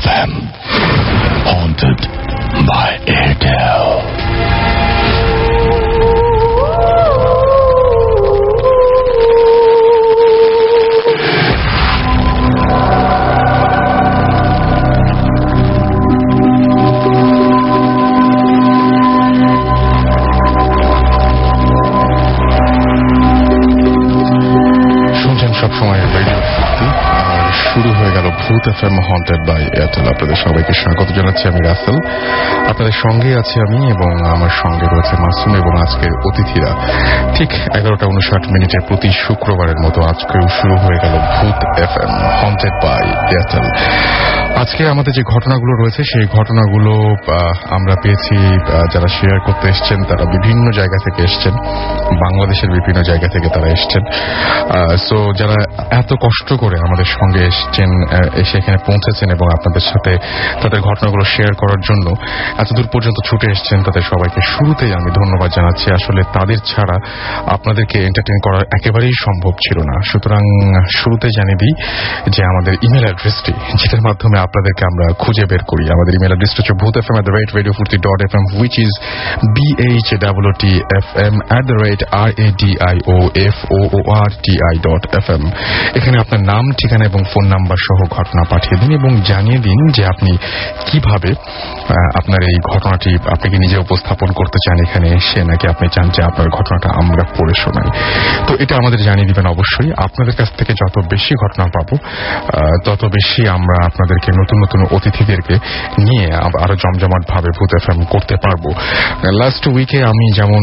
FM. Haunted by Airtel. সবসময় radio ফুর্তি আর শুরু হয়ে গেল ভূত এফএম হন্টেড বাই এয়ারটেল। আপনাদের সবাইকে স্বাগত জানাচ্ছি। আমি রাসেল, আপনাদের সঙ্গে আছি আমি, এবং আমার সঙ্গে রয়েছে মাসুম এবং আজকের অতিথিরা। ঠিক 11:59 প্রতি শুক্রবারের মতো আজকেও শুরু হয়ে গেল ভূত এফএম হন্টেড বাই এয়ারটেল। আজকে আমাদের যে ঘটনাগুলো রয়েছে সেই ঘটনাগুলো আমরা পেয়েছি, যারা শেয়ার করতে এসছেন তারা বিভিন্ন জায়গা থেকে এসছেন, বাংলাদেশের বিভিন্ন জায়গা থেকে তারা এসছেন। সো যারা এত কষ্ট করে আমাদের সঙ্গে এসছেন, এসে এখানে পৌঁছেছেন এবং আপনাদের সাথে তাদের ঘটনাগুলো শেয়ার করার জন্য এতদূর পর্যন্ত ছুটে এসছেন, তাদের সবাইকে শুরুতেই আমি ধন্যবাদ জানাচ্ছি। আসলে তাদের ছাড়া আপনাদেরকে এন্টারটেইন করা একেবারেই সম্ভব ছিল না। সুতরাং শুরুতে জানিয়ে দিই যে আমাদের ইমেল অ্যাড্রেসটি, যেটার মাধ্যমে আপনাদেরকে আমরা খুঁজে বের করি, আমাদের ইমেল অ্যাড্রেস হচ্ছে bhutfm@radiofurti.fm, which is BHOOTFM@radioforti.fm। এখানে আপনার নাম, ঠিকানা এবং ফোন নাম্বার সহ ঘটনা পাঠিয়ে দিন এবং জানিয়ে দিন যে আপনি কিভাবে আপনার এই ঘটনাটি আপনি কি নিজে উপস্থাপন করতে চান এখানে এসে, নাকি আপনি চান যে আপনার ঘটনাটা আমরা পড়ে শোনাই। তো এটা আমাদের জানিয়ে দিবেন অবশ্যই। আপনাদের কাছ থেকে যত বেশি ঘটনা পাবো তত বেশি আমরা আপনাদেরকে নতুন নতুন অতিথিদেরকে নিয়ে আরো জমজমাট ভাবে ভূত এফএম করতে পারবো। লাস্ট উইকে আমি যেমন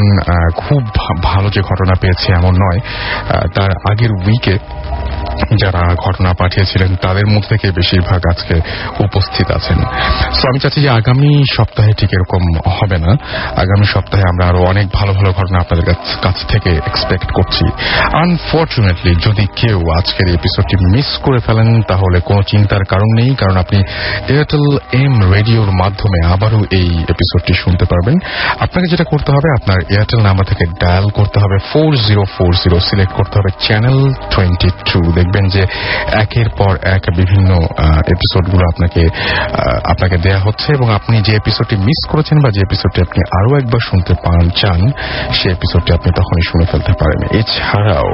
খুব ভালো যে ঘটনা পেয়েছি এমন নয়, তার আগের উইকে যারা ঘটনা পাঠিয়েছিলেন তাদের মধ্যে থেকে বেশিরভাগ আজকে উপস্থিত আছেন। তো আমি চাচ্ছি যে আগামী সপ্তাহে ঠিক এরকম হবে না। আগামী সপ্তাহে আমরা আরো অনেক ভালো ভালো ঘটনা আপনাদের কাছ থেকে এক্সপেক্ট করছি। আনফরচুনেটলি যদি কেউ আজকের এপিসোডটি মিস করে ফেলেন তাহলে কোনো চিন্তার কারণ নেই, কারণ আপনি এয়ারটেল এম রেডিওর মাধ্যমে আবারও এই এপিসোডটি শুনতে পারবেন। আপনাকে যেটা করতে হবে, আপনার এয়ারটেল নাম্বার থেকে ডায়াল করতে হবে 4040, সিলেক্ট করতে হবে চ্যানেল 22। দেখবেন যে একের পর এক বিভিন্ন এপিসোডগুলো আপনাকে দেয়া হচ্ছে এবং আপনি যে এপিসোডটি মিস করেছেন বা যে এপিসোডটি আপনি আরো একবার শুনতে চান সেই এপিসোডটি আপনি তখনই শুনে ফেলতে পারেন। এছাড়াও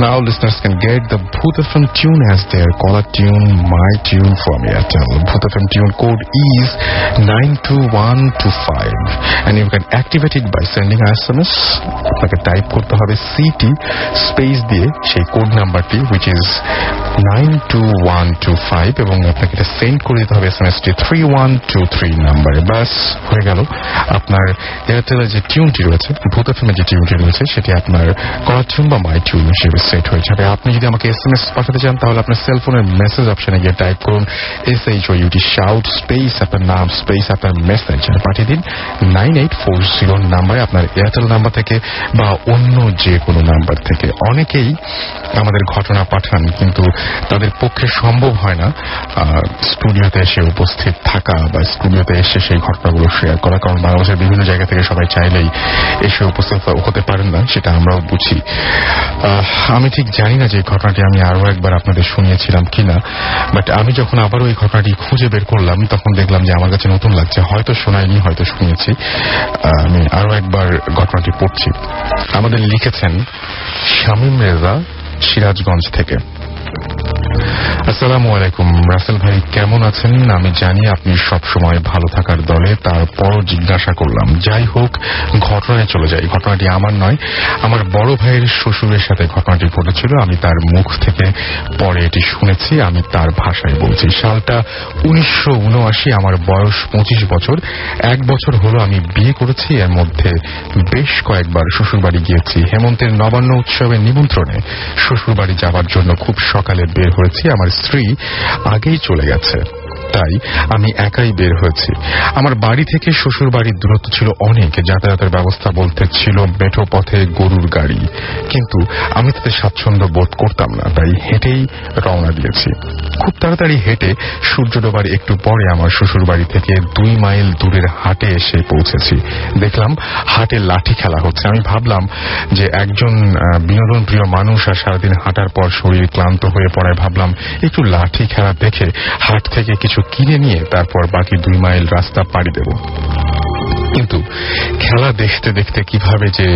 now listeners can get the Bhoot FM tune as their caller tune, my tune from Airtel. Bhoot FM tune code is 92125 and you can activate it by sending an SMS. আপনাকে টাইপ করতে হবে সিটি স্পেস দিয়ে সেই code নাম্বারটি, which is 92125, এবং আপনাকে এটা send করে দিতে হবে এসএমএসটি 3123 নাম্বারে। ব্যাস হয়ে গেল, আপনার এয়ারটেলের যে টিউনটি রয়েছে, ভূত এফএম এর যে টিউনটি রয়েছে, সেটি আপনার কলার টিউন বা মাই টিউন হিসেবে সেট হয়ে যাবে। আপনি যদি আমাকে এসএমএস পাঠাতে চান তাহলে আপনার সেলফোনের মেসেজ অপশনে গিয়ে টাইপ করুন SHOUT শাউট স্পেস আপনার নাম স্পেস আপনার মেসেজ পাঠিয়ে দিন 9840 নাম্বারে, আপনার এয়ারটেল নাম্বার থেকে বা অন্য যে কোনো নাম্বার থেকে। অনেকেই আমাদের ঘটনা পাঠান কিন্তু তাদের পক্ষে সম্ভব হয় না স্টুডিওতে এসে উপস্থিত থাকা বা স্টুডিওতে এসে সেই ঘটনাগুলো শেয়ার করা, কারণ বাংলাদেশের বিভিন্ন জায়গা থেকে সবাই চাইলেই এসে উপস্থিত হতে পারেন না, সেটা আমরাও বুঝি। আমি ঠিক জানি না যে ঘটনাটি আমি আরো একবার আপনাদের শুনিয়েছিলাম কিনা, বাট আমি যখন আবারও এই ঘটনাটি খুঁজে বের করলাম তখন দেখলাম যে আমার কাছে নতুন লাগছে। হয়তো শোনাইনি, হয়তো শুনিয়েছি। আমি আরো একবার ঘটনাটি পড়ছি। আমাদের লিখেছেন শামীম রেজা, সিরাজগঞ্জ থেকে। আসসালামু আলাইকুম রাসেল ভাই, কেমন আছেন? আমি জানি আপনি সব সময় ভালো থাকার দলে, তারপরও জিজ্ঞাসা করলাম। যাই হোক, ঘটনায় চলে যাই। ঘটনাটি আমার নয়, আমার বড় ভাইয়ের শ্বশুরের সাথে ঘটনাটি ঘটেছিল। আমি তার মুখ থেকে পরে এটি শুনেছি, আমি তার ভাষায় বলছি। সালটা 1979, আমার বয়স 25 বছর। 1 বছর হলো আমি বিয়ে করেছি। এর মধ্যে বেশ কয়েকবার শ্বশুরবাড়ি গিয়েছি। হেমন্তের নবান্ন উৎসবের নিমন্ত্রণে শ্বশুরবাড়ি যাওয়ার জন্য খুব সকালে বের হয়েছি। আমার স্ত্রী আগেই চলে গেছে, তাই আমি একাই বের হয়েছি। আমার বাড়ি থেকে শ্বশুর বাড়ির দূরত্ব ছিল অনেক। যাতায়াতের ব্যবস্থা বলতে ছিল মেঠো পথে গরুর গাড়ি, কিন্তু আমি তাতে স্বাচ্ছন্দ্য বোধ করতাম না, তাই হেঁটেই রওনা দিয়েছি। খুব তাড়াতাড়ি হেঁটে সূর্য ডোবার একটু পরে আমার শ্বশুর বাড়ি থেকে 2 মাইল দূরের হাটে এসে পৌঁছেছি। দেখলাম হাটে লাঠি খেলা হচ্ছে। আমি ভাবলাম যে একজন বিনোদন প্রিয় মানুষ আর সারাদিন হাঁটার পর শরীর ক্লান্ত হয়ে পড়ায় ভাবলাম একটু লাঠি খেলা দেখে হাট থেকে কিছু কিনে নিয়ে তারপর বাকি 2 মাইল রাস্তা পাড়ি দেব। কিন্তু খেলা দেখতে দেখতে কিভাবে যে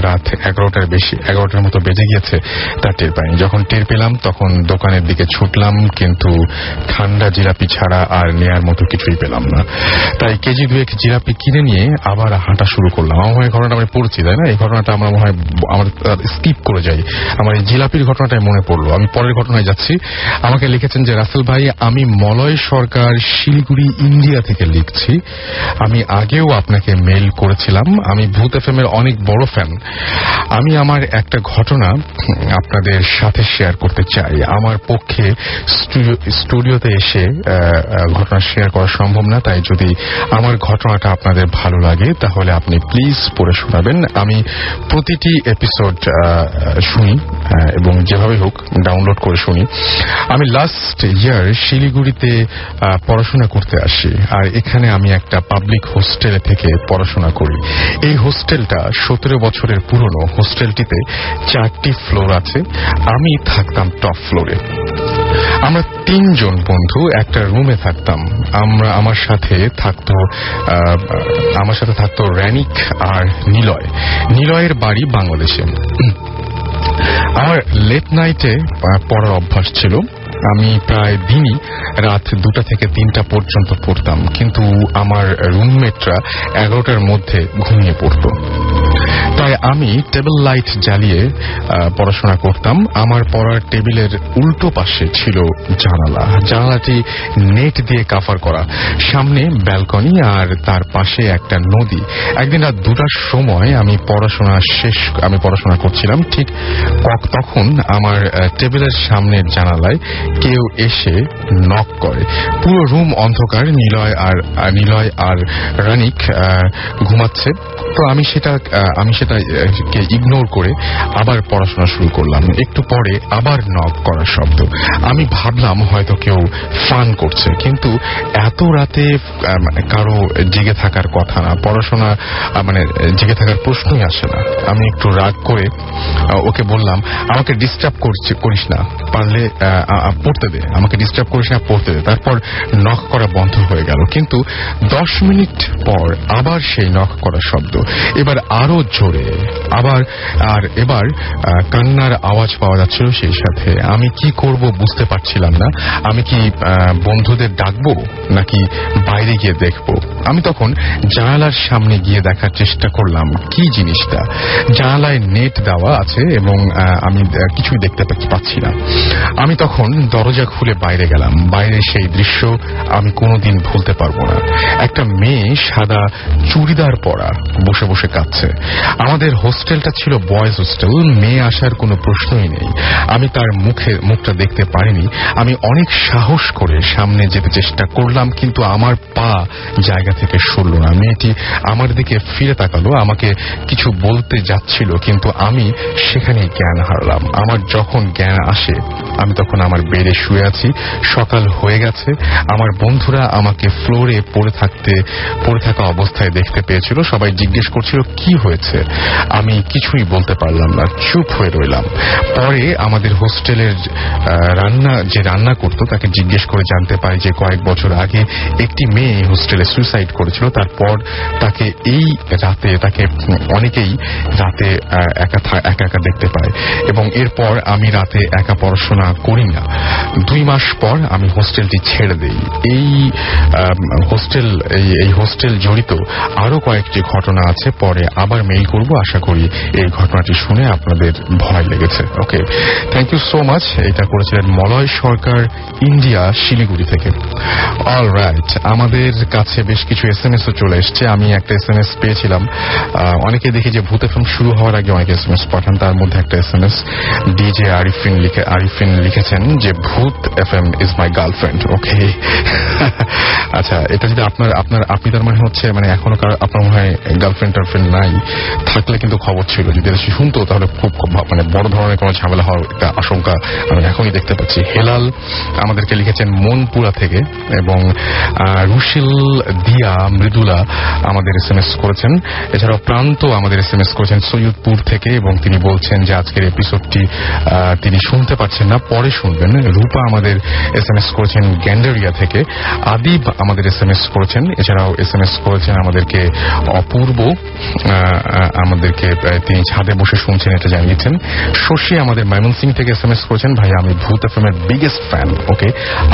রাত 11টার মতো বেজে গিয়েছে তা টের পাইনি। যখন টের পেলাম তখন দোকানের দিকে ছুটলাম, কিন্তু ঠান্ডা জিলাপি ছাড়া আর নেয়ার মতো কিছুই পেলাম না। তাই কেজি 2 জিলাপি কিনে নিয়ে আবার হাঁটা শুরু করলাম। আমার মনে হয় ঘটনাটা আমি পড়ছি, তাই না? এই ঘটনাটা আমার মনে হয় আমার স্কিপ করে যাই। আমার এই জিলাপির ঘটনাটাই মনে পড়লো। আমি পরের ঘটনায় যাচ্ছি। আমাকে লিখেছেন যে রাসেল ভাই, আমি মলয় সরকার, শিলিগুড়ি, ইন্ডিয়া থেকে লিখছি। আমি আগেও আপনাকে মেইল করেছিলাম। আমি ভূত এফএম এর অনেক বড় ফ্যান। আমি আমার একটা ঘটনা আপনাদের সাথে শেয়ার করতে চাই। আমার পক্ষে স্টুডিওতে এসে ঘটনা শেয়ার করা সম্ভব না, তাই যদি আমার ঘটনাটা আপনাদের ভালো লাগে তাহলে আপনি প্লিজ পড়ে শোনাবেন। আমি প্রতিটি এপিসোড শুনি এবং যেভাবে হোক ডাউনলোড করে শুনি। আমি লাস্ট ইয়ার শিলিগুড়িতে পড়াশোনা করতে আসি, আর এখানে আমি একটা পাবলিক হোস্টেলে থেকে পড়াশোনা করি। এই হোস্টেলটা 17 বছরের পুরনো। হোস্টেলটিতে 4টি ফ্লোর আছে। আমি থাকতাম টপ ফ্লোরে। আমরা 3 জন বন্ধু একটা রুমে থাকতাম। আমার সাথে থাকতো রানিক আর নিলয়। নিলয়ের বাড়ি বাংলাদেশে। আমার লেট নাইটে পড়ার অভ্যাস ছিল। আমি প্রায় দিনই রাত 2টা থেকে 3টা পর্যন্ত পড়তাম, কিন্তু আমার রুমমেটরা 11টার মধ্যে ঘুমিয়ে পড়ত। তাই আমি টেবিল লাইট জ্বালিয়ে পড়াশোনা করতাম। আমার পড়ার টেবিলের উল্টো পাশে ছিল জানালা। জানালাটি নেট দিয়ে কাভার করা। সামনে ব্যালকনি আর তার পাশে একটা নদী। একদিন রাত 2টার সময় আমি পড়াশোনা করছিলাম। ঠিক তখন আমার টেবিলের সামনের জানালায় কেউ এসে নক করে। পুরো রুম অন্ধকার। নিলয় আর রানিক ঘুমাচ্ছে। তো আমি সেটাকে ইগনোর করে আবার পড়াশোনা শুরু করলাম। একটু পরে আবার নক করার শব্দ। আমি ভাবলাম হয়তো কেউ ফান করছে, কিন্তু এত রাতে কারো জেগে থাকার কথা না। পড়াশোনা জেগে থাকার প্রশ্নই আসে না। আমি একটু রাগ করে ওকে বললাম, আমাকে ডিস্টার্ব করিস না, পারলে পড়তে দে, আমাকে ডিস্টার্ব করিস না, পড়তে দে। তারপর নক করা বন্ধ হয়ে গেল। কিন্তু 10 মিনিট পর আবার সেই নক করার শব্দ। এবার আরো জোরে। এবার কান্নার আওয়াজ পাওয়া যাচ্ছিল সেই সাথে। আমি কি করব বুঝতে পারছিলাম না। আমি কি বন্ধুদের ডাকবো নাকি বাইরে গিয়ে দেখবো? আমি তখন জানালার সামনে গিয়ে দেখার চেষ্টা করলাম কি জিনিসটা। জানালায় নেট দেওয়া আছে এবং আমি কিছুই দেখতে পাচ্ছি না। আমি তখন দরজা খুলে বাইরে গেলাম। বাইরে সেই দৃশ্য আমি কোনোদিন ভুলতে পারবো না। একটা মেয়ে সাদা চুড়িদার পরা বসে বসে কাঁদছে। আমাদের হোস্টেলটা ছিল বয়েজ হোস্টেল। মেয়ে আসার কোনো প্রশ্নই নেই। আমি তার মুখটা দেখতে পারিনি। আমি অনেক সাহস করে সামনে যেতে চেষ্টা করলাম, কিন্তু আমার পা জায়গা থেকে সরল না। মেয়েটি আমার দিকে ফিরে তাকালো, আমাকে কিছু বলতে যাচ্ছিল, কিন্তু আমি সেখানেই জ্ঞান হারালাম। আমার যখন জ্ঞান আসে আমি তখন আমার বেডে শুয়ে আছি। সকাল হয়ে গেছে। আমার বন্ধুরা আমাকে ফ্লোরে পড়ে থাকা অবস্থায় দেখতে পেয়েছিল। সবাই জিজ্ঞেস করছিল কি হয়েছে। আমি কিছুই বলতে পারলাম না, চুপ হয়ে রইলাম। পরে আমাদের হোস্টেলের রান্না করতো তাকে জিজ্ঞেস করে জানতে পারি যে কয়েক বছর আগে একটি মেয়ে হোস্টেলে সুইসাইড করেছিল। তারপর তাকে অনেকেই রাতে একা দেখতে পায় এবং এরপর আমি রাতে একা পড়াশোনা করি না। 2 মাস পর আমি হোস্টেলটি ছেড়ে দেই। এই হোস্টেল জড়িত আরো কয়েকটি ঘটনা আছে, পরে আবার মেইল করব। আশা করি এই ঘটনাটি শুনে আপনাদের ভয় লেগেছে। ওকে, থ্যাংক ইউ সো মাচ। এটা করেছিলেন মলয় সরকার, ইন্ডিয়া, শিলিগুড়ি থেকে। অলরাইট, আমাদের কাছে বেশ কিছু এসএমএসও চলে এসছে। আমি একটা এসএমএস পেয়েছিলাম। অনেকে দেখি যে ভূত এফএম শুরু হওয়ার আগে অনেকে এসএমএস পাঠান। তার মধ্যে একটা এসএমএস ডিজে আরিফিন লিখেছেন যে ভূত এফএম ইজ মাই গার্লফ্রেন্ড। ওকে, আচ্ছা, এটা যদি আপনি তার হচ্ছে এখনো আপনার মনে হয় গার্লফ্রেন্ড টার্লফ্রেন্ড নাই, থাকলে কিন্তু খবর ছিল। যদি শুনতো তাহলে খুব বড় ধরনের কোনো ঝামেলা হওয়ার একটা আশঙ্কা আমি এখনই দেখতে পাচ্ছি। হেলাল আমাদেরকে লিখেছেন মনপুরা থেকে, এবং রুশিল দিয়া মৃদুলা আমাদের এসএমএস করেছেন। এছাড়াও প্রান্ত আমাদের এসএমএস করেছেন সৈয়দপুর থেকে, এবং তিনি বলছেন যে আজকের এপিসোডটি তিনি শুনতে পাচ্ছেন না, পরে শুনবেন। রূপা আমাদের SMS করেছেন গ্যান্ডারিয়া থেকে, আদিব আমাদের SMS করেছেন, এছাড়াও SMS করেছেন আমাদেরকে অপূর্ব, আমাদেরকে তিনি ছাদে বসে শুনছেন এটা জানিয়েছেন। শশী আমাদের ময়মনসিং থেকে SMS করেছেন, ভাই আমি ভূত FM এর বিগেস্ট ফ্যান। ওকে,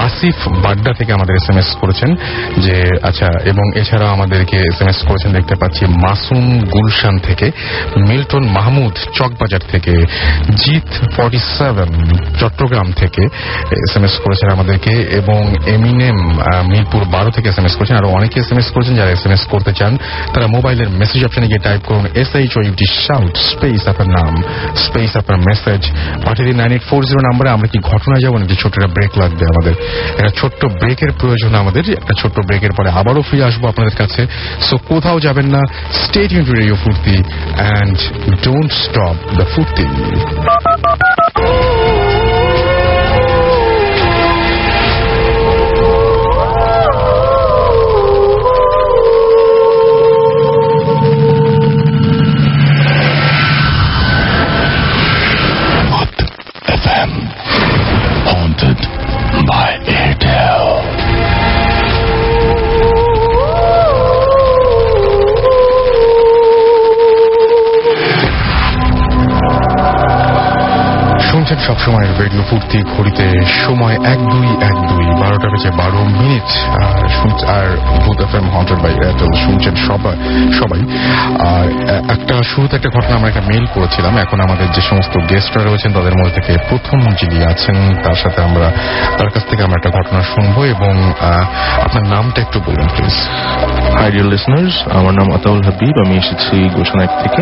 আসিফ বাড্ডা থেকে আমাদের SMS করেছেন যে আচ্ছা, এবং এছাড়াও আমাদেরকে SMS করেছেন দেখতে পাচ্ছি মাসুম গুলশান থেকে, মিল্টন মাহমুদ চকবাজার থেকে, জিত 47 চট্টগ্রাম থেকে SMS করেছেন আমাদেরকে, এবং এমিনেম মিরপুর 12 থেকে SMS করেছেন। আরো অনেকে SMS করেছেন। যারা SMS করতে চান তারা মোবাইলের মেসেজ অপশনে গিয়ে টাইপ করুন SHOUT শাউট স্পেস আপনার নাম স্পেস আপনার মেসেজ পাঠিয়ে দিন 9840 নাম্বারে। আমরা কি ঘটনা যাবো নাকি ছোট্ট একটা ব্রেক লাগবে? আমাদের একটা ছোট্ট ব্রেকের প্রয়োজন। আমাদের একটা ছোট্ট ব্রেকের পরে আবারও ফিরে আসবো আপনাদের কাছে। সো কোথাও যাবেন না, স্টে টিউনড টু রেডিও ফুর্তি অ্যান্ড ডোন্ট স্টপ দ্য ফুর্তি। Haunted by Airtel. শুনছেন সবসময় রেডিও ফুর্তি, ঘড়িতে সময় 12:12, 12টা বেজে 12 মিনিট। আর ভূত FM হন্টেড বাই এয়ারটেল শুনছেন সবাই। আর একটা শুরুতে একটা ঘটনা আমরা একটা মেইল করেছিলাম। এখন আমাদের যে সমস্ত গেস্টরা রয়েছেন তাদের মধ্যে থেকে প্রথম যিনি আছেন তার কাছ থেকে আমরা একটা ঘটনা শুনবো, এবং আপনার নামটা একটু বলুন প্লিজ। হাই ডিয়ার লিসনার্স, আমার নাম আতাউল হাবিব, আমি এসেছি গোসানাইট থেকে।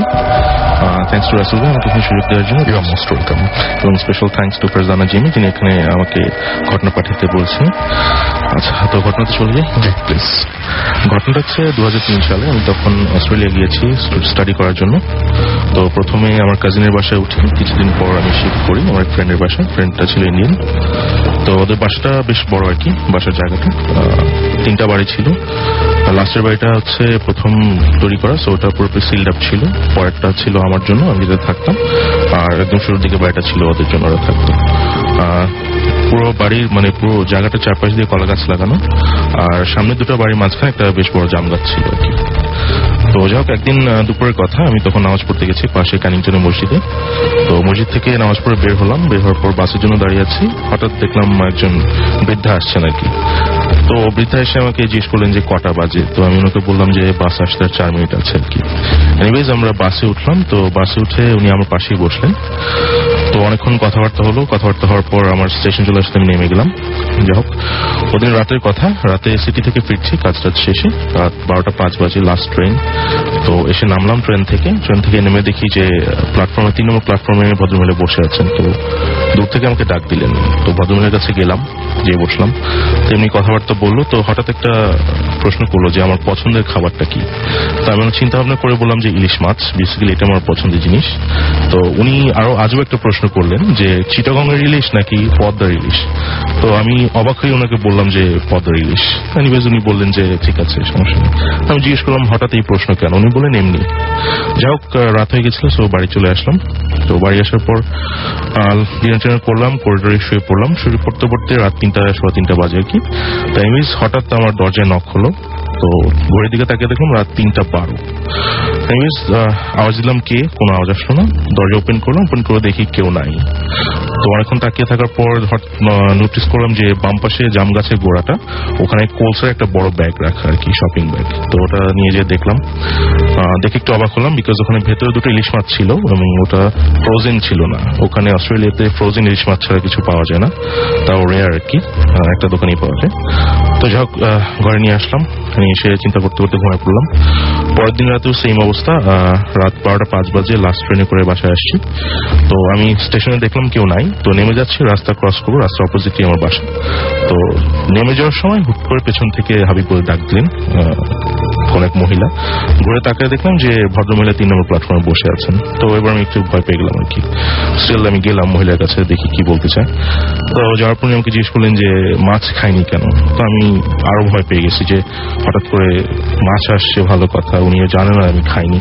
থ্যাংকস টু রাসেল ভাই আমাকে এখানে সুযোগ দেওয়ার জন্য। You are most welcome. এবং special thanks to Farzana Jimmy, যিনি এখানে আমাকে ঘটনা পাঠাতে বলছেন। আচ্ছা, তো ঘটনাতে চলে যাই। জি প্লিজ। ঘটনাটা হচ্ছে 2003 সালে। আমি তখন অস্ট্রেলিয়া গিয়েছি স্টাডি করার জন্য। তো প্রথমে আমার কাজিনের বাসায় উঠি, কিছুদিন পর আমি শিফট করি আমার ফ্রেন্ডের বাসায়। ফ্রেন্ডটা ছিল ইন্ডিয়ান। তো ওদের বাসাটা বেশ বড় আর কি, বাসার জায়গাটা 3টা বাড়ি ছিল। লাস্টের বাড়িটা হচ্ছে প্রথম তৈরি করা, সো ওটা পুরোপুরি সিল্ড আপ ছিল। পরেরটা ছিল আমার জন্য, আমি যেটা থাকতাম, আর একদম শুরুর দিকে বাড়িটা ছিল ওদের জন্য, ওরা থাকতো। পুরো বাড়ির মানে পুরো জায়গাটা চারপাশ দিয়ে কলা গাছ লাগানো, আর সামনে দুটো বাড়ির মাঝখানে একটা বেশ বড় জাম গাছ ছিল আর কি। তো যাই হোক, একদিন দুপুরের কথা, আমি তখন নামাজ পড়তে গেছি পাশে ক্যানিংটনের মসজিদে। তো মসজিদ থেকে নামাজ পড়ে বের হলাম। বের হওয়ার পর বাসের জন্য দাঁড়িয়ে আছি। হঠাৎ দেখলাম একজন বৃদ্ধা আসছেন আর কি। তো বৃদ্ধা এসে আমাকে জিজ্ঞেস করলেন যে কটা বাজে। তো আমি ওনাকে বললাম যে বাস আসতে আর 4 মিনিট আছে আর কি। এনিওয়েজ আমরা বাসে উঠলাম। তো বাসে উঠে উনি আমার পাশেই বসলেন। তো অনেকক্ষণ কথাবার্তা হলো। কথাবার্তা হওয়ার পর আমার স্টেশন চলে আসতে আমি নেমে গেলাম। যাই হোক, ওদিন রাতের কথা, রাতে সিটি থেকে ফিরছি কাজ শেষে, রাত 12:05 বাজে লাস্ট ট্রেন। তো এসে নামলাম ট্রেন থেকে নেমে দেখি যে প্ল্যাটফর্মে 3 নম্বর প্ল্যাটফর্মে ভদ্রমহিলা বসে আছেন। তো দূর থেকে আমাকে ডাক দিলেন। তো ভদ্রমহিলার কাছে গেলাম, যেয়ে বসলাম। তেমনি কথাবার্তা বললো। তো হঠাৎ একটা প্রশ্ন করলো যে আমার পছন্দের খাবারটা কি। তো আমি চিন্তা ভাবনা করে বললাম যে ইলিশ মাছ, বেসিক্যালি এটা আমার পছন্দের জিনিস। তো উনি আরো আজও একটা প্রশ্ন করলেন যে চিটাগংয়ের ইলিশ নাকি পদ্মার ইলিশ। তো আমি অবাক হয়ে ওনাকে বললাম যে পদ্মার ইলিশ। এনিওয়েজ উনি বললেন যে ঠিক আছে, সমস্যা নেই। আমি জিজ্ঞেস করলাম হঠাৎ এই প্রশ্ন কেন। উনি বললেন এমনি। যাই হোক, রাত হয়ে গেছিল, সো বাড়ি চলে আসলাম। তো বাড়ি আসার পর ডিনার করলাম, করিডোরে শুয়ে পড়লাম। শুয়ে পড়তে পড়তে রাত 3টা 3:15 বাজে আর কি। তো এনিওয়েজ হঠাৎ আমার দরজায় নক হলো। তো ঘড়ির দিকে তাকিয়ে দেখলাম রাত 3:12। এনিওয়েজ আওয়াজ দিলাম কে, কোনো আওয়াজ আসলো না। দরজা ওপেন করলাম, ওপেন করে দেখি কেউ নাই। তো অনেকক্ষণ তাকিয়ে থাকার পর নোটিস করলাম যে বাম পাশে জাম গাছের গোড়াটা, ওখানে কোলসের একটা বড় ব্যাগ রাখা আর কি, শপিং ব্যাগ। তো ওটা নিয়ে যেয়ে দেখলাম। দেখে একটু অবাক হলাম, বিকজ ওখানে ভেতরে 2টো ইলিশ মাছ ছিল এবং ওটা ফ্রোজেন ছিল না। ওখানে অস্ট্রেলিয়াতে ফ্রোজেন ইলিশ মাছ ছাড়া কিছু পাওয়া যায় না, তাও রেয়ার আর কি, একটা দোকানেই পাওয়া যায়। তো যাই হোক, ঘরে নিয়ে আসলাম। নিয়ে এসে চিন্তা করতে করতে ঘুমায় পড়লাম। পরের দিন রাতেও সেম অবস্থা। রাত 12:05 বাজে লাস্ট ট্রেনে করে বাসায় আসছি। তো আমি স্টেশনে দেখলাম কেউ নাই। তো নেমে যাচ্ছি, রাস্তা ক্রস করবো, রাস্তার অপোজিটই আমার বাসা। তো নেমে যাওয়ার সময় হুট করে পেছন থেকে হাবিব বলে ডাক দিলেন, কোন এক মহিলা। ঘুরে তাকায় দেখলাম যে ভদ্রমহিলা 3 নম্বর প্ল্যাটফর্মে বসে আছেন। তো এবার আমি একটু ভয় পেয়ে গেলাম আর কি। স্টিল আমি গেলাম মহিলার কাছে, দেখি কি বলতে চায়। তো যাওয়ার পর আমাকে জিজ্ঞেস করলেন যে মাছ খাইনি কেন। তো আমি আরো ভয় পেয়ে গেছি যে হঠাৎ করে মাছ আসছে, ভালো কথা, উনিও জানেন না আমি খাইনি।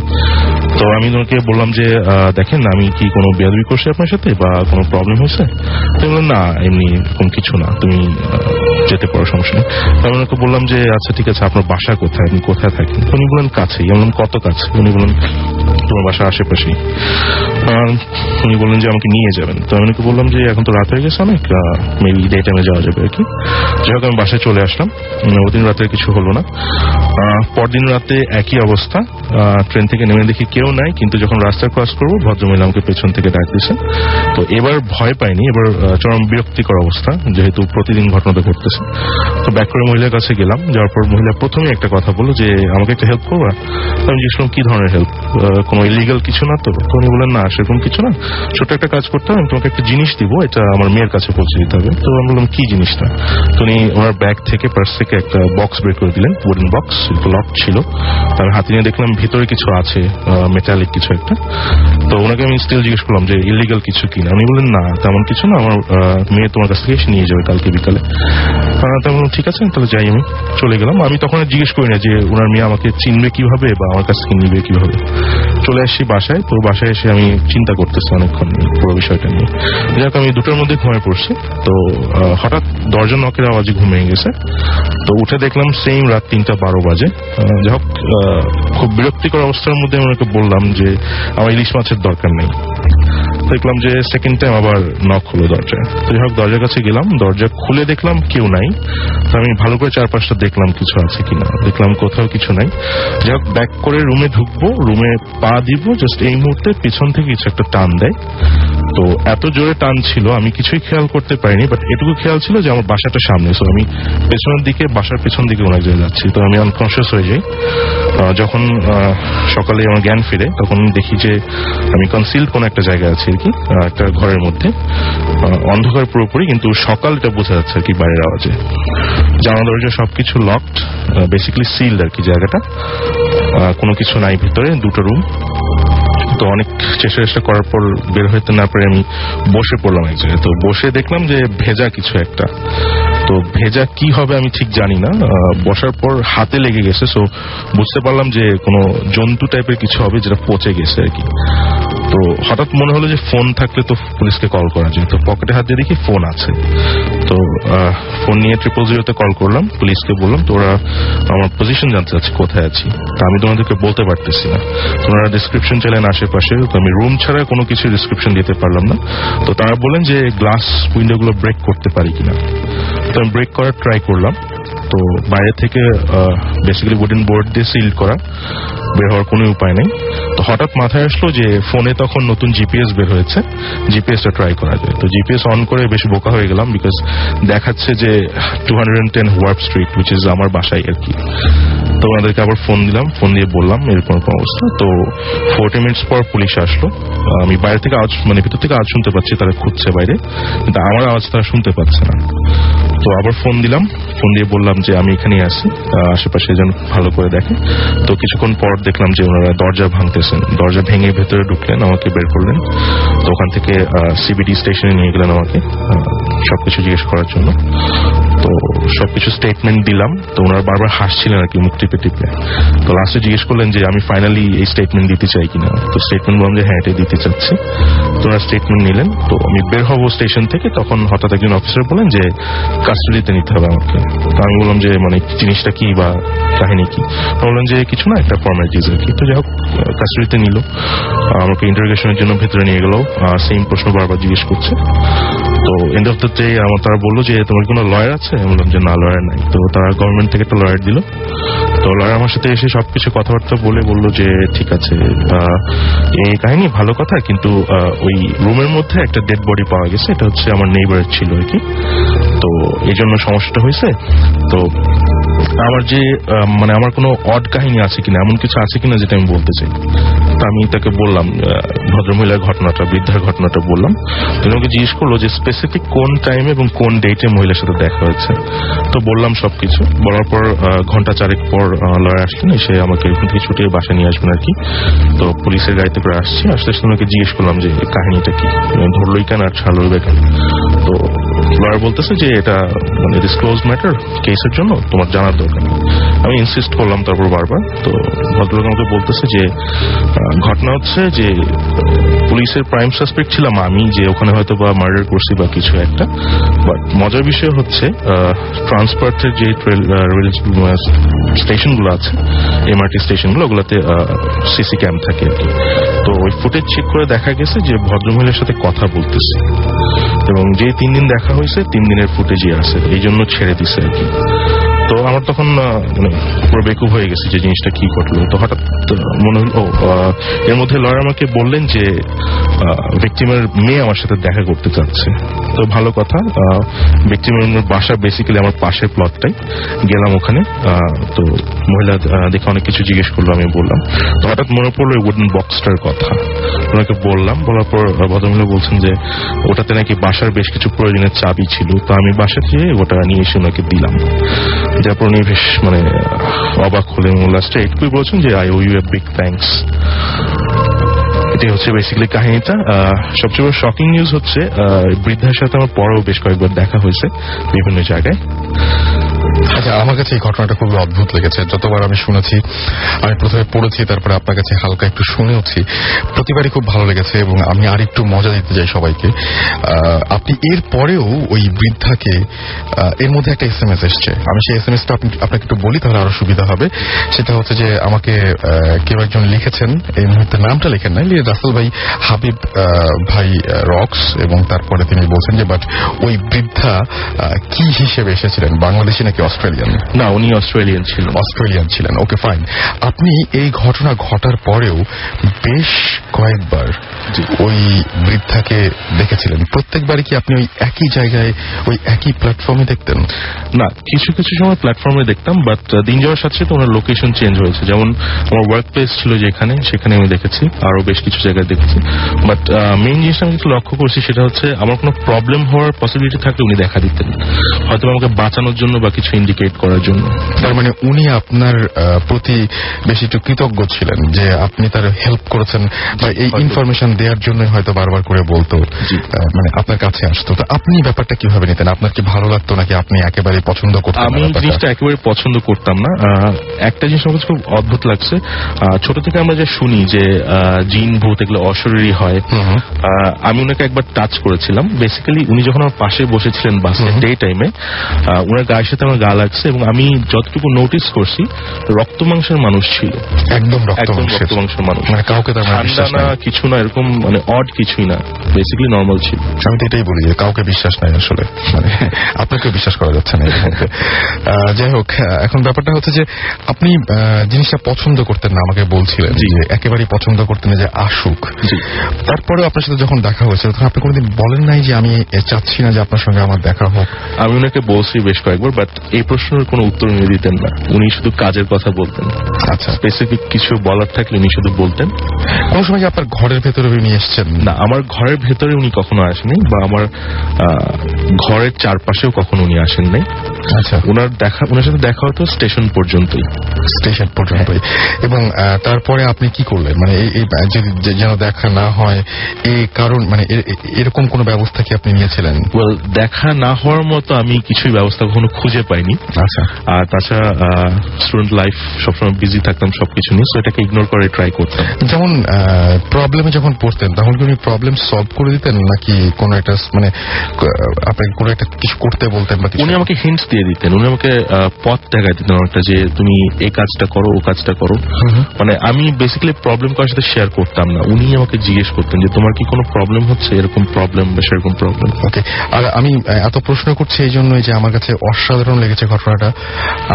তো আমি ওনাকে বললাম যে দেখেন আমি কি কোনো বেয়াদবি করছি আপনার সাথে বা কোনো প্রবলেম হয়েছে? তো বললেন না এমনি এরকম কিছু না, তুমি যেতে পারো, সমস্যা নেই। আমি ওনাকে বললাম যে আচ্ছা ঠিক আছে, আপনার বাসা কোথায়, আপনি কোথায় থাকেন? উনি বললেন কাছেই। আমি বললাম কত কাছে? উনি বললেন তোমার বাসা আশেপাশেই। উনি বললেন যে আমাকে নিয়ে যাবেন। তো আমি ওনাকে বললাম যে এখন তো রাত হয়ে গেছে অনেক, মেবি ডে টাইমে যাওয়া যাবে আর কি। যাই হোক আমি বাসায় চলে আসলাম। ওদিন রাতে কিছু হলো না। পরদিন রাতে একই অবস্থা, ট্রেন থেকে নেমে দেখি কেউ নাই, কিন্তু যখন রাস্তা ক্রস করবো ভদ্রমহিলা আমাকে পেছন থেকে ডাক দিয়েছেন। তো এবার ভয় পাইনি, এবার চরম বিরক্তিকর অবস্থা, যেহেতু প্রতিদিন ঘটনাটা ঘটতেছে। তো ব্যাক করে মহিলার কাছে গেলাম। যাওয়ার পর মহিলা প্রথমে একটা কথা বললো যে আমাকে একটা হেল্প করবা। আমি জিজ্ঞেস করলাম কি ধরনের হেল্প, কোনো ইলিগাল কিছু না তো? উনি বললেন না সেরকম কিছু না, ছোট একটা কাজ করতে হবে, আমি তোমাকে একটা জিনিস দিব, এটা আমার মেয়ের কাছে পৌঁছে দিতে হবে। তো আমি বললাম কি জিনিসটা? তো উনি ওনার ব্যাগ থেকে, পার্স থেকে একটা বক্স বের করে দিলেন, উডেন বক্স, লক ছিল। আমি হাতে নিয়ে দেখলাম ভিতরে কিছু আছে, মেটালিক কিছু একটা। তো ওনাকে আমি স্টিল জিজ্ঞেস করলাম যে ইলিগাল কিছু কিনা। উনি বললেন না তেমন কিছু না, আমার মেয়ে তোমার কাছ থেকে এসে নিয়ে যাবে কালকে বিকালে। তেমন ঠিক আছে তাহলে যাই। আমি চলে গেলাম। আমি তখন জিজ্ঞেস করি না যে ওনার মেয়ে আমাকে চিনবে কিভাবে বা আমার কাছ থেকে নিবে কিভাবে। চলে আসছি বাসায়। তো বাসায় এসে আমি চিন্তা করতেছি অনেকক্ষণ পুরো বিষয়টা নিয়ে। যাক আমি 2টার মধ্যে ঘুমিয়ে পড়ছি। তো হঠাৎ দরজা নকের আওয়াজে ঘুমিয়ে গেছে। তো উঠে দেখলাম সেম রাত 3:12 বাজে। যাই হোক খুব বিরক্তিকর অবস্থার মধ্যে আমি ওনাকে বললাম যে আমার ইলিশ মাছের দরকার নেই। দেখলাম যে সেকেন্ড টাইম আবার নক হলো দরজায়। তো যাই হোক দরজার কাছে গেলাম, দরজা খুলে দেখলাম কেউ নাই। আমি ভালো করে চারপাশটা দেখলাম কিছু আছে কিনা, দেখলাম কোথাও কিছু নাই। যাই হোক ব্যাক করে রুমে ঢুকবো, রুমে পা দিব, জাস্ট এই মুহূর্তে পিছন থেকে কিছু একটা টান দেয়। তো এত জোরে টান ছিল আমি কিছুই খেয়াল করতে পারিনি, বাট এটুকু খেয়াল ছিল যে আমার বাসাটা সামনে। সো আমি পেছনের দিকে, বাসার পেছন দিকে অনেক জায়গায় যাচ্ছি। তো আমি আনকনসিয়াস হয়ে যাই। যখন সকালে আমার জ্ঞান ফিরে তখন দেখি যে আমি কনসিল্ড কোন একটা জায়গায় আছি আর কি, একটা ঘরের মধ্যে, অন্ধকার পুরোপুরি, কিন্তু সকাল এটা বোঝা যাচ্ছে আর কি বাইরের আওয়াজে। জানালা দরজা সবকিছু লকড, বেসিক্যালি সিলড আর কি জায়গাটা, কোনো কিছু নাই ভিতরে, 2টো রুম। তো অনেক চেষ্টা করার পর বের হইতে না পারে আমি বসে পড়লাম এক জায়গায়। তো বসে দেখলাম যে ভেজা কিছু একটা। তো ভেজা কি হবে আমি ঠিক জানি না, বসার পর হাতে লেগে গেছে। সো বুঝতে পারলাম যে কোনো জন্তু টাইপের কিছু হবে যেটা পচে গেছে আর কি। তো হঠাৎ মনে হলো যে ফোন থাকলে তো পুলিশকে কল করা যায়। তো পকেটে হাত দিয়ে দেখি ফোন আছে। তো ফোন নিয়ে 000-তে কল করলাম, পুলিশকে বললাম তো ওরা আমার পজিশন জানতে চাচ্ছে কোথায় আছি। তা আমি তোমাদেরকে বলতে পারতেছি না, তোমরা ডিসক্রিপশন চাইলেন আশেপাশে। তো আমি রুম ছাড়া কোনো কিছু ডিসক্রিপশন দিতে পারলাম না। তো তারা বললেন যে গ্লাস উইন্ডোগুলো ব্রেক করতে পারি কিনা। তো আমি ব্রেক করার ট্রাই করলাম। তো বাইরে থেকে বেসিক্যালি উডেন বোর্ড দিয়ে সিল করা, বের হওয়ার কোনো উপায় নেই। তো হঠাৎ মাথায় আসলো যে ফোনে তখন নতুন জিপিএস বের হয়েছে, জিপিএসটা ট্রাই করা যায়। তো জিপিএস অন করে বেশ বোকা হয়ে গেলাম, বিকজ দেখাচ্ছে যে 210 ওয়ার্প স্ট্রিট, হুইচ ইজ আমার বাসায় আর কি। তো ওনাদেরকে আবার ফোন দিলাম, ফোন দিয়ে বললাম এরকম অবস্থা। তো 40 মিনিটস পর পুলিশ আসলো। আমি বাইরে থেকে আওয়াজ, মানে ভিতর থেকে আওয়াজ শুনতে পাচ্ছি, তারা খুঁজছে বাইরে, কিন্তু আমার আওয়াজ তারা শুনতে পাচ্ছে না। তো আবার ফোন দিলাম, ফোন দিয়ে বললাম যে আমি এখানেই আছি, আশেপাশে যেন ভালো করে দেখে। তো কিছুক্ষণ পর দেখলাম যে ওনারা দরজা ভাঙতেছেন, দরজা ভেঙে ভেতরে ঢুকলেন, আমাকে বের করলেন। তো ওখান থেকে সিবিডি স্টেশনে নিয়ে গেলেন আমাকে সবকিছু জিজ্ঞেস করার জন্য। তো সবকিছু স্টেটমেন্ট দিলাম। তো ওনারা বারবার হাসছিলেন আর কি, মুখ টিপে টিপে। তো লাস্টে জিজ্ঞেস করলেন যে আমি ফাইনালি এই স্টেটমেন্ট দিতে চাই কিনা। তো স্টেটমেন্ট বললাম যে হ্যাঁ এটাই দিতে চাচ্ছি। তো ওনারা স্টেটমেন্ট নিলেন। তো আমি বের হবো স্টেশন থেকে, তখন হঠাৎ একজন অফিসার বলেন যে কাস্টডিতে নিতে হবে আমাকে। তো আমি বললাম যে মানে জিনিসটা কি বা কাহিনী কি। বললেন যে কিছু না, একটা ফর্মালিটিজ আর কি। তো যাই হোক কাস্টডিতে নিল, আমাকে ইন্টারোগেশনের জন্য ভেতরে নিয়ে গেল। সেম প্রশ্ন বারবার জিজ্ঞেস করছে। তো এন্ড অফ দ্য ডে আমার তারা বললো যে তোমার কোনো লয়ার আছে? আমি বললাম যে না, লয়ার নাই। তো তারা গভর্নমেন্ট থেকে একটা লয়ার দিল। তো লয়ার আমার সাথে এসে সবকিছু কথাবার্তা বলে বললো যে ঠিক আছে, এই কাহিনী ভালো কথা, কিন্তু ওই রুমের মধ্যে একটা ডেড বডি পাওয়া গেছে, এটা হচ্ছে আমার নেইবারের ছিল আর কি। তো এই জন্য সমস্যাটা হয়েছে। তো আমার যে মানে আমার কোনো অড কাহিনী আছে কিনা, এমন কিছু আছে কিনা যেটা আমি বলতে চাই। তা আমি তাকে বললাম ভদ্রমহিলার ঘটনাটা, বৃদ্ধার ঘটনাটা বললাম। তিনি আমাকে জিজ্ঞেস করলো যে স্পেসিফিক কোন টাইমে এবং কোন ডেটে মহিলার সাথে দেখা হয়েছে। তো বললাম সবকিছু। বলার পর ঘন্টা 4 পর লয়ার আসলেন, এসে আমাকে এখান থেকে ছুটিয়ে বাসায় নিয়ে আসবেন আর কি। তো পুলিশের গাড়িতে করে আসছি, আসতে আসতে আমাকে জিজ্ঞেস করলাম যে কাহিনীটা কি, ধরলোই কেন আর ছাড়লোই বা কেন। তো লয়ার বলতেছে যে এটা মানে ডিসক্লোজ ম্যাটার, কেসের জন্য তোমার জানার দরকার। আমি ইনসিস্ট করলাম তারপর বারবার। তো ভদ্রলোক আমাকে বলতেছে যে ঘটনা হচ্ছে যে পুলিশের প্রাইম সাসপেক্ট ছিলাম আমি, যে ওখানে হয়তো বা মার্ডার করছি বা কিছু একটা। বাট মজার বিষয় হচ্ছে ট্রান্সপার্থের যে রেল স্টেশনগুলো আছে, এমআরটি স্টেশনগুলো, ওগুলোতে সিসি ক্যাম থাকে আর কি। তো ওই ফুটেজ চেক করে দেখা গেছে যে ভদ্রমহিলার সাথে কথা বলতেছে, এবং যে 3 দিন দেখা হয়েছে 3 দিনের ফুটেজই আছে, এই জন্য ছেড়ে দিছে আর কি। তো আমার তখন মানে পুরো বেকুব হয়ে গেছে যে জিনিসটা কি ঘটলো। তো হঠাৎ মনে হল এর মধ্যে লয়ার আমাকে বললেন যে ভিকটিমের মেয়ে আমার সাথে দেখা করতে চাচ্ছে। তো ভালো কথা, ভিকটিমের বাসা বেসিক্যালি আমার পাশের প্লটটাই। গেলাম ওখানে। তো মহিলা দেখে অনেক কিছু জিজ্ঞেস করলো, আমি বললাম। তো হঠাৎ মনে পড়লো উডেন বক্সটার কথা, ওনাকে বললাম। বলার পর ভদ্রমহিলা বলছেন যে ওটাতে নাকি বাসার বেশ কিছু প্রয়োজনের চাবি ছিল। তো আমি বাসা থেকে ওটা নিয়ে এসে ওনাকে দিলাম। যারপর উনি বেশ মানে অবাক হলেন। লাস্টে একটুই বলছেন যে I owe you a big thanks. এটাই হচ্ছে বেসিক্যালি কাহিনীটা। সবচেয়ে বড় শকিং নিউজ হচ্ছে বৃদ্ধার সাথে আমার পরেও বেশ কয়েকবার দেখা হয়েছে বিভিন্ন জায়গায়। আচ্ছা, আমার কাছে এই ঘটনাটা খুবই অদ্ভুত লেগেছে। যতবার আমি শুনেছি, আমি প্রথমে পড়েছি, তারপরে আপনার কাছে হালকা একটু শুনেওছি, প্রতিবারই খুব ভালো লেগেছে এবং আমি আর একটু মজা দিতে চাই সবাইকে। আপনি এর পরেও ওই বৃদ্ধাকে, এর মধ্যে একটা SMS এসছে, আমি সেই SMS-টা আপনাকে একটু বলি তাহলে আরো সুবিধা হবে। সেটা হচ্ছে যে আমাকে কেউ একজন লিখেছেন, এই মুহূর্তে নামটা লেখেন নাই, রাসেল ভাই, হাবিব ভাই রক্স, এবং তারপরে তিনি বলছেন যে বাট ওই বৃদ্ধা কি হিসেবে এসেছিলেন, বাংলাদেশি নাকি অস্ট্রেলিয়ান? না, উনি অস্ট্রেলিয়ান ছিলেন। ওকে, ফাইন। আপনি এই ঘটনা ঘটার পরেও বেশ কয়েকবার ওই বৃদ্ধাকে দেখেছিলেন। প্রত্যেকবারই কি আপনি ওই একই জায়গায়, ওই একই প্ল্যাটফর্মে দেখতেন? না, কিছু কিছু সময় প্ল্যাটফর্মে দেখতাম, বাট দিন যাওয়ার সাথে সাথে ওনার লোকেশন চেঞ্জ হয়েছে। যেমন আমার ওয়ার্ক প্লেস ছিল যেখানে, সেখানে আমি দেখেছি, আরো বেশ কিছু জায়গায় দেখেছি। বাট মেইন জিনিসটা আমি কিছু লক্ষ্য করছি, সেটা হচ্ছে আমার কোনো প্রবলেম হওয়ার পসিবিলিটি থাকলে উনি দেখা দিতেন, হয়তো আমাকে বাঁচানোর জন্য বা কিছু ইন্ডিকেট করার জন্য। তার মানে উনি আপনার প্রতি বেশি একটু কৃতজ্ঞ ছিলেন যে আপনি তার হেল্প করেছেন, বা এই ইনফরমেশন দেওয়ার জন্য হয়তো বারবার করে বলতো, মানে আপনার কাছে আসতো। তো আপনি ব্যাপারটা কিভাবে নিতেন? আপনার কি ভালো লাগতো নাকি আপনি একেবারে পছন্দ করতেন? আমি জিনিসটা একেবারে পছন্দ করতাম না। একটা জিনিস আমার খুব অদ্ভুত লাগছে, ছোট থেকে আমরা যে শুনি যে জিন ভূত এগুলো অশরীরী হয়। আমি ওনাকে একবার টাচ করেছিলাম। বেসিক্যালি উনি যখন আমার পাশে বসেছিলেন বাসে ডে টাইমে, ওনার গায়ের সাথে আমার গা লাগছে, এবং আমি যতটুকু নোটিস করছি রক্ত মাংসের মানুষ ছিল, একদম রক্ত মাংসের মানুষ, মানে কাউকে ঠান্ডা না কিছু না, এরকম মানে অড কিছুই না, বেসিক্যালি নর্মাল ছিল। আমি তো এটাই বলি যে কাউকে বিশ্বাস নাই আসলে, মানে আপনাকে বিশ্বাস করা যাচ্ছে না। যাই হোক, এখন ব্যাপারটা হচ্ছে যে আপনি জিনিসটা পছন্দ করতেন না, আমাকে বলছিলেন যে একেবারেই পছন্দ করতেন না যে আসুক। তারপরেও আপনার সাথে যখন দেখা হয়েছে তখন আপনি কোনোদিন বলেন নাই যে আমি চাচ্ছি না যে আপনার সঙ্গে আমার দেখা হোক? আমি ওনাকে বলছি বেশ কয়েকবার, বাট এই প্রশ্নের কোনো উত্তর উনি দিতেন না। উনি শুধু কাজের কথা বলতেন। আচ্ছা, স্পেসিফিক কিছু বলার থাকলে উনি শুধু বলতেন। কোন সময় আপনার ঘরের ভেতরে উনি এসছেন? না, আমার ঘরের ভেতরে উনি কখনো আসেনি, বা আমার ঘরের চারপাশেও কখনো উনি আসেন নাই। আচ্ছা, ওনার সাথে দেখা হতো স্টেশন পর্যন্তই। এবং তারপরে আপনি কি করলেন? মানে যেন দেখা না হয় এই কারণ, মানে এরকম কোন ব্যবস্থা কি আপনি নিয়েছিলেন? ওয়েল, দেখা না হওয়ার মতো আমি কিছুই ব্যবস্থা কখনো খুঁজে পাইনি। আচ্ছা, আর তাছাড়া স্টুডেন্ট লাইফ, সবসময় বিজি থাকতাম সবকিছু নিয়ে, তো এটাকে ইগনোর করে ট্রাই করতাম। যেমন প্রবলেমে যখন পড়তেন তখন কি উনি প্রবলেম সলভ করে দিতেন, নাকি কোনো একটা মানে আপনাকে কোনো একটা কিছু করতে বলতেন? উনি আমাকে হিন্টস দিয়ে দিতেন, উনি আমাকে পথ দেখাই দিতেন একটা, যে তুমি এই কাজটা করো, ও কাজটা করো। মানে আমি বেসিক্যালি প্রবলেম কারোর সাথে শেয়ার করতাম না, উনি আমাকে জিজ্ঞেস করতেন যে তোমার কি কোনো প্রবলেম হচ্ছে, এরকম প্রবলেম বা সেরকম প্রবলেম। ওকে, আর আমি এত প্রশ্ন করছি এই জন্যই যে আমার কাছে অসাধারণ লেগেছে ঘটনা। ঘটনাটা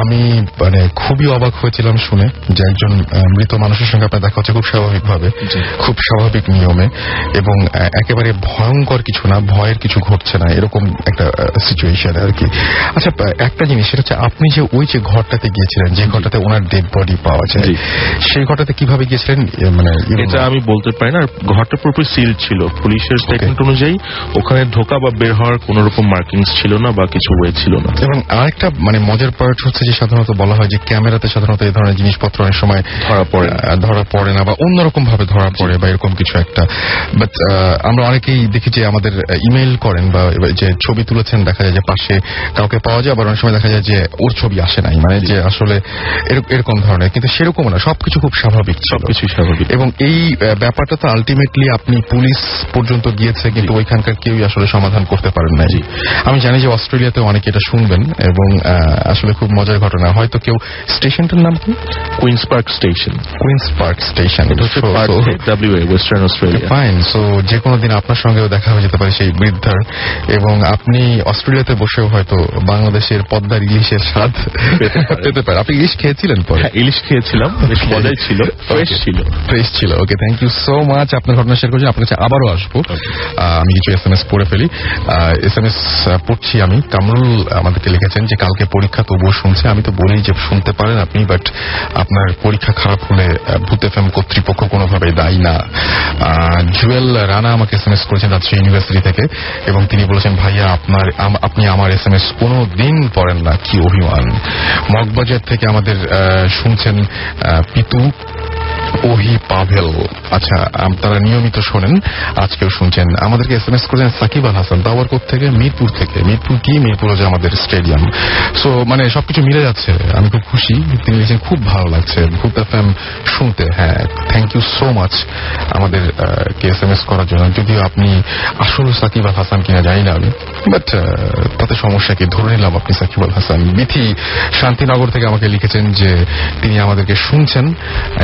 আমি মানে খুবই অবাক হয়েছিলাম শুনে যে একজন মৃত মানুষের সঙ্গে আপনার দেখা হচ্ছে খুব স্বাভাবিকভাবে, খুব স্বাভাবিক নিয়মে, এবং একেবারে ভয়ঙ্কর কিছু না, ভয়ের কিছু ঘটছে না, এরকম একটা সিচুয়েশন আর কি। আচ্ছা, একটা জিনিস সেটা হচ্ছে আপনি যে ওই যে ঘরটাতে গিয়েছিলেন, যে ঘরটাতে ওনার ডেড বডি পাওয়া যায়, সেই ঘরটাতে কিভাবে গিয়েছিলেন? মানে এটা আমি বলতে পারি না। ঘরটা পুরোপুরি সিল ছিল। পুলিশের স্টেটমেন্ট অনুযায়ী ওখানে ঢোকা বা বের হওয়ার কোন রকম মার্কিংস ছিল না বা কিছু ওয়ে ছিল না। এবং আরেকটা মানে মজার পার্ট হচ্ছে যে সাধারণত বলা হয় যে ক্যামেরাতে সাধারণত এই ধরনের জিনিসপত্র অনেক সময় ধরা পড়ে না বা অন্যরকম ভাবে ধরা পড়ে বা এরকম কিছু একটা। বাট আমরা অনেকেই দেখি যে আমাদের ইমেইল করেন বা যে ছবি তুলেছেন, দেখা যায় যে পাশে কাউকে পাওয়া যায়, আবার অনেক সময় দেখা যায় যে ওর ছবি আসে নাই, মানে যে আসলে এরকম ধরনের। কিন্তু সেরকম না, সবকিছু খুব স্বাভাবিক, সবকিছু স্বাভাবিক। এবং এই ব্যাপারটা তো আলটিমেটলি আপনি পুলিশ পর্যন্ত গিয়েছে, কিন্তু ওইখানকার কেউই আসলে সমাধান করতে পারেন না। আমি জানি যে অস্ট্রেলিয়াতে অনেকে এটা শুনবেন এবং আসলে খুব মজার ঘটনা। হয়তো কেউ, স্টেশনটার নাম কি? Queens Park station. Queens Park station, এটা হচ্ছে WA, Western Australia. Fine. So যে কোনো দিন আপনার সঙ্গেও দেখা হয়ে যেতে পারে সেই বৃদ্ধার, এবং আপনি অস্ট্রেলিয়াতে বসেও হয়তো বাংলাদেশের পদ্মার ইলিশের স্বাদ পেতে পারেন। আপনি ইলিশ খেয়েছিলেন পরে? ইলিশ খেয়েছিলাম, বেশ মজাই ছিল, ফ্রেশ ছিল। ওকে, থ্যাংক ইউ সো মাচ। আপনার ঘটনা শেয়ার করছেন, আপনার কাছে আবারও আসবো। আমি কিছু SMS পড়ে ফেলি। SMS পড়ছি আমি। কামরুল আমাদেরকে লিখেছেন যে কালকে পরীক্ষা, তবুও শুনছে। আমি তো বলি যে শুনতে পারেন আপনি, বাট আপনার পরীক্ষা খারাপ হলে ভূত FM কর্তৃপক্ষ কোনোভাবে দায়ী না। জুয়েল রানা আমাকে SMS করেছেন রাজশাহী ইউনিভার্সিটি থেকে, এবং তিনি বলেছেন ভাইয়া আপনি আমার SMS কোনো দিন পড়েন না, কি অভিমান। মগবাজার থেকে আমাদের শুনছেন পিতু ওহি পাভেল। আচ্ছা, তারা নিয়মিত শোনেন, আজকেও শুনছেন। আমাদেরকে SMS করেছেন সাকিব আল হাসান, দাওয়ারকোট থেকে, মিরপুর থেকে। মিরপুর হচ্ছে আমাদের স্টেডিয়াম। সো মানে সবকিছু মিলে যাচ্ছে, আমি খুব খুশি। তিনি লিখেছেন খুব ভালো লাগছে ভূত FM শুনতে। হ্যাঁ, থ্যাংক ইউ সো মাচ আমাদের কে SMS করার জন্য। যদিও আপনি আসলে সাকিব আল হাসান কিনা জানি না আমি, বাট তাতে সমস্যা কি, ধরে নিলাম আপনি সাকিব আল হাসান। বিথি শান্তিনগর থেকে আমাকে লিখেছেন যে তিনি আমাদেরকে শুনছেন,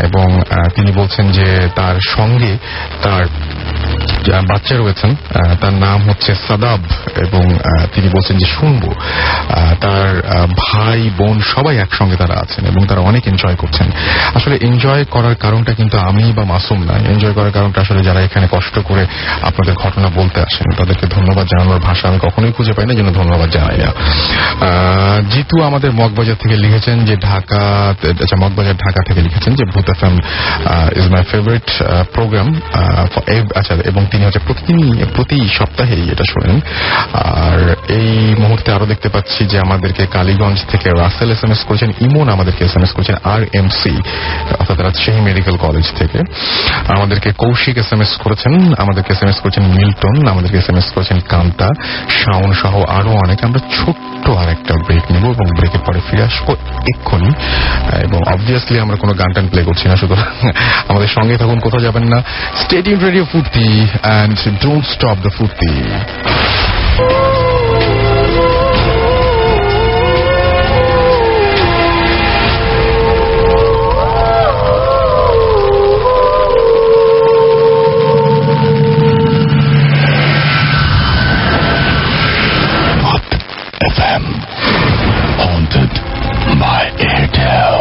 এবং তিনি বলছেন যে তার সঙ্গে তার বাচ্চা রয়েছেন, তার নাম হচ্ছে সাদাব, এবং তিনি বলছেন যে শুনবো। তার ভাই বোন সবাই একসঙ্গে তারা আছেন এবং তারা অনেক এনজয় করছেন। আসলে এনজয় করার কারণটা কিন্তু আমি বা মাসুম না, এনজয় করার কারণটা আসলে যারা এখানে কষ্ট করে আপনাদের ঘটনা বলতে আসেন, তাদেরকে ধন্যবাদ জানানোর ভাষা আমি কখনোই খুঁজে পাই না, যেন ধন্যবাদ জানাই না। জিতু আমাদের মগবাজার থেকে লিখেছেন যে মগবাজার ঢাকা থেকে লিখেছেন যে Bhoot FM is my favourite programme. আচ্ছা, এবং তিনি হচ্ছে প্রতি সপ্তাহেই এটা শোনেন। আর এই মুহূর্তে আরো দেখতে পাচ্ছি যে আমাদেরকে কালীগঞ্জ থেকে রাসেল SMS করেছেন, ইমন আমাদেরকে SMS করেছেন RMC অর্থাৎ রাজশাহী মেডিকেল কলেজ থেকে। আমাদেরকে কৌশিক SMS করেছেন, আমাদেরকে SMS করেছেন মিল্টন, আমাদেরকে SMS করেছেন কান্তা, শাওন সহ আরো অনেক। আমরা ছোট্ট আর একটা ব্রেক নেব এবং ব্রেকের পরে ফিরে আসবো এক্ষুনি। এবং অবভিয়াসলি আমরা কোনো গান টান প্লে করছি না, সুতরাং আমাদের সঙ্গে থাকুন, কোথাও যাবেন না। স্টে টিউনড রেডিও ফুর্তি and don't stop the ফুর্তি। FM haunted by Airtel.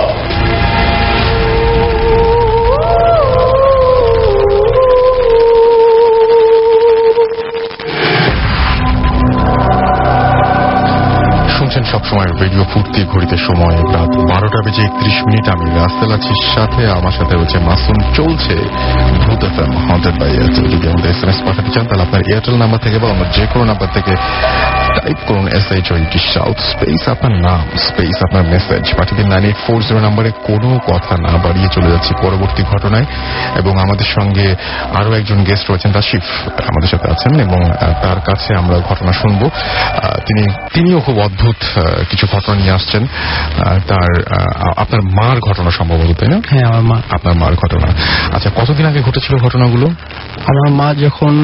সবসময় রেডিও ফুর্তি, ঘড়িতে সময় রাত 12:31। আমি রাসেল আছি, সাথে আমার সাথে রয়েছে মাসুম। চলছে ভূত FM হন্টেড বাই এয়ারটেল। যদি আমাদের SMS পাঠাতে চান তাহলে আপনার এয়ারটেল নাম্বার থেকে বা অন্য যে কোনো নাম্বার থেকে টাইপ করুন SHOUT সাউথ স্পেস আপনার নাম স্পেস আপনার মেসেজ পাঠিয়ে দিন 9840 নাম্বারে। কোনো কথা না বাড়িয়ে চলে যাচ্ছি পরবর্তী ঘটনায়, এবং আমাদের সঙ্গে আরো একজন গেস্ট রয়েছেন, রাশিফ আমাদের সাথে আছেন, এবং তার কাছে আমরা ঘটনা শুনবো। তিনিও খুব অদ্ভুত কিছু ঘটনা নিয়ে আসছেন। আপনার মার ঘটনা সম্ভবত, তাই না? হ্যাঁ, আমার মা। আপনার মার ঘটনা। আচ্ছা, কতদিন আগে ঘটেছিল ঘটনাগুলো? আমার মা যখন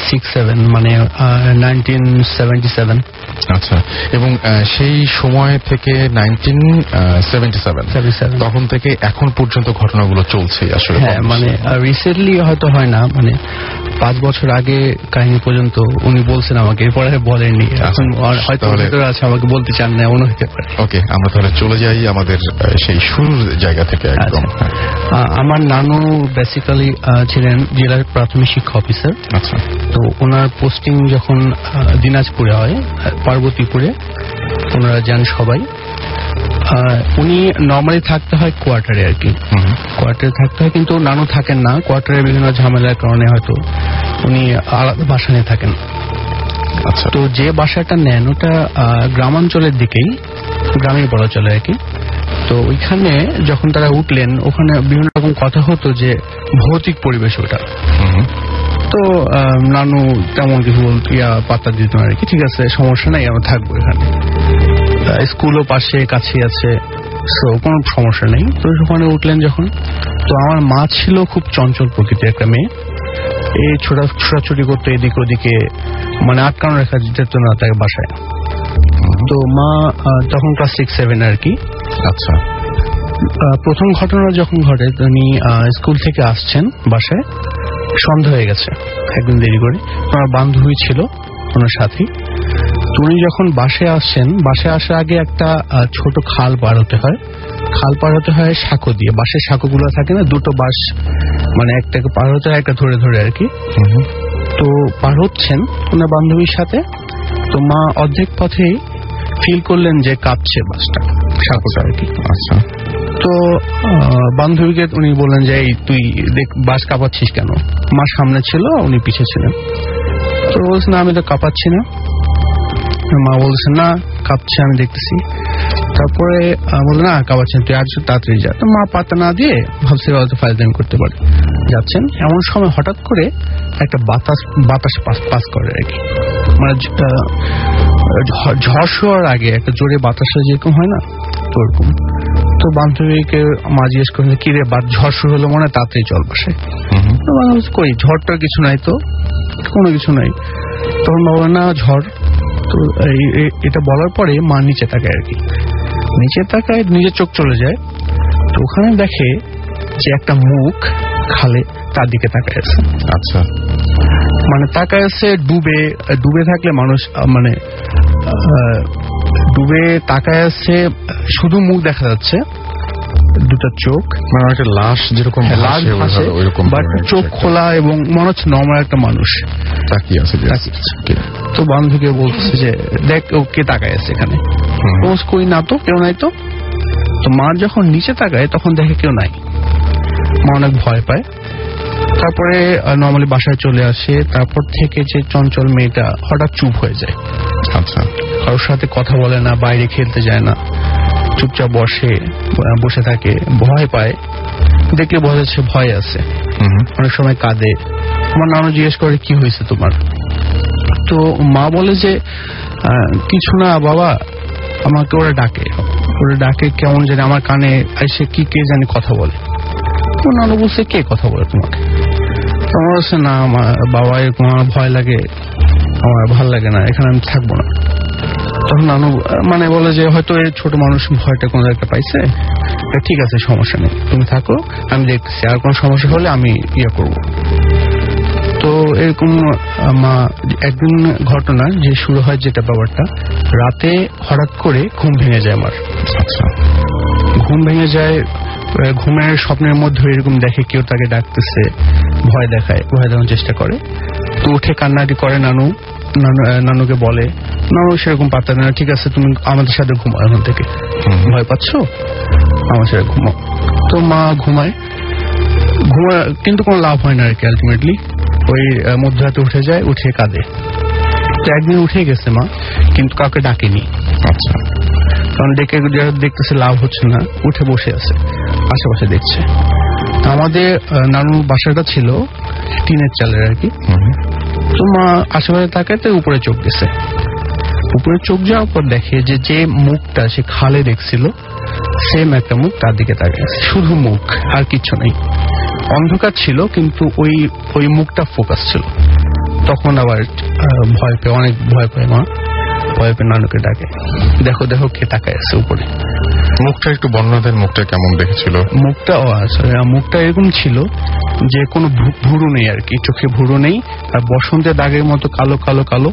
6-7 মানে 1977। আচ্ছা, এবং সেই সময় থেকে 1977 তখন থেকে এখন পর্যন্ত ঘটনাগুলো চলছে আসলে? হ্যাঁ, মানে রিসেন্টলি হয়তো হয় না, মানে 5 বছর আগে কাহিনী পর্যন্ত উনি বলছেন আমাকে, এরপরে বলেননি। এখন হয়তো ভেতরে আছে, আমাকে বলতে চান না, এমন হতে পারে। ওকে, আমরা তাহলে চলে যাই আমাদের সেই শুরুর জায়গা থেকে একদম। আমার নানু বেসিক্যালি ছিলেন জেলার প্রাথমিক শিক্ষা অফিসার। আচ্ছা। তো ওনার পোস্টিং যখন দিনাজপুরে হয়, পার্বতীপুরে ওনারা যান সবাই। উনি নর্মালি থাকতে হয় কোয়ার্টারে আর কি, কোয়ার্টারে থাকতে হয়, কিন্তু নানু থাকেন না কোয়ার্টারে, বিভিন্ন ঝামেলার কারণে হয়তো উনি আলাদা বাসা নিয়ে থাকেন। আচ্ছা। তো যে বাসাটা নেন ওটা গ্রামাঞ্চলের দিকেই, গ্রামে বলা চলে আর কি। তো ওইখানে যখন তারা উঠলেন, ওখানে বিভিন্ন রকম কথা হতো যে ভৌতিক পরিবেশ ওটা। তো নানু তেমন কিছু পাত্তা দিত না আর কি, ঠিক আছে সমস্যা নাই, আমরা থাকবো এখানে, স্কুলও পাশে কাছে আছে, সো কোনো সমস্যা নেই। তো ওখানে উঠলেন যখন, তো আমার মা ছিল খুব চঞ্চল প্রকৃতির একটা মেয়ে, এই ছোটাছুটি করতো এদিক ওদিকে, মানে আটকানো রেখা যেত না তাকে বাসায়। তো মা তখন ক্লাস 6-7 আর কি। আচ্ছা। প্রথম ঘটনা যখন ঘটে, তিনি স্কুল থেকে আসছেন বাসায়, সন্ধ্যা হয়ে গেছে, একদিন দেরি করে। আমার বান্ধবী ছিল ওনার সাথী। উনি যখন বাসায় আসছেন, বাসায় আসার আগে একটা ছোট খাল পার হতে হয়, খাল পার হতে হয় সাঁকো দিয়ে, বাঁশের সাঁকোগুলো থাকে না, দুটো বাঁশ, মানে একটাকে পার হতে হয়, একটা ধরে ধরে আর কি। তো পার হচ্ছেন ওনার বান্ধবীর সাথে। তো মা অর্ধেক পথেই ফিল করলেন যে কাঁপছে বাসটা, সাঁকোটা আর কি। আচ্ছা। তো বান্ধবীকে উনি বললেন যে এই তুই দেখ বাস কাঁপাচ্ছিস কেন। মা সামনে ছিল, উনি পিছিয়ে ছিলেন। তো বলছে না আমি তো কাঁপাচ্ছি না। মা বলছে না কাঁপছে, আমি দেখতেছি। তারপরে বললো না কাঁপাচ্ছেন, তুই আর তাড়াতাড়ি যা। তো মা পাতা না দিয়ে ভাবছে হয়তো ফাইল করতে পারে, যাচ্ছেন। এমন সময় হঠাৎ করে একটা বাতাস পাস করে আর কি, মানে ঝড় শোয়ার আগে একটা জোরে বাতাসে যেরকম হয় না, ওরকম। তো বান্ধবীকে মা জিজ্ঞেস করছে কি রে, ঝড় শুরু হলো মনে হয়, তাড়াতাড়ি চল বাসায়। কই ঝড়টার কিছু নাই তো, কোনো কিছু নাই। তখন বাবা না ঝড়। তো এটা বলার পরে মা নিচে তাকায় আর কি, নিচে তাকায়, নিজের চোখ চলে যায়। তো ওখানে দেখে যে একটা মুখ খালে তার দিকে তাকায় আছে। আচ্ছা। মানে তাকায় আছে ডুবে থাকলে মানুষ, মানে ডুবে তাকায় আছে, শুধু মুখ দেখা যাচ্ছে, দুটো চোখ, মানে একটা লাশ যেরকম বাট চোখ খোলা, এবং মনে হচ্ছে নর্মাল একটা মানুষ তাকিয়ে আছে। তো বান্ধবীকে বলছে যে দেখ ও কে তাকায় আছে এখানে। কই না তো, কেউ নাই তো। তো মা যখন নিচে তাকায় তখন দেখে কেউ নাই, মা অনেক ভয় পায়। তারপরে নর্মালি বাসায় চলে আসে। তারপর থেকে যে চঞ্চল মেয়েটা হঠাৎ চুপ হয়ে যায়। আচ্ছা। কারোর সাথে কথা বলে না, বাইরে খেলতে যায় না, চুপচাপ বসে থাকে, ভয় পায়, দেখলে বোঝা যাচ্ছে ভয় আছে। অনেক সময় কাঁদে। আমার নানু জিজ্ঞেস করে কি হয়েছে তোমার। তো মা বলে যে কিছু না বাবা, আমাকে ওরা ডাকে কেমন জানি, আমার কানে এসে কি কে জানি কথা বলে। তো নানু বলছে কে কথা বলে তোমাকে। আমার বলছে না বাবা এরকম, আমার ভয় লাগে, আমার ভাল লাগে না, এখানে আমি থাকবো না। তখন নানু মানে বলে যে হয়তো এই ছোট মানুষ ভয়টা কোনো একটা পাইছে, ঠিক আছে সমস্যা নেই, তুমি থাকো, আমি দেখতেছি, আর কোনো সমস্যা হলে আমি করব। তো এরকম মা একদিন ঘটনা যে শুরু হয়, যেটা ব্যাপারটা রাতে হঠাৎ করে ঘুম ভেঙে যায় আমার। আচ্ছা। ঘুম ভেঙে যায়, ঘুমের স্বপ্নের মধ্যে এরকম দেখে কেউ তাকে ডাকতেছে, ভয় দেওয়ার চেষ্টা করে। তো উঠে কান্নাটি করে, নানুকে বলে, নানু সেরকম পাত্তা দেয় না, ঠিক আছে তুমি আমাদের সাথে ঘুমাও, এখন থেকে ভয় পাচ্ছ, আমার সাথে ঘুমাও। তো মা ঘুমায়, কিন্তু কোনো লাভ হয় না আর কি। আলটিমেটলি ওই মধ্যরাতে উঠে যায়, উঠে কাঁদে। তো একদিন উঠে গেছে মা, কিন্তু কাউকে ডাকেনি। আচ্ছা। কারণ দেখতেছে লাভ হচ্ছে না, উঠে বসে আছে, আশেপাশে দেখছে। আমাদের নানুর বাসাটা ছিল টিনের চালের আর কি। তো মা আশেপাশে তাকায়, তো উপরে চোখ গেছে। উপরে চোখ যাওয়ার পর দেখে যে মুখটা সে খালে দেখছিল, সেম একটা মুখ তার দিকে তাকায়, শুধু মুখ, আর কিছু নেই। অন্ধকার ছিল, কিন্তু ওই মুখটা ফোকাস ছিল। তখন আবার অনেক ভয় পায় মা, ভয় পেয়ে নানুকে ডাকে, দেখো কে তাকায় আছে উপরে। মুখটা একটু বর্ণনা দেন, মুখটা কেমন দেখেছিল? মুখটা এরকম ছিল যে কোনো ভুরু নেই আর কি, চোখে ভুরু নেই, আর বসন্তের দাগের মতো কালো কালো কালো,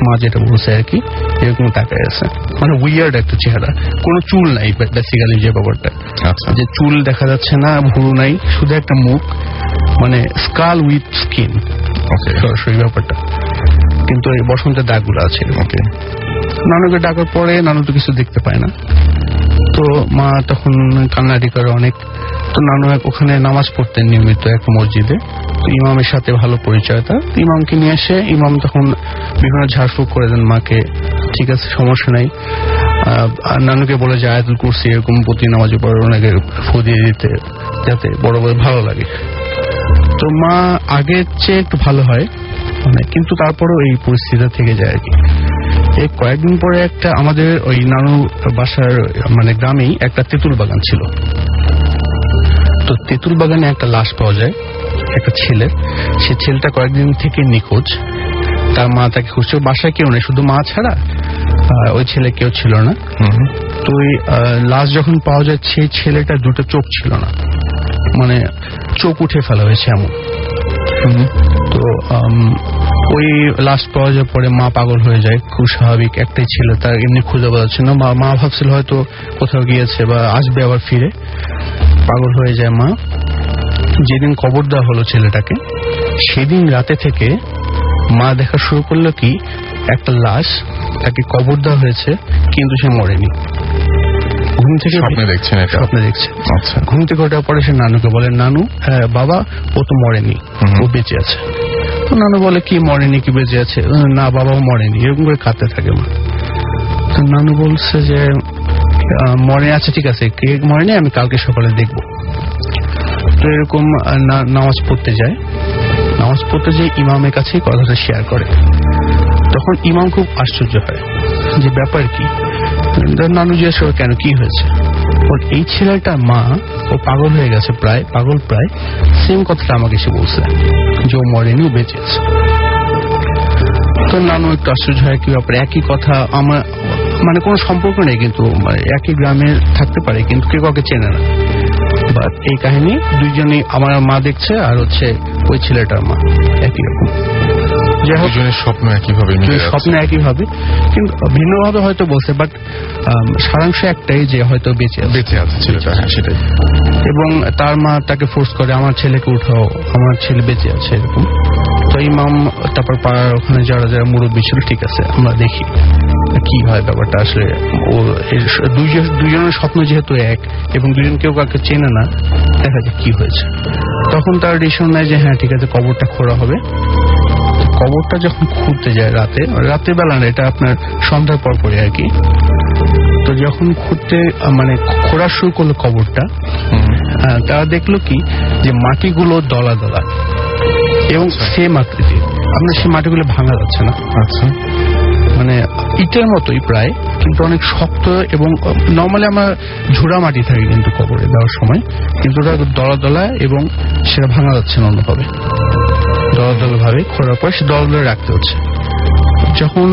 মা যেটা বলছে আর কি, এরকম তাকায় আছে। মানে উইয়ার্ড একটা চেহারা, কোনো চুল নাই বেসিক্যালি যে ব্যাপারটা। আচ্ছা, যে চুল দেখা যাচ্ছে না, ভুরু নাই, শুধু একটা মুখ, মানে স্কাল উইথ স্কিন, সরাসরি ব্যাপারটা, কিন্তু এই বসন্তের দাগগুলো আছে। ওকে। নানুকে ডাকার পরে নানু তো কিছু দেখতে পায় না, তো মা তখন কান্নাটি করে অনেক। তো নানু ওখানে নামাজ পড়তেন নিয়মিত এক মসজিদে, তো ইমামের সাথে ভালো পরিচয় তার। ইমামকে নিয়ে এসে ইমাম তখন বিভিন্ন ঝাড়ফুঁক করে দেন মাকে, ঠিক আছে সমস্যা নাই। নানুকে বলে যে আয়াতুল কুরসি এরকম প্রতি নামাজে পড়ে ওনাকে ফু দিয়ে দিতে, যাতে বড় বড় ভালো লাগে। তো মা আগের চেয়ে একটু ভালো হয়, মানে কিন্তু তারপরেও এই পরিস্থিতি থেকে যায় আর কি। এই কয়েকদিন পরে একটা আমাদের ওই নানু বাসার মানে গ্রামেই একটা তেঁতুল বাগান ছিল, তো তেঁতুল বাগানে একটা লাশ পাওয়া যায় একটা ছেলের। সে ছেলেটা কয়েকদিন থেকে নিখোঁজ, তার মা তাকে খুঁজছে, বাসায় কেউ নেই, শুধু মা ছাড়া ওই ছেলে কেউ ছিল না। তো ওই লাশ যখন পাওয়া যায়, সেই ছেলেটা দুটো চোখ ছিল না, মানে চোখ উঠে ফেলা হয়েছে এমন। তো ওই লাশ পাওয়া যাওয়ার পরে মা পাগল হয়ে যায়, খুব স্বাভাবিক, একটাই ছেলে, তার এমনি খুঁজে পাওয়া যাচ্ছে না। মা ভাবছিল হয়তো কোথাও গিয়েছে বা আসবে আবার ফিরে, পাগল হয়ে যায় মা। যেদিন কবর দেওয়া হলো ছেলেটাকে, সেদিন রাতে থেকে মা দেখা শুরু করলো কি একটা লাশ, তাকে কবর দেওয়া হয়েছে কিন্তু সে মরেনি। ঘুম থেকে স্বপ্নে দেখছেন? স্বপ্নে দেখছে। আচ্ছা। ঘুম থেকে ওঠার পরে সে নানুকে বলে, নানু বাবা ও তো মরেনি, ও বেঁচে আছে। তো নানু বলে কি মরেনি, কি বেঁচে আছে? না বাবাও মরেনি, এরকম করে কাঁদতে থাকে মা। তো নানু বলছে যে মরে আছে, ঠিক আছে, কে মরেনি আমি কালকে সকালে দেখব। তো এরকম নামাজ পড়তে যায়, নামাজ পড়তে যেয়ে ইমামের কাছে কথাটা শেয়ার করে। তখন ইমাম খুব আশ্চর্য হয় যে ব্যাপার কি। নানু জিজ্ঞেস করে কেন, কি হয়েছে? এই ছেলেটার মা, ও পাগল হয়ে গেছে, প্রায় পাগল, প্রায় সেম কথাটা আমাকে এসে বলছে যে ও মরেনি, ও বেঁচে আছে। তো নানু একটু আশ্চর্য হয়, কি ব্যাপার, একই কথা, আমার মানে কোনো সম্পর্ক নেই, কিন্তু একই গ্রামে থাকতে পারে কিন্তু কেউ কাউকে চেনে না। বাট এই কাহিনী দুইজনই, আমার মা দেখছে আর হচ্ছে ওই ছেলেটার মা একই রকম। স্বপ্ন একইভাবে, স্বপ্ন একইভাবে, কিন্তু ভিন্নভাবে হয়তো বলছে, বাট সারাংশ একটাই যে হয়তো বেঁচে আছে ছেলেটা। হ্যাঁ, সেটাই। এবং তার মা তাকে ফোর্স করে, আমার ছেলেকে উঠাও, আমার ছেলে বেঁচে আছে এরকম। তো ইমাম তারপর পাড়ার ওখানে যারা যারা মুরব্বী ছিল, ঠিক আছে আমরা দেখি কি হয় ব্যাপারটা। আসলে ও দুজনের স্বপ্ন যেহেতু এক এবং দুজন কেউ কাউকে চেনে না, দেখা যাক কি হয়েছে। তখন তার ডিসিশন নেয় যে হ্যাঁ ঠিক আছে, কবরটা খোঁড়া হবে। কবরটা যখন খুঁড়তে যায় রাতের বেলা না, এটা আপনার সন্ধ্যার পর পরে আর কি। তো যখন খুঁড়তে মানে খোঁড়া শুরু করলো কবরটা, তারা দেখলো কি যে মাটিগুলো দলা দলা এবং সেম আকৃতি। আপনার সেই মাটিগুলো ভাঙা যাচ্ছে না। আচ্ছা। মানে ইটের মতোই প্রায়, কিন্তু অনেক শক্ত। এবং নর্মালি আমার ঝুড়া মাটি থাকে কিন্তু কবরে দেওয়ার সময়, কিন্তু ওটা দলা দলা এবং সেটা ভাঙা যাচ্ছে না অন্যভাবে। দল ভাবে খোঁড়ার পর সে দল রাখতে হচ্ছে। যখন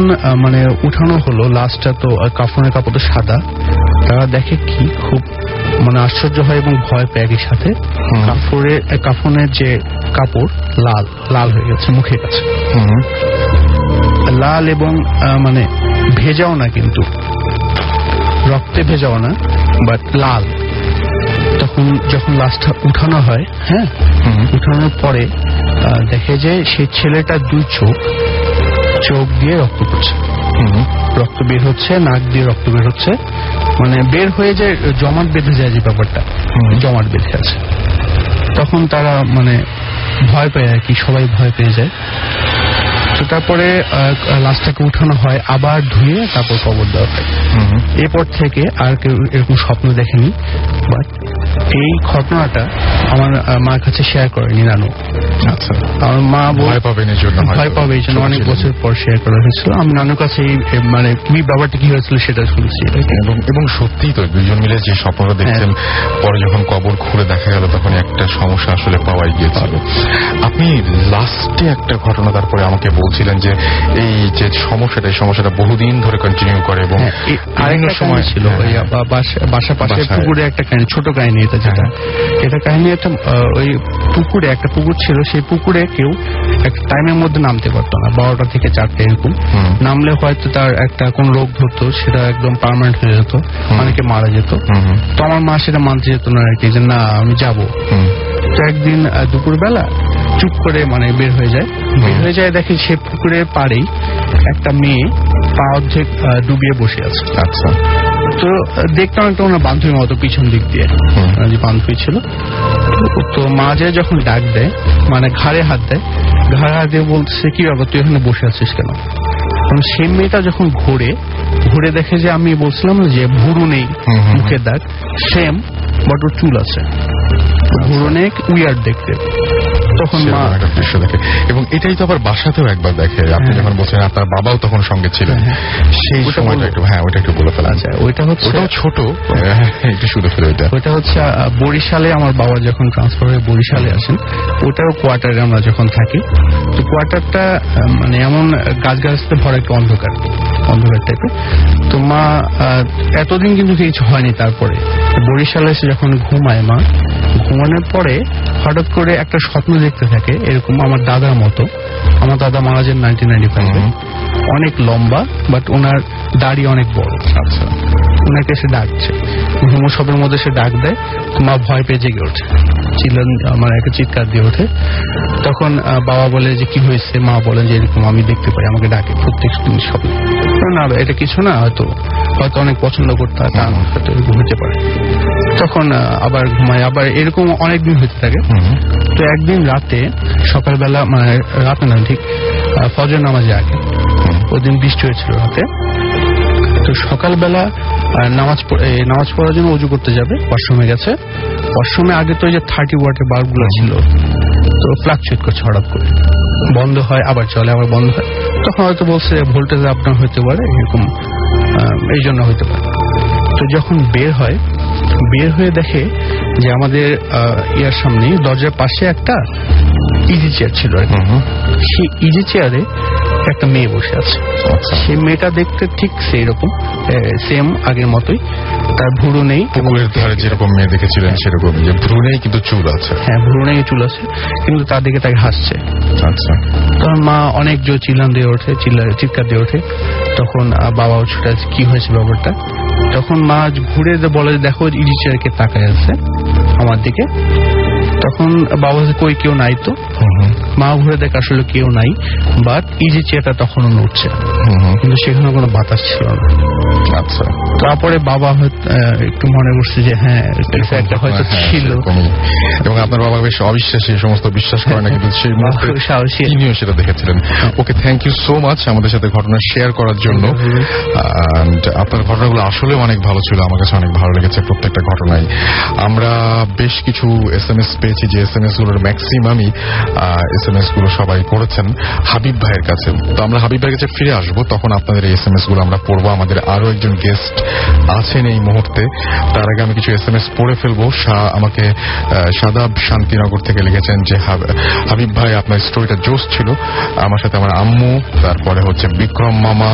মানে উঠানো হলো লাশটা, তো কাফনের কাপড় তো সাদা, তারা দেখে কি খুব মানে আশ্চর্য হয় এবং ভয় পেয়ে একই সাথে। কাফনের যে কাপড় লাল লাল হয়ে গেছে মুখের কাছে, লাল এবং মানে ভেজাও না, কিন্তু রক্তে ভেজাও না, বাট লাল। তখন যখন লাশটা উঠানো হয়, হ্যাঁ, উঠানোর পরে দেখে যে সেই ছেলেটার দুই চোখ দিয়ে রক্ত পড়ছে, রক্ত বের হচ্ছে, নাক দিয়ে রক্ত বের হচ্ছে, মানে বের হয়ে যায়, জমাট বেঁধে যায় যে ব্যাপারটা, জমাট বেঁধে আছে। তখন তারা মানে ভয় পায় আর কি, সবাই ভয় পেয়ে যায়। তো তারপরে লাশটাকে উঠানো হয়, আবার ধুয়ে তারপর কবর দেওয়া হয়। এরপর থেকে আর কেউ এরকম স্বপ্ন দেখেনি। বাট এই ঘটনাটা আমার মার কাছে শেয়ার করেনি নানু। আচ্ছা, আমার মা ভয় পাবেন এই জন্য, ভয় পাবে এই জন্য অনেক বছর পর শেয়ার করা হয়েছিল। আমি নানুর কাছে মানে কি ব্যাপারটা কি হয়েছিল সেটা শুনছি। এবং সত্যিই তো দুজন মিলে যে স্বপ্নটা দেখছেন, পরে যখন কবর খুলে দেখা গেল তখন একটা সমস্যা আসলে পাওয়াই গিয়েছিল। আপনি লাস্টে একটা ঘটনা তারপরে আমাকে বলছিলেন যে এই যে সমস্যাটা বহুদিন ধরে কন্টিনিউ করে এবং আরেকটা সময় ছিল বাসা পাশে পুকুরে একটা কাহিনী, ছোট কাহিনী এটা, যেটা এটা কাহিনী একটা ওই পুকুরে একটা পুকুর ছিল, সেই পুকুরে কেউ একটা টাইমের মধ্যে নামতে পারতো না, 12টা থেকে 4টে এরকম। নামলে হয়তো তার একটা কোন রোগ ধরতো, সেটা একদম পার্মানেন্ট হয়ে যেত, অনেকে মারা যেত। তো আমার মা সেটা মানতে যেত না আর কি, যে না আমি যাবো। তো একদিন দুপুরবেলা চুপ করে মানে বের হয়ে যায়, দেখি সে পুকুরের পাড়েই একটা মেয়ে পা অর্ধেক ডুবিয়ে বসে আছে। আচ্ছা, তো দেখতাম একটা ওনার বান্ধবীর মতো পিছন দিক দিয়ে, যে বান্ধবী ছিল। তো মা যায় যখন ডাক দেয়, মানে ঘাড়ে হাত দিয়ে বলছে কি ব্যাপার তুই এখানে বসে আছিস কেন? সেই মেয়েটা যখন ঘুরে দেখে যে আমি বলছিলাম যে ভুরু নেই, মুখের দাগ সেম, বাট ওর চুল আছে, ভুরু নেই, উইয়ার্ড দেখতে। তখন মা দৃশ্য দেখে, এবং এটাই তো আবার বাসাতেও একবার দেখে। আপনি যখন বলছেন আপনার বাবাও তখন সঙ্গে ছিলেন, সেই সময়টা একটু ওইটা একটু বলে ফেলা যায়। ওইটা হচ্ছে ছোট একটু শুরু করে ওইটা হচ্ছে বরিশালে, আমার বাবা যখন ট্রান্সফার হয়ে বরিশালে আসেন, ওটারও কোয়ার্টারে আমরা যখন থাকি। তো কোয়ার্টারটা মানে এমন গাছগাছতে ভরা একটু অন্ধকার টাইপের। তো মা এতদিন কিন্তু কিছু হয়নি। তারপরে বরিশালে এসে যখন ঘুমায়, মা ঘুমানোর পরে হঠাৎ করে একটা স্বপ্ন দেখতে থাকে এরকম আমার দাদার মতো। আমার দাদা মারা যান 1995-এ, অনেক লম্বা, বাট ওনার দাড়ি অনেক বড়। আচ্ছা, ওনাকে সে ডাকছে, ঘুমোসবের মধ্যে সে ডাক দেয়। মা ভয় পেয়ে জেগে ওঠে, মানে একটা চিৎকার দিয়ে ওঠে। তখন বাবা বলে যে কি হয়েছে? মা বলেন যে এরকম আমি দেখতে পাই, আমাকে ডাকে প্রত্যেক দিন স্বপ্নে। না এটা কিছু না, হয়তো অনেক পছন্দ করতে হতে পারে। তখন আবার ঘুমায়, আবার এরকম অনেকদিন হতে থাকে। তো একদিন রাতে সকালবেলা, মানে রাতে না ঠিক ফজর নামাজে আগে, ওদিন বৃষ্টি হয়েছিল রাতে। তো সকালবেলা নামাজ পড়ার জন্য উজু করতে যাবে, ওয়াশরুমে গেছে। ওয়াশরুমে আগে তো ওই যে 30 ওয়াটের বাল্বগুলো ছিল, তো ফ্লাকচুয়েট করছে, হঠাৎ করে বন্ধ হয়, আবার চলে, আবার বন্ধ হয়। তখন হয়তো বলছে ভোল্টেজ আপ ডাউন হতে পারে, এরকম এই জন্য হতে পারে। তো যখন বের হয়ে দেখে যে আমাদের ইয়ার সামনে দরজার পাশে একটা ইজি চেয়ার ছিল। সেই ইজি চেয়ারে একটা মেয়ে বসে আছে। সেই মেয়েটা দেখতে ঠিক সেই রকম, সেম আগের মতোই, তার ভুরু নেই। পুকুরের ধারে যেরকম মেয়ে দেখেছিলেন সেরকম, যে ভুরু নেই কিন্তু চুল আছে। হ্যাঁ, ভুরু নেই, চুল আছে, কিন্তু তার দিকে তাকে হাসছে। আচ্ছা, তখন মা অনেক জোর চিৎকার দিয়ে ওঠে। তখন বাবা ছুটে আছে, কি হয়েছে ব্যাপারটা? তখন মা ঘুরে বলে দেখো ইজি চেয়ারকে তাকায় আছে আমার দিকে। তখন বাবা কই কেউ নাই। তো মা ঘুরে দেখে আসলে কেউ নাই, বাট ইজি চেয়ারটা তখনও নড়ছে, কিন্তু সেখানে কোনো বাতাস ছিল না। আচ্ছা, তারপরে বাবা একটু মনে করছে যে হ্যাঁ একটা হয়তো ছিল, এবং আপনার বাবা বেশ অবিশ্বাসী, সমস্ত বিশ্বাস করে না, কিন্তু সেই মুহূর্তে তিনিও সেটা দেখেছিলেন। ওকে, থ্যাংক ইউ সো মাচ আমাদের সাথে ঘটনা শেয়ার করার জন্য। আপনার ঘটনাগুলো আসলে অনেক ভালো ছিল, আমার কাছে অনেক ভালো লেগেছে প্রত্যেকটা ঘটনায়। আমরা বেশ কিছু SMS পেয়েছি, যে SMS গুলোর ম্যাক্সিমামই SMS গুলো সবাই করেছেন হাবিব ভাইয়ের কাছে। তো আমরা হাবিব ভাইয়ের কাছে ফিরে আসবো, তখন আপনাদের এই SMS গুলো আমরা পড়বো। আমাদের আরো একজন গেস্ট আছেন এই মুহূর্তে, তার আগে আমি কিছু SMS পড়ে ফেলবো। আমাকে সাদাব শান্তিনগর থেকে লিখেছেন যে হাবিব ভাই আপনার স্টোরিটা জোশ ছিল, আমার সাথে আমার আম্মু, তারপরে হচ্ছে বিক্রম মামা,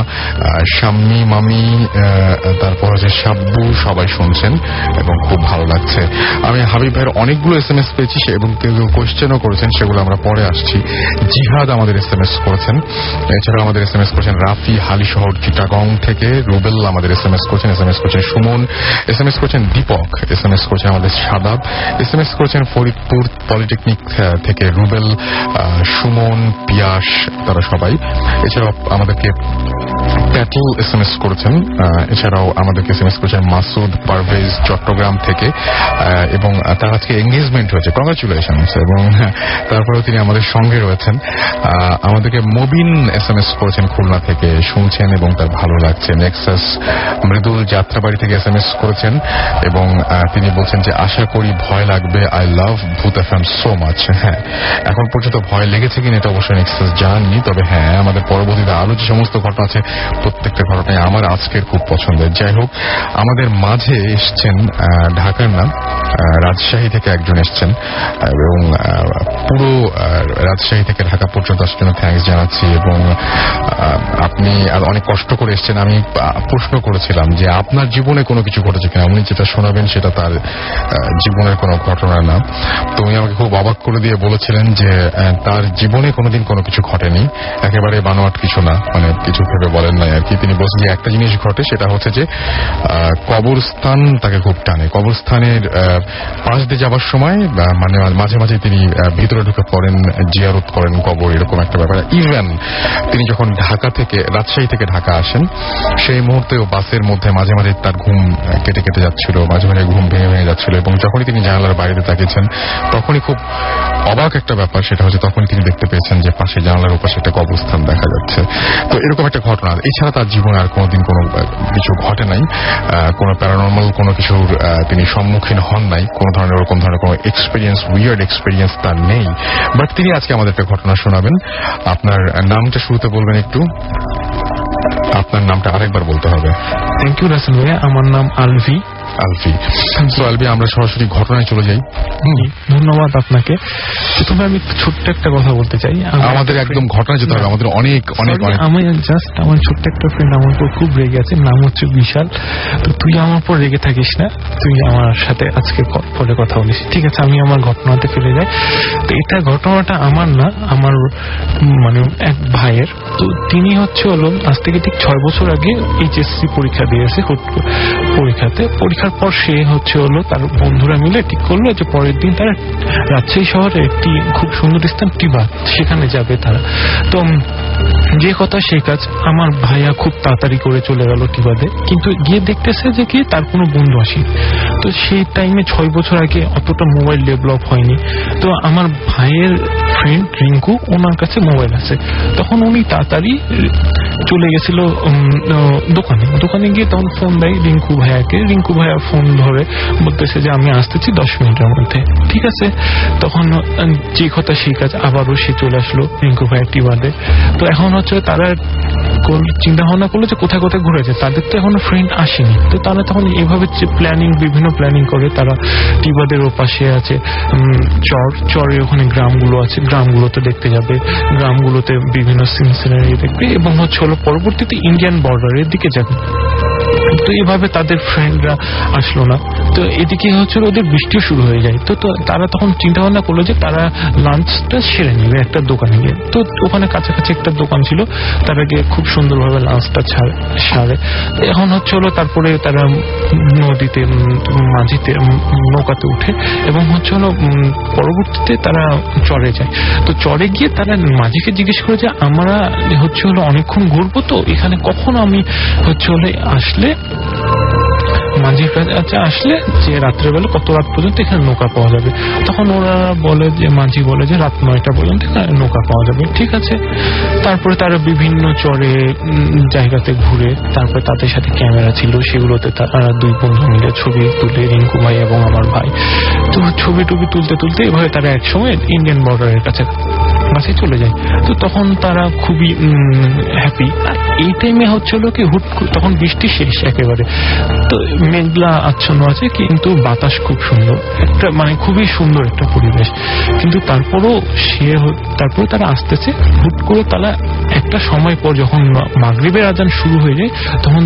শাম্মি মামি, তারপর হচ্ছে সাব্বু, সবাই শুনছেন এবং খুব ভালো লাগছে। আমি হাবিব ভাইয়ের অনেকগুলো SMS পেয়েছি এবং কেউ কোয়েশ্চেনও করেছেন, সেগুলো আমরা পরে আসছি। জিহাদ আমাদের SMS করেছেন, এছাড়াও আমাদের SMS করেছেন রাফি হালিশহর চিটাগং থেকে, রুবেল আমাদের SMS করেছেন, SMS করেছেন সুমন, SMS করেছেন দীপক, SMS করেছেন আমাদের সাদাব, SMS করেছেন ফরিদপুর পলিটেকনিক থেকে রুবেল, সুমন, পিয়াস, তারা সবাই। এছাড়াও আমাদেরকে প্যাটেল SMS করেছেন, এছাড়াও আমাদেরকে SMS করেছেন মাসুদ পারভেজ চট্টগ্রাম থেকে, এবং তার আজকে এঙ্গেজমেন্ট হয়েছে, কংগ্রাচুলেশনস। এবং তারপরেও তিনি আমাদের সঙ্গে রয়েছেন। আমাদেরকে মবিন SMS করেছেন খুলনা থেকে, শুনছেন এবং তার ভালো লাগছে। নেক্সাস মৃদুল যাত্রাবাড়ি থেকে SMS করেছেন এবং তিনি বলছেন যে আশা করি ভয় লাগবে, I love Bhoot FM so much. হ্যাঁ, এখন পর্যন্ত ভয় লেগেছে কিনা এটা অবশ্যই নেক্সাস জাননি, তবে হ্যাঁ আমাদের পরবর্তীতে আরো যে সমস্ত ঘটনা আছে প্রত্যেকটা ঘটনায় আমার আজকের খুব পছন্দের। যাই হোক, আমাদের মাঝে এসছেন ঢাকার নাম রাজশাহী থেকে একজন এসছেন, এবং পুরো রাজশাহী থেকে ঢাকা পর্যন্ত আসার জন্য থ্যাঙ্কস জানাচ্ছি। এবং আপনি অনেক কষ্ট করে এসছেন। আমি প্রশ্ন করেছিলাম যে আপনার জীবনে কোনো কিছু ঘটেছে কিনা, উনি যেটা শোনাবেন সেটা তার জীবনের কোনো ঘটনা না। তো উনি আমাকে খুব অবাক করে দিয়ে বলেছিলেন যে তার জীবনে কোনোদিন কোনো কিছু ঘটেনি, একেবারে বানোয়াট কিছু না, মানে কিছু ভেবে বলেন নাই আর কি। তিনি বলছেন যে একটা জিনিস ঘটে, সেটা হচ্ছে যে কবরস্থান তাকে খুব টানে। কবরস্থানের পাশ দিয়ে যাবার সময় মানে মাঝে মাঝে তিনি ভিতরে ঢুকে পড়েন, জিয়ারত করেন কবর, এরকম একটা ব্যাপার। ইভেন তিনি যখন ঢাকা থেকে রাজশাহী থেকে ঢাকা আসেন সেই মুহূর্তেও বাসের মধ্যে মাঝে মাঝে তার ঘুম কেটে কেটে যাচ্ছিল, মাঝে মাঝে ঘুম ভেঙে ভেঙে যাচ্ছিল, এবং যখনই তিনি জানালার বাইরে তাকিয়েছেন তখনই খুব অবাক একটা ব্যাপার, সেটা হচ্ছে তখনই তিনি দেখতে পেয়েছেন যে পাশে জানালার উপর একটা কবরস্থান দেখা যাচ্ছে। তো এরকম একটা ঘটনা। এছাড়া তার জীবনে আর কোনোদিন কোনো কিছু ঘটে নাই, কোনো প্যারানর্মাল কোনো কিছুর তিনি সম্মুখীন হন নাই, কোনো ধরনের ওরকম ধরনের কোনো এক্সপিরিয়েন্স, উইয়ার্ড এক্সপিরিয়েন্স তার নেই। বাট তিনি আজকে আমাদের একটা ঘটনা শোনাবেন। আপনার নামটা শুরুতে বলবেন একটু, আপনার নামটা আরেকবার বলতে হবে। থ্যাংক ইউ রাসেল ভাইয়া, আমার নাম আলভি। তো আলভি, আমরা সরাসরি ঘটনায় চলে যাই। ধন্যবাদ আপনাকে। প্রথমে আমি ছোট্ট একটা কথা বলতে চাই, আমাদের একদম ঘটনায় যেতে হবে, আমাদের অনেক অনেক অনেক। আমি জাস্ট আমার ছোট্ট একটা ফ্রেন্ড আমার উপর খুব রেগে আছে, নাম হচ্ছে বিশাল। তো তুই আমার উপর রেগে থাকিস না, তুই আমার সাথে আজকে পরে কথা বলিস, ঠিক আছে? আমি আমার ঘটনাতে ফিরে যাই। তো এটা ঘটনাটা আমার না, আমার মানে এক ভাইয়ের। তো তিনি হচ্ছে হলো আজ থেকে ঠিক 6 বছর আগে HSC পরীক্ষা দিয়েছে। পরীক্ষার পর সে হচ্ছে হলো তার বন্ধুরা মিলে ঠিক করলো যে পরের দিন তারা রাজশাহী শহরে একটি খুব সুন্দর স্থান টিবা, সেখানে যাবে তারা। তো যে কথা সেই কাজ, আমার ভাইয়া খুব তাড়াতাড়ি করে চলে গেল টিবাতে, কিন্তু গিয়ে দেখতেছে যে কি তার কোনো বন্ধু আসেনি। তো সেই টাইমে 6 বছর আগে অতটা মোবাইল ডেভেলপ হয়নি। তো আমার ভাইয়ের ফ্রেন্ড রিঙ্কু, ওনার কাছে মোবাইল আছে। তখন উনি তাড়াতাড়ি চলে গেছিল দোকানে গিয়ে তখন ফোন দেয় রিঙ্কু ভাইয়াকে। রিঙ্কু ভাইয়া ফোন ধরে বলতেছে যে আমি আসতেছি 10 মিনিটের মধ্যে, ঠিক আছে? তখন যে কথা সেই কাজ, আবারও সে চলে আসলো রিঙ্কু ভাইয়া টিবাদে। তো এখন হচ্ছে তারা চিন্তা ভাবনা করলো যে কোথায় কোথায় ঘুরেছে, তাদের তো এখনো ফ্রেন্ড আসেনি। তো তারা তখন এইভাবে বিভিন্ন প্ল্যানিং করে। তারা টিবাদের ও পাশে আছে চরে, ওখানে গ্রামগুলো আছে, গ্রামগুলোতে দেখতে যাবে, গ্রামগুলোতে বিভিন্ন সিনারি দেখবে, এবং হচ্ছে হলো পরবর্তীতে ইন্ডিয়ান বর্ডারের দিকে যাবে। তো এইভাবে তাদের ফ্রেন্ডরা আসলো না। তো এদিকে হচ্ছে ওদের বৃষ্টিও শুরু হয়ে যায়। তো তারা তখন চিন্তা ভাবনা করলো যে তারা লাঞ্চটা সেরে নেবে একটা দোকানে গিয়ে। তো ওখানে কাছাকাছি একটা দোকান ছিল, তারা গিয়ে খুব সুন্দরভাবে লাঞ্চটা সারে। এখন হচ্ছে হলো তারপরে তারা নদীতে মাঝিতে নৌকাতে উঠে, এবং হচ্ছে হলো পরবর্তীতে তারা চরে যায়। তো চরে গিয়ে তারা মাঝিকে জিজ্ঞেস করে যে আমরা হচ্ছে হলো অনেকক্ষণ ঘুরবো, তো এখানে কখন আমি হচ্ছে হলে আসলে মাঝির কাছে আসলে যে রাত্রেবেলা কত রাত পর্যন্ত এখানে নৌকা পাওয়া যাবে। তখন ওরা বলে যে মাঝি বলে যে রাত 9টা পর্যন্ত এখানে নৌকা পাওয়া যাবে, ঠিক আছে? তারপরে তারা বিভিন্ন চরে জায়গাতে ঘুরে, তারপরে তাদের সাথে ক্যামেরা ছিল, সেগুলোতে তারা দুই বন্ধু মিলে ছবি তুলে, রিঙ্কু ভাই এবং আমার ভাই। তো ছবি তুলতে এভাবে তারা একসময় ইন্ডিয়ান বর্ডারের কাছে চলে যায়। তো তখন তারা খুবই হ্যাপি। এই টাইমে হচ্ছিল কি হুট তখন বৃষ্টি শেষ একেবারে, তো মেঘলা আচ্ছন্ন আছে, কিন্তু বাতাস খুব সুন্দর, একটা মানে খুবই সুন্দর একটা পরিবেশ। কিন্তু তারপরে তারা আসতেছে, হুট করে তারা একটা সময় পর যখন মাগরিবের আজান শুরু হয়ে যায়, তখন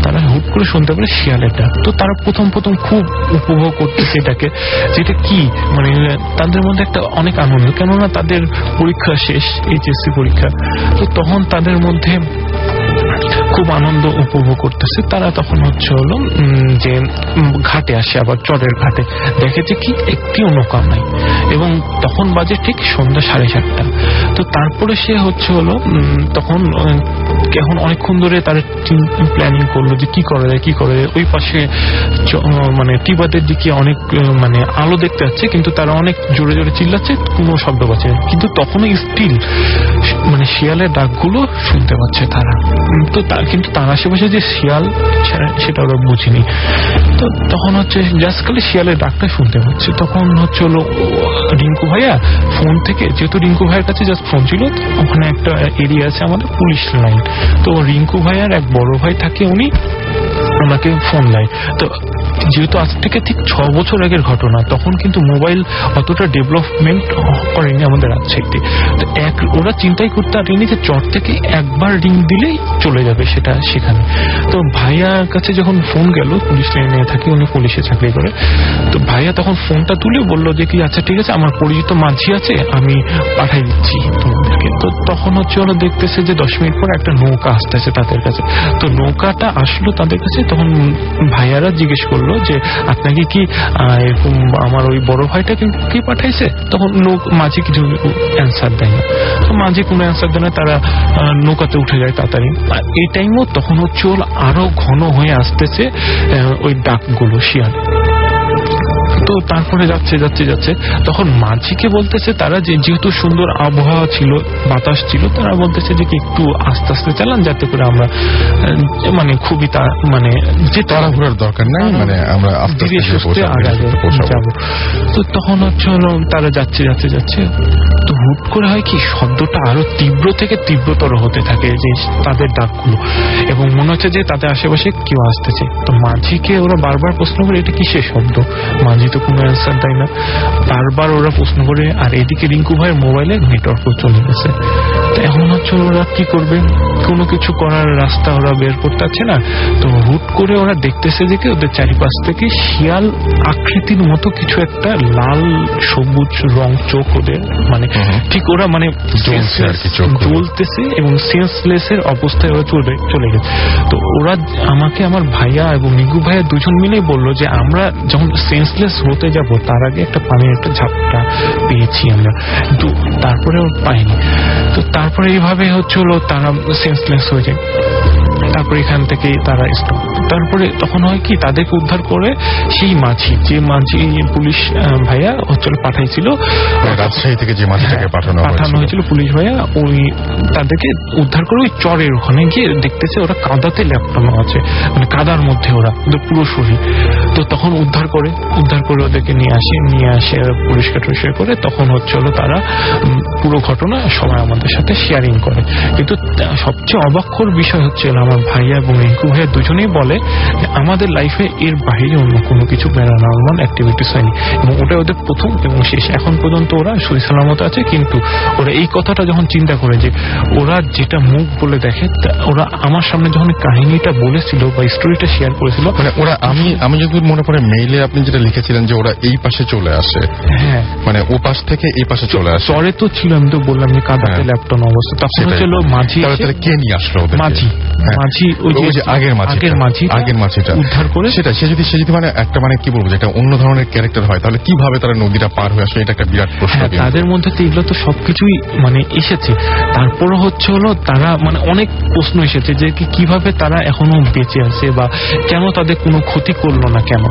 তারা হুট করে শুনতে পারে শিয়ালের ডাক। তো তারা প্রথম খুব উপভোগ করতেছে এটাকে, যেটা কি মানে তাদের মধ্যে একটা অনেক আনন্দ, কেননা তাদের পরীক্ষা শেষ, HSC পরীক্ষা। তো তখন তাদের মধ্যে খুব আনন্দ উপভোগ করতেছে। তারা তখন হচ্ছে হলো যে ঘাটে আসে, আবার চরের ঘাটে দেখে যে কি একটিও নৌকা নাই, এবং তখন বাজে ঠিক সন্ধ্যা 7:30। তো তারপরে সে হচ্ছে হলো তখন এখন অনেকক্ষণ ধরে তারা প্ল্যানিং করলো যে কি করা যায় কি করা যায়। ওই পাশে মানে টিবাদের দিকে অনেক মানে আলো দেখতে যাচ্ছে, কিন্তু তারা অনেক জোরে জোরে চিল্লাচ্ছে, কোনো শব্দ পাচ্ছে না। কিন্তু তখনও স্টিল মানে শিয়ালের ডাকগুলো শুনতে পাচ্ছে তারা। তো কিন্তু তার আশেপাশে যে শিয়াল সেটা ওরা বুঝিনি। তো তখন হচ্ছে জাস্ট খালি শিয়ালের ডাকটা শুনতে পাচ্ছে। তখন হচ্ছে হলো রিঙ্কু ভাইয়া ফোন থেকে, যেহেতু রিঙ্কু ভাইয়ের কাছে জাস্ট ফোন ছিল, ওখানে একটা এরিয়া আছে আমাদের পুলিশ লাইন, তো রিঙ্কু ভাইয়ার এক বড় ভাই থাকে, উনি ওনাকে ফোন দেয়। তো যেহেতু আজ থেকে ঠিক 6 বছর আগের ঘটনা, তখন কিন্তু মোবাইল অতটা ডেভেলপমেন্ট করেনি আমাদের রাজশাহীতে। তো ওরা চিন্তাই করতে পারেনি যে চর থেকে একবার রিং দিলেই চলে যাবে সেটা সেখানে। তো ভাইয়ার কাছে যখন ফোন গেল, পুলিশ লাইনে থাকে, উনি পুলিশে চাকরি করে, তো ভাইয়া তখন ফোনটা তুলে বললো যে কি আচ্ছা ঠিক আছে, আমার পরিচিত মাঝি আছে, আমি পাঠাই দিচ্ছি তোমাদেরকে। তো তখন হচ্ছে ওরা দেখতেছে যে 10 মিনিট পর একটা নৌকা আসতেছে তাদের কাছে। তো নৌকাটা আসলো তাদের কাছে, তখন ভাইয়ারা জিজ্ঞেস করলো যে আপনাকে কি এরকম আমার ওই বড় ভাইটাকে কি পাঠাইছে? তখন মাঝি কিছু অ্যান্সার দেয় না। তো মাঝি কোনো অ্যান্সার দেয় না, তারা নৌকাতে উঠে যায় তাড়াতাড়ি। আর এই টাইমও তখন হচ্ছে আরো ঘন হয়ে আসতেছে ওই ডাকগুলো শিয়াল। তো তারপরে যাচ্ছে যাচ্ছে যাচ্ছে, তখন মাঝিকে বলতেছে তারা যে যেহেতু সুন্দর আবহাওয়া ছিল, বাতাস ছিল, তারা বলতেছে যে একটু আস্তে আস্তে চালান, যাতে করে আমরা মানে খুবই মানে যে তাড়াহুড়োর দরকার নাই, মানে আমরা ধীরে সুস্থে আগে যাব। তো তখন হচ্ছে তারা যাচ্ছে যাচ্ছে যাচ্ছে, তো হুট করে হয় কি শব্দটা আরো তীব্র থেকে তীব্রতর হতে থাকে, যে তাদের ডাকগুলো, এবং মনে হচ্ছে যে তাদের আশেপাশে কেউ আসতেছে। তো মাঝিকে ওরা বারবার প্রশ্ন করে এটা কিসের শব্দ, মাঝি তো কোনো অ্যান্সার দেয় না। বারবার ওরা প্রশ্ন করে, আর এদিকে রিঙ্কু ভাইয়ের মোবাইলে নেটওয়ার্কও চলে গেছে। তো এখন হচ্ছে ওরা কি করবে, কোনো কিছু করার রাস্তা ওরা বের করতে পারছে না। তো হুট করে ওরা দেখতেছে যে ওদের চারিপাশ থেকে শিয়াল আকৃতির মতো কিছু একটা লাল সবুজ রং চোখ ওদের, মানে ঠিক ওরা মানে জ্বলতেছে এবং সেন্সলেস এর অবস্থায় ওরা চলে গেছে। তো ওরা আমাকে, আমার ভাইয়া এবং নিগু ভাইয়া দুজন মিলে বললো যে আমরা যখন সেন্সলেস হতে যাব তার আগে একটা পানির একটা ঝাপটা পেয়েছি আমরা, কিন্তু তারপরে পাইনি। তো তারপরে এইভাবে হচ্ছে হলো তারা সেন্সলেস হয়ে যায়। তারপরে এখান থেকে তারা স্টপ। তারপরে তখন হয় কি তাদেরকে উদ্ধার করে সেই মাঝি, যে মাঝি পুলিশ ভাইয়া হচ্ছে পাঠাইছিল রাজশাহী থেকে, যে মাঝিটাকে পাঠানো হয়েছিল পুলিশ ভাইয়া, ওই তাদেরকে উদ্ধার করে ওই চরের ওখানে গিয়ে দেখতেছে ওরা কাদাতে লেপটানো আছে, মানে কাদার মধ্যে ওরা পুরো শরীর। তো তখন উদ্ধার করে ওদেরকে নিয়ে আসে পরিষ্কার টরিষ্কার করে। তখন হচ্ছে হলো তারা পুরো ঘটনা সবাই আমাদের সাথে শেয়ারিং করে। কিন্তু সবচেয়ে অবাক্ষর বিষয় হচ্ছে আমার ভাইয়া এবং রিঙ্কু ভাইয়া দুজনেই বলে যে আমাদের লাইফে এর বাইরে অন্য কোনো কিছু প্যারানর্মাল অ্যাক্টিভিটিস হয়নি, এবং ওটা ওদের প্রথম এবং শেষ। এখন পর্যন্ত ওরা সহি সালামত আছে। কিন্তু ওরা এই কথাটা যখন চিন্তা করে যে ওরা যেটা মুখ বলে দেখে, ওরা আমার সামনে যখন কাহিনীটা বলেছিল বা স্টোরিটা শেয়ার করেছিল, মানে ওরা আমি যদি মনে পড়ে মেইলে আপনি যেটা লিখেছিলেন যে ওরা এই পাশে চলে আসে, হ্যাঁ মানে ও পাশ থেকে এই পাশে চলে আসে। চরে তো ছিল, আমি তো বললাম যে কাদাতে ল্যাপটপ অবস্থা। তখন হচ্ছিল মাঝি, কে নিয়ে আসলো মাঝি ওই যে আগের মাঝিটা উদ্ধার করে। সেটা সে যদি মানে একটা মানে কি বলবো, যেটা অন্য ধরনের ক্যারেক্টার হয়, তাহলে কিভাবে তারা নদীটা পার হয়ে আসে, এটা একটা বিরাট প্রশ্ন। তাদের মধ্যে তো এগুলো তো সবকিছুই মানে এসেছে। তারপরে হচ্ছে হলো তারা মানে অনেক প্রশ্ন এসেছে যে কিভাবে তারা এখনো বেঁচে আছে, বা কেন তাদের কোনো ক্ষতি করলো না, কেন,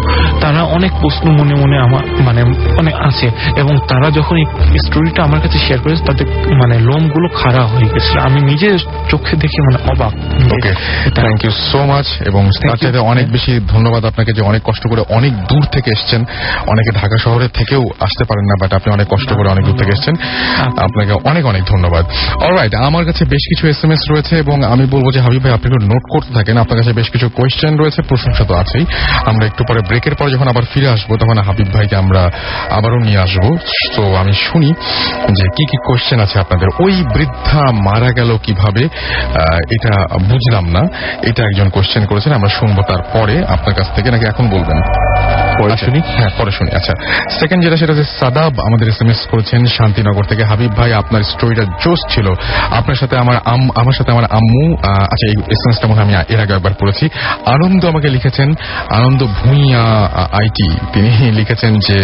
তারা অনেক প্রশ্ন মনে মনে আমার মানে অনেক আছে। এবং তারা যখন এই স্টোরিটা আমার কাছে শেয়ার করেছে, তাদের মানে লোমগুলো খাড়া হয়ে গেছিল, আমি নিজে চোখে দেখে মানে অবাক। Thank you so much. এবং তার চাইতে অনেক বেশি ধন্যবাদ আপনাকে, যে অনেক কষ্ট করে অনেক দূর থেকে এসছেন। অনেকে ঢাকা শহরের থেকেও আসতে পারেন না, বাট আপনি অনেক কষ্ট করে অনেক দূর থেকে এসছেন, আপনাকে অনেক অনেক ধন্যবাদ। অলরাইট, আমার কাছে বেশ কিছু SMS রয়েছে, এবং আমি বলবো যে হাবিব ভাই আপনি একটু নোট করতে থাকেন। আপনার কাছে বেশ কিছু কোয়েশ্চেন রয়েছে, প্রশংসা তো আছেই। আমরা একটু পরে ব্রেকের পরে যখন আবার ফিরে আসবো, তখন হাবিব ভাইকে আমরা আবারও নিয়ে আসবো। তো আমি শুনি যে কি কি কোয়েশ্চেন আছে আপনাদের। ওই বৃদ্ধা মারা গেল কিভাবে, এটা বুঝলাম না, এটা একজন কোয়েশ্চেন করেছেন। আমরা শুনবো তারপরে আপনার কাছ থেকে, নাকি এখন বলবেন? পরে শুনি। হ্যাঁ, পরে শুনি। আচ্ছা, সেকেন্ড যেটা সেটা হচ্ছে সাদাব আমাদের SMS করেছেন শান্তিনগর থেকে। হাবিব ভাই, আপনার স্টোরিটা জোশ ছিল। আপনার সাথে আমার আম্মু, আচ্ছা এই এসএমএসটা মনে আমি এর আগে একবার পড়েছি। আনন্দ আমাকে লিখেছেন, আনন্দ ভুঁইয়া আইটি, তিনি লিখেছেন যে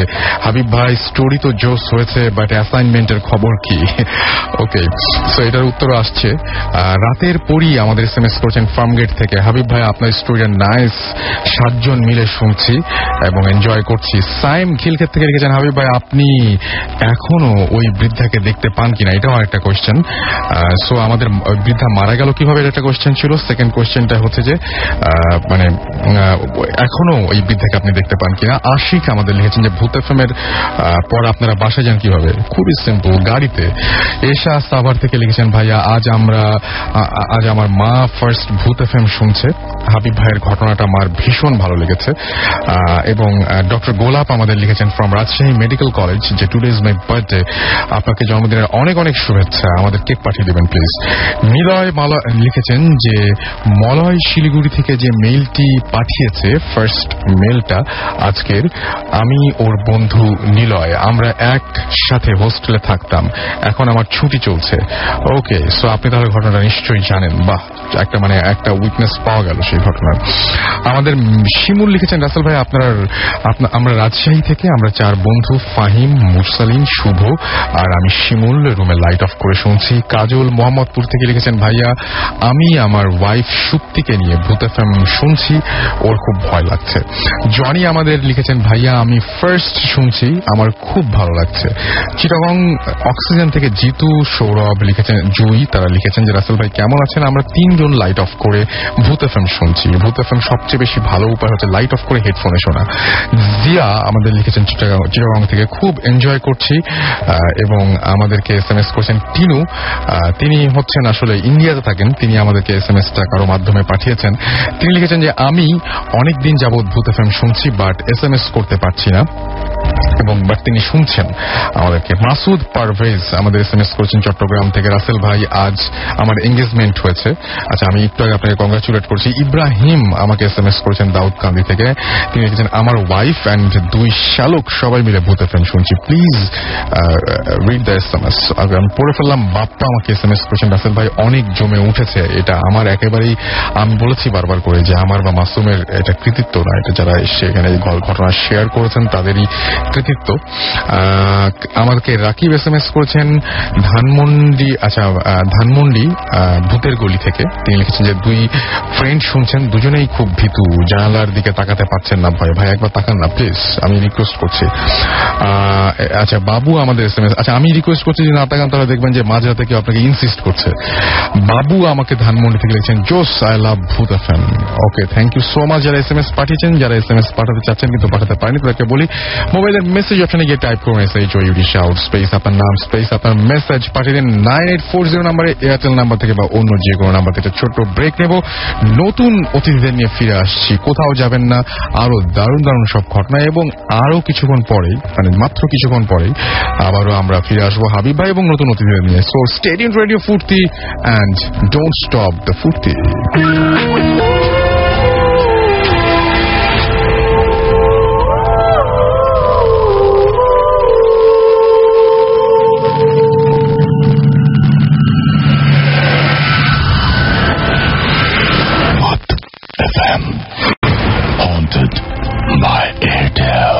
হাবিব ভাই স্টোরি তো জোশ হয়েছে, বাট অ্যাসাইনমেন্টের খবর কি? ওকে, সো এটার উত্তর আসছে। রাতের পরই আমাদের SMS করেছেন ফার্মগেট থেকে। হাবিব ভাই, আপনার স্টোরিটা নাইস, 7 জন মিলে শুনছি এবং এনজয় করছি। সাইম খিলক্ষেত থেকে লিখেছেন, হাবিব ভাই আপনি এখনো ওই বৃদ্ধাকে দেখতে পান কিনা? এটাও আরেকটা কোয়েশ্চেন। সো আমাদের বৃদ্ধা মারা গেল কিভাবে, এটা একটা কোয়েশ্চেন ছিল। সেকেন্ড কোয়েশ্চেনটা হচ্ছে যে মানে এখনো ওই বৃদ্ধাকে আপনি দেখতে পান কিনা। আশিক আমাদের লিখেছেন যে ভূত FM এর পর আপনারা বাসায় যান কিভাবে? খুবই সিম্পল, গাড়িতে। এশা সাভার থেকে লিখেছেন, ভাইয়া আজ আমার মা ফার্স্ট ভূত FM শুনছে। হাবিব ভাইয়ের ঘটনাটা আমার ভীষণ ভালো লেগেছে। এবং ডক্টর গোলাপ আমাদের লিখেছেন ফ্রম রাজশাহী মেডিকেল কলেজ যে টুডে ইজ মাই বার্থডে, আপনাকে জন্মদিনের অনেক অনেক শুভেচ্ছা, আমাদের কেক পাঠিয়ে দেবেন প্লিজ। নিলয় লিখেছেন যে মলয় শিলিগুড়ি থেকে যে মেইলটি পাঠিয়েছে, ফার্স্ট মেইলটা আজকের, আমি ওর বন্ধু নিলয়, আমরা একসাথে হোস্টেলে থাকতাম, এখন আমার ছুটি চলছে। ওকে, সো আপনি তাহলে ঘটনাটা নিশ্চয়ই জানেন। বাহ, একটা উইটনেস পাওয়া গেল সেই ঘটনার। আমাদের শিমুল লিখেছেন, রাসেল ভাই আমরা রাজশাহী থেকে, আমরা 4 বন্ধু, ফাহিম, মুরসালিন, শুভ আর আমি শিমুল, রুমে লাইট অফ করে শুনছি। কাজল মোহাম্মদপুর থেকে লিখেছেন, ভাইয়া আমি আমার ওয়াইফ সুপ্তিকে নিয়ে ভূত FM শুনছি, ওর খুব ভয় লাগছে। জনি আমাদের লিখেছেন, ভাইয়া আমি ফার্স্ট শুনছি, আমার খুব ভালো লাগছে। চিটাগং অক্সিজেন থেকে জিতু, সৌরভ লিখেছেন, জুই, তারা লিখেছেন যে রাসেল ভাই কেমন আছেন? আমরা 3 জন লাইট অফ করে ভূত FM শুনছি। ভূত FM সবচেয়ে বেশি ভালো উপায় হচ্ছে লাইট অফ করে হেডফোনে শোনা। জিয়া আমাদের লিখেছেন চিটাগং থেকে, খুব এনজয় করছি। এবং আমাদেরকে SMS করেছেন টিনু, তিনি হচ্ছেন আসলে ইন্ডিয়াতে থাকেন, তিনি আমাদেরকে SMS-টা কারো মাধ্যমে পাঠিয়েছেন। তিনি লিখেছেন যে আমি অনেকদিন যাবৎ ভূত FM শুনছি, বাট SMS করতে পারছি না, এবং বাট তিনি শুনছেন আমাদেরকে। মাসুদ পারভেজ আমাদের SMS করেছেন চট্টগ্রাম থেকে, রাসেল ভাই আজ আমার এঙ্গেজমেন্ট হয়েছে। আচ্ছা, আমি একটু আগে আপনাকে কংগ্রাচুলেট করছি। ইব্রাহিম আমাকে SMS করেছেন দাউদকান্দি থেকে, তিনি লিখেছেন আমার ওয়াইফ অ্যান্ড 2 শ্যালক সবাই মিলে ভূত FM শুনছি, প্লিজ রিড দ্য SMS। আমি পড়ে ফেললাম। বাপ্পা আমাকে SMS করেছেন, রাসেল ভাই অনেক জমে উঠেছে, এটা আমার একেবারেই, আমি বলেছি বারবার করে যে আমার বা মাসুমের এটা কৃতিত্ব না, এটা যারা সেখানে এই ঘটনা শেয়ার করেছেন তাদেরই কৃতিত্ব। আমাকে রাকিব SMS করেছেন ধানমন্ডি ভূতের গলি থেকে, তিনি লিখেছেন যে 2 ফ্রেন্ড শুনছেন, দুজনেই খুব ভীতু, জানালার দিকে তাকাতে পারছেন না। ভাই একবার তাকান না প্লিজ, আমি রিকোয়েস্ট করছি। আচ্ছা, বাবু আমাদের SMS, আচ্ছা আমি রিকোয়েস্ট করছি যে না তাকান, তাহলে দেখবেন যে মাঝরাতে কেউ আপনাকে ইনসিস্ট করছে। বাবু আমাকে ধানমন্ডি থেকে লিখেছেন, জোস, I love Bhoot FM। Okay, thank you so much যারা SMS পাঠিয়েছেন। যারা SMS পাঠাতে চাচ্ছেন কিন্তু পাঠাতে পারেনি, তাদেরকে বলি মোবাইলের মেসেজ অপশনে গিয়ে টাইপ করুন SHOUT শাউট স্পেস আপনার নাম স্পেস আপনার মেসেজ পাঠিয়ে দিন 9840 নাম্বারে, এয়ারটেল নাম্বার থেকে বা অন্য যে কোনো নাম্বার থেকে। ছোট্ট ব্রেক নেব, নতুন অতিথিদের নিয়ে ফিরে আসছি, কোথাও যাবেন না, আরো দারুণ দারুণ সব ঘটনা, এবং আরো কিছুক্ষণ পরেই, মাত্র কিছুক্ষণ পরেই আবারও আমরা ফিরে আসবো হাবিব ভাই এবং নতুন অতিথিদের নিয়ে। সো স্টে টিউনড রেডিও ফুর্তি অ্যান্ড ডোন্ট স্টপ দ্য ফুর্তি। Haunted by Airtel.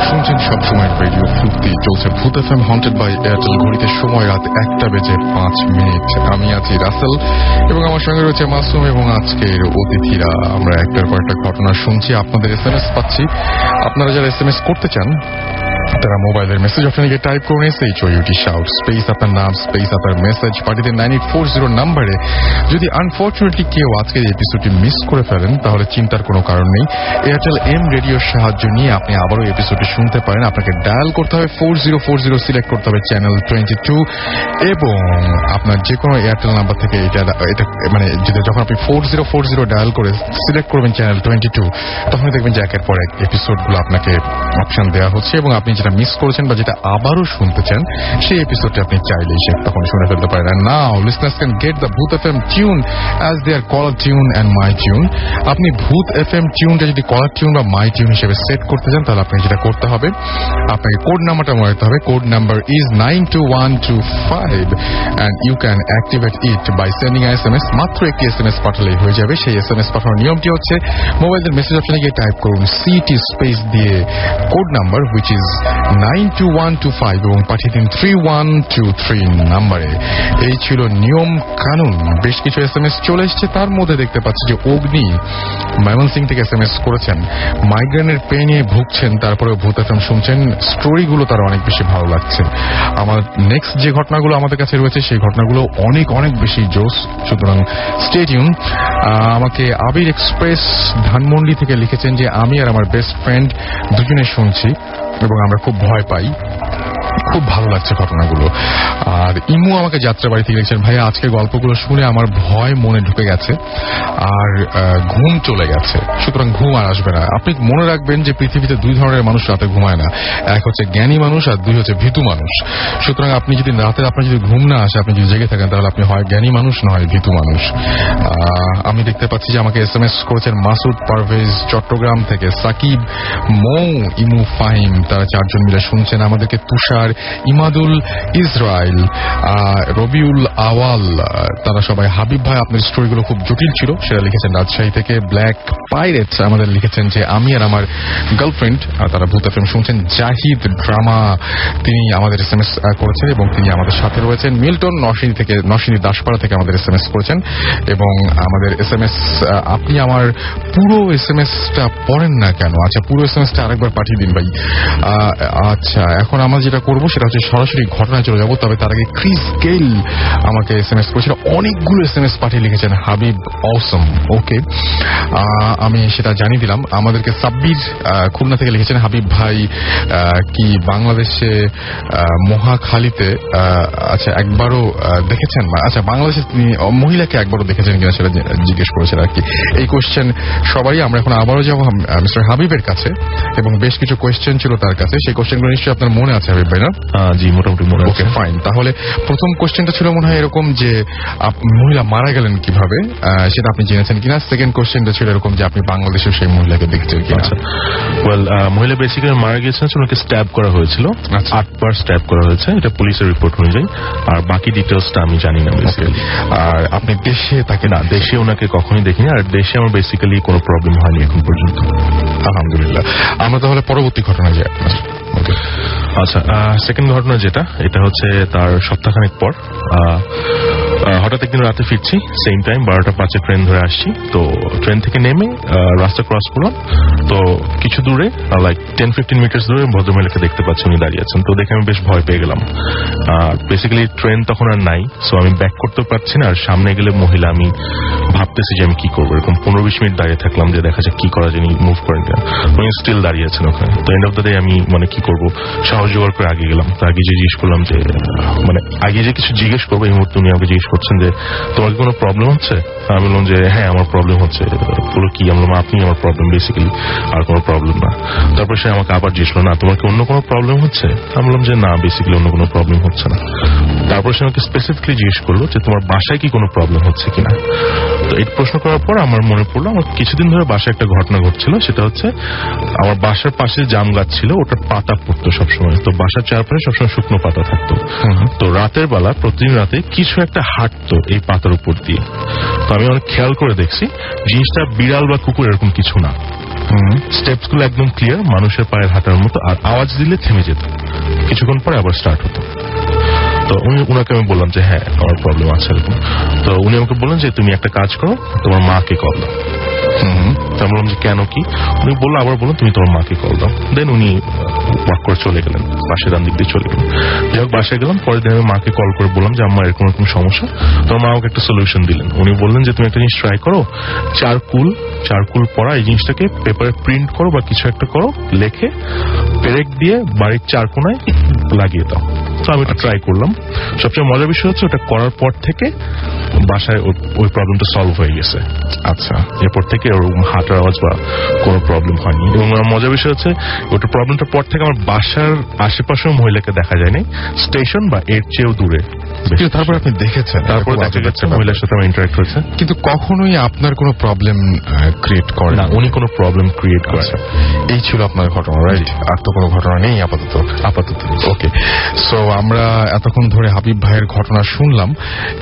শুনছেন সবসময় রেডিও ফুর্তি, চলছে ভূত FM হন্টেড বাই এয়ারটেল। ঘড়িতে সময় রাত 1:05। আমি আছি রাসেল এবং আমার সঙ্গে রয়েছে মাসুম এবং আজকের অতিথিরা। আমরা একটার পর একটা ঘটনা শুনছি, আপনাদের SMS পাচ্ছি। আপনারা যারা SMS করতে চান তারা মোবাইলের মেসেজ অপশনে গিয়ে টাইপ করুন SHOUT শাউট স্পেস আপনার নাম স্পেস আপনার মেসেজ পাঠিয়ে দিন 9840 নাম্বারে। যদি আনফরচুনেটলি কেউ আজকের এপিসোডটি মিস করে ফেলেন তাহলে চিন্তার কোনো কারণ নেই, এয়ারটেল এম রেডিওর সাহায্য নিয়ে আপনি আবারও এপিসোডটি শুনতে পারেন। আপনাকে ডায়াল করতে হবে 4040, সিলেক্ট করতে হবে চ্যানেল 22 এবং আপনার যে কোনো এয়ারটেল নাম্বার থেকে এটা যখন আপনি 4040 ডায়াল করে সিলেক্ট করবেন চ্যানেল 22, তখন দেখবেন যে একের পর এক এপিসোডগুলো আপনাকে অপশন দেওয়া হচ্ছে এবং আপনি যেটা যেটা মিস করেছেন বা যেটা আবারও শুনতে চান, সেই এপিসোডটি আপনি চাইলেই তখন শুনে ফেলতে পারেন। And now listeners can get the Bhoot FM tune as their caller tune and my tune. আপনি Bhoot FM টিউনটা যদি caller tune বা my tune হিসেবে সেট করতে চান, তাহলে আপনি যেটা করতে হবে, আপনাকে কোড নাম্বারটা মনে রাখতে হবে। Code number is 92125 and you can activate it by sending an SMS. মাত্র একটি SMS পাঠালেই হয়ে যাবে। সেই SMS পাঠানোর নিয়মটি হচ্ছে, মোবাইলের মেসেজ অপশনে গিয়ে টাইপ করুন CT স্পেস দিয়ে কোড নাম্বার which is 92125 এবং পাঠিয়ে দিন 3123 নাম্বারে। এই ছিল নিয়ম কানুন। বেশ কিছু SMS চলে এসেছে, তার মধ্যে দেখতে পাচ্ছি যে অগ্নি ময়মনসিং থেকে SMS করেছেন, মাইগ্রেনের পেনে ভুগছেন, তারপরে ভূত FM শুনছেন, স্টোরিগুলো তার অনেক বেশি ভালো লাগছে। আমার নেক্সট যে ঘটনাগুলো আমাদের কাছে রয়েছে সেই ঘটনাগুলো অনেক অনেক বেশি জোস, সুতরাং স্টে টিউন। আমাকে আবির এক্সপ্রেস ধানমন্ডি থেকে লিখেছেন যে আমি আর আমার বেস্ট ফ্রেন্ড দুজনে শুনছি এবং আমরা খুব ভয় পাই, খুব ভালো লাগছে ঘটনাগুলো। আর ইমু আমাকে যাত্রাবাড়ি থেকে লিখছেন, ভাইয়া আজকের গল্পগুলো শুনে আমার ভয় মনে ঢুকে গেছে আর ঘুম চলে গেছে, সুতরাং ঘুম আর আসবে না। আপনি মনে রাখবেন যে পৃথিবীতে দুই ধরনের মানুষ রাতে ঘুমায় না, এক হচ্ছে জ্ঞানী মানুষ আর দুই হচ্ছে ভীতু মানুষ। সুতরাং আপনি যদি রাতে আপনার যদি ঘুম না আসে, আপনি যদি জেগে থাকেন, তাহলে আপনি হয় জ্ঞানী মানুষ নয় ভীতু মানুষ। আমি দেখতে পাচ্ছি যে আমাকে SMS করেছেন মাসুদ পারভেজ চট্টগ্রাম থেকে, সাকিব, মৌ, ইমু, ফাহিম, তারা চারজন মিলে শুনছেন আমাদেরকে, তুষার, ইমাদুল, ইসরায়েল, রবিউল আওয়াল, তারা সবাই, হাবিব ভাই আপনার স্টোরিগুলো খুব জটিল ছিল সেটা লিখেছেন রাজশাহী থেকে, ব্ল্যাক পাইরেট আমাদের লিখেছেন যে আমি আর আমার গার্লফ্রেন্ড, তারা ভূত FM শুনছেন, জাহিদ ড্রামা তিনি আমাদের SMS করেছেন এবং তিনি আমাদের সাথে রয়েছেন, মিল্টন নরসিংদী দাসপাড়া থেকে আমাদের SMS করেছেন এবং আমাদের SMS আপনি আমার পুরো SMSটা পড়েন না কেন? আচ্ছা, পুরো SMSটা আরেকবার পাঠিয়ে দিন ভাই। আচ্ছা, এখন আমরা যেটা করবো সেটা হচ্ছে সরাসরি ঘটনায় চলে যাবো, তবে তার আগে ক্রিস গেইল আমাকে SMS করেছিল, অনেকগুলো SMS পাঠিয়ে লিখেছেন হাবিব অসম। ওকে, আমি সেটা জানিয়ে দিলাম। আমাদেরকে সাব্বির খুলনা থেকে লিখেছেন, হাবিব ভাই কি বাংলাদেশে মহাখালীতে আচ্ছা একবারও দেখেছেন? আচ্ছা, বাংলাদেশে তিনি মহিলাকে একবারও দেখেছেন কিনা সেটা জিজ্ঞেস করেছেন আর কি। এই কোয়েশ্চেন সবারই। আমরা এখন আবারও যাবো মিস্টার হাবিবের কাছে এবং বেশ কিছু কোয়েশ্চেন ছিল তার কাছে, সেই কোয়েশ্চেনগুলো নিশ্চয়ই আপনার মনে আছে হাবিব ভাই, না? জি, মোটামুটি মনে আছে। ওকে, ফাইন। তাহলে প্রথম কোয়েশ্চেনটা ছিল মনে হয় এরকম যে মহিলা মারা গেলেন কিভাবে, সেটা আপনি জেনেছেন কিনা। সেকেন্ড কোয়েশ্চেনটা ছিল এরকম যে আপনি বাংলাদেশে সেই মহিলাকে দেখছেন কিনা। ওয়েল, মহিলা বেসিক্যালি মারা গিয়েছেন, ওনাকে স্ট্যাব করা হয়েছিল, 8 বার স্ট্যাব করা হয়েছে, এটা পুলিশের রিপোর্ট অনুযায়ী। আর বাকি ডিটেলসটা আমি জানি না বেসিক্যালি। আর আপনি দেশে তাকে না, দেশে ওনাকে কখনোই দেখিনি, আর দেশে আমার বেসিক্যালি কোনো প্রবলেম হয়নি এখন পর্যন্ত, আলহামদুলিল্লাহ। আমরা তাহলে পরবর্তী ঘটনা যাই আপনার। আচ্ছা, সেকেন্ড ঘটনা যেটা, এটা হচ্ছে তার সপ্তাহখানেক পর। হঠাৎ একদিন রাতে ফিরছি, সেম টাইম 12:05 ট্রেন ধরে আসছি। তো ট্রেন থেকে নেমে রাস্তা ক্রস করলাম, তো কিছু দূরে লাইক 10-15 মিটার দূরে ভদ্রমহিলাকে দেখতে পাচ্ছি, উনি দাঁড়িয়ে আছেন। তো দেখে আমি বেশ ভয় পেয়ে গেলাম। বেসিক্যালি ট্রেন তখন আর নাই, সো আমি ব্যাক করতে পারছি না। আর সামনে গেলে মহিলা, আমি ভাবতেছি যে আমি কি করবো। এরকম 15-20 মিনিট দাঁড়িয়ে থাকলাম যে দেখা যাক কি করা যায়, মুভ করেন কেন। উনি স্টিল দাঁড়িয়ে আছেন ওখানে। তো এন্ড অফ দ্য ডে আমি কি করবো, সাহস জোগাড় করে আগে গেলাম। তো আগে যে জিজ্ঞেস করলাম যে আগে যে কিছু জিজ্ঞেস করবো, এই মুহূর্তে উনি আমাকে জিজ্ঞেস করছেন যে তোমার কি কোনো প্রবলেম হচ্ছে? আমি বললাম যে হ্যাঁ আমার প্রবলেম হচ্ছে। পুরো কি? আমি বললাম আপনি আমার প্রবলেম বেসিক্যালি, আর কোনো প্রবলেম না। তারপর সে আমাকে আবার জিজ্ঞেস করলো, না তোমার কি অন্য কোনো প্রবলেম হচ্ছে? আমি বললাম যে না, বেসিক্যালি অন্য কোনো প্রবলেম হচ্ছে না। তারপর সে আমাকে স্পেসিফিকলি জিজ্ঞেস করলো যে তোমার বাসায় কি কোনো প্রবলেম হচ্ছে কিনা। তো এই প্রশ্ন করার পর আমার মনে পড়লো, আমার কিছুদিন ধরে বাসায় একটা ঘটনা ঘটছিল। সেটা হচ্ছে আমার বাসার পাশে জাম গাছ ছিল, ওটার পাতা পড়তো সবসময়। তো বাসার চারপাশে সবসময় শুকনো পাতা থাকতো। তো রাতের বেলা প্রতিদিন রাতে কিছু একটা হাঁটতো এই পাতার উপর দিয়ে। তো আমি অনেক খেয়াল করে দেখছি জিনিসটা বিড়াল বা কুকুর এরকম কিছু না। স্টেপস গুলো একদম ক্লিয়ার, মানুষের পায়ের হাঁটার মতো। আর আওয়াজ দিলে থেমে যেত, কিছুক্ষণ পরে আবার স্টার্ট হতো। তো উনাকে আমি বললাম যে হ্যাঁ আমার প্রবলেম আছে এরকম। তো উনি আমাকে বললেন যে তুমি একটা কাজ করো, তোমার মাকে কল দাও। আমি বললাম যে কেন, কি? উনি বললো, আবার বললেন তুমি তোমার মাকে কল দাও। দেন উনি ওয়াক করে চলে গেলেন, বাসায় ডান দিক দিয়ে চলে গেলেন। যাই হোক, বাসায় গেলাম, পরের দিন আমি মাকে কল করে বললাম যে আমার এরকম এরকম সমস্যা। তোমার মা আমাকে একটা সলিউশন দিলেন। উনি বললেন যে তুমি একটা জিনিস ট্রাই করো, চারকুল পড়া এই জিনিসটাকে পেপারে প্রিন্ট করো বা কিছু একটা করো, লেখে পেরেক দিয়ে বাড়ির চারকোনায় লাগিয়ে দাও। তো আমি এটা ট্রাই করলাম। সবচেয়ে মজার বিষয় হচ্ছে ওটা করার পর থেকে বাসায় ওই প্রবলেমটা সলভ হয়ে গেছে। আচ্ছা, এরপর থেকে ওরকম হাঁটার আওয়াজ বা কোনো প্রবলেম হয়নি। এবং মজার বিষয় হচ্ছে ওটা প্রবলেমটার পর থেকে আমার বাসার আশেপাশেও মহিলাকে দেখা যায়নি, স্টেশন বা এর চেয়েও দূরে। তারপর আপনি দেখেছেন, তারপর দেখা যাচ্ছে মহিলার সাথে আমার ইন্টারাক্ট হয়েছে, কিন্তু কখনোই আপনার কোনো প্রবলেম ক্রিয়েট করে না, উনি কোনো প্রবলেম ক্রিয়েট করে। এই ছিল আপনার ঘটনা, রাইট? আর তো কোনো ঘটনা নেই আপাতত? ওকে। সো আমরা এতক্ষণ ধরে হাবিব ভাইয়ের ঘটনা শুনলাম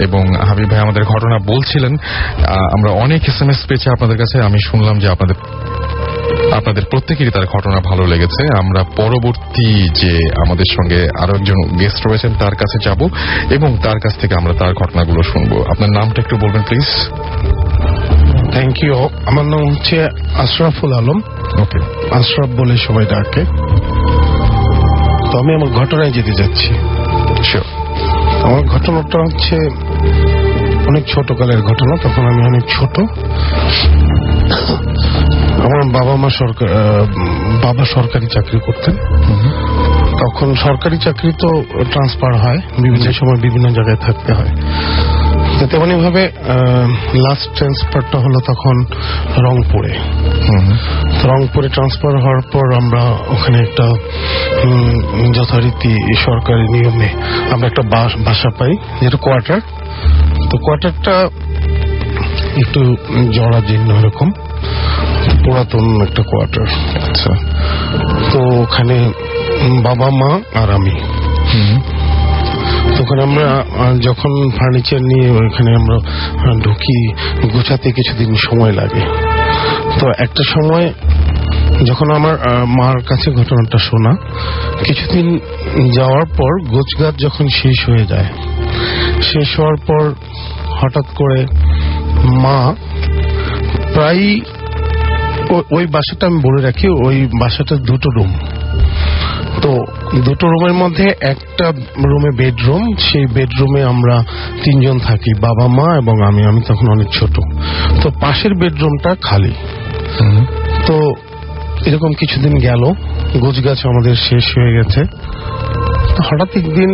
এবং হাবিব ভাই আমাদের ঘটনা বলছিলেন। আমরা অনেক SMS পেয়েছি আপনাদের কাছে। আমি শুনলাম যে আপনাদের প্রত্যেকেরই তার ঘটনা ভালো লেগেছে। আমরা পরবর্তী যে আমাদের সঙ্গে আরো একজন গেস্ট রয়েছেন তার কাছে যাব এবং তার কাছ থেকে আমরা তার ঘটনাগুলো শুনবো। আপনার নামটা একটু বলবেন প্লিজ। Thank you. আমার নাম হচ্ছে আশরাফুল আলম। ওকে, আশরাফ বলে সবাই ডাকে। তো আমি আমার ঘটনায় যেতে যাচ্ছি। আমার ঘটনাটা হচ্ছে অনেক ছোটকালের ঘটনা। তখন আমি অনেক ছোট। আমার বাবা সরকারি চাকরি করতেন। তখন সরকারি চাকরি তো ট্রান্সফার হয়, বিভিন্ন সময় বিভিন্ন জায়গায় থাকতে হয়। তেমনি ভাবে লাস্ট ট্রান্সফারটা হলো তখন রংপুরে। রংপুরে ট্রান্সফার হওয়ার পর আমরা ওখানে একটা যথারীতি সরকারি নিয়মে আমরা একটা বাসা পাই, যেটা কোয়ার্টার। তো কোয়ার্টারটা একটু জরাজীর্ণ, এরকম পুরাতন একটা কোয়ার্টার। আচ্ছা। তো ওখানে বাবা মা আর আমি। তখন আমরা যখন ফার্নিচার নিয়ে ওইখানে আমরা ঢুকি, গোছাতে কিছুদিন সময় লাগে। তো একটা সময় যখন আমার মার কাছে ঘটনাটা শোনা, কিছুদিন যাওয়ার পর গোছগাছ যখন শেষ হয়ে যায়, শেষ হওয়ার পর হঠাৎ করে মা প্রায় ওই বাসাটা, আমি বলে রাখি, ওই বাসাটা দুটো রুম। তো দুটো রুমের মধ্যে একটা রুমে বেডরুম। সেই বেডরুমে আমরা তিনজন থাকি, বাবা মা এবং আমি। আমি তখন অনেক ছোট। তো পাশের বেডরুমটা খালি। তো এরকম কিছুদিন গেল, গোছগাছ আমাদের শেষ হয়ে গেছে। হঠাৎ একদিন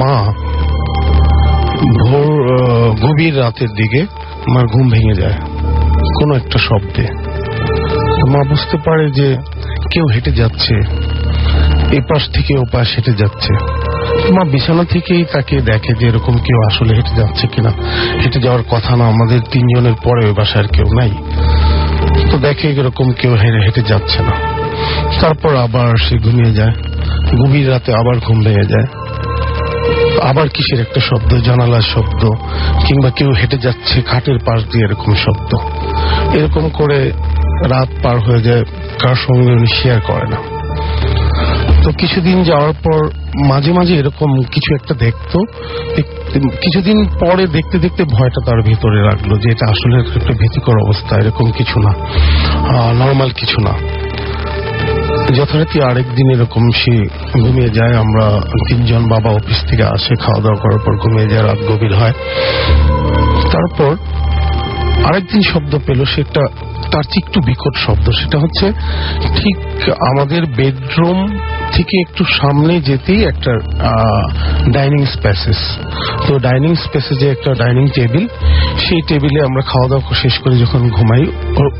মা গভীর রাতের দিকে আমার ঘুম ভেঙে যায় কোনো একটা শব্দে। মা বুঝতে পারে যে কেউ হেঁটে যাচ্ছে, এপাশ থেকে ওপাশ হেঁটে যাচ্ছে। মা বিছানা থেকেই তাকে দেখে যে এরকম কেউ আসলে হেঁটে যাচ্ছে কিনা। হেঁটে যাওয়ার কথা না, আমাদের তিনজনের পরে ওই বাসার কেউ নাই। তো দেখে এরকম কেউ হেঁটে যাচ্ছে না। তারপর আবার সে ঘুমিয়ে যায়। গভীর রাতে আবার ঘুম ভেঙে যায়। আবার কিসের একটা শব্দ, জানালার শব্দ, কিংবা কেউ হেঁটে যাচ্ছে খাটের পাশ দিয়ে, এরকম শব্দ। এরকম করে রাত পার হয়ে যায়, কার সঙ্গে উনি শেয়ার করে না। তো কিছুদিন যাওয়ার পর মাঝে মাঝে এরকম কিছু একটা দেখতো। কিছুদিন পরে দেখতে দেখতে ভয়টা তার ভিতরে রাখলো যে এটা আসলে একটা ভীতিকর অবস্থা, এরকম কিছু না, নর্মাল কিছু না। যথারীতি আরেকদিন এরকম সে ঘুমিয়ে যায়। আমরা তিনজন, বাবা অফিস থেকে আসে, খাওয়া দাওয়া করার পর ঘুমিয়ে যায়, রাত গভীর হয়। তারপর আরেকদিন শব্দ পেল, সেটা তার একটু বিকট শব্দ। সেটা হচ্ছে ঠিক আমাদের বেডরুম থেকে একটু সামনে যেতেই একটা ডাইনিং স্পেসেস। তো ডাইনিং স্পেসে যে একটা ডাইনিং টেবিল, সেই টেবিলে আমরা খাওয়া দাওয়া শেষ করে যখন ঘুমাই,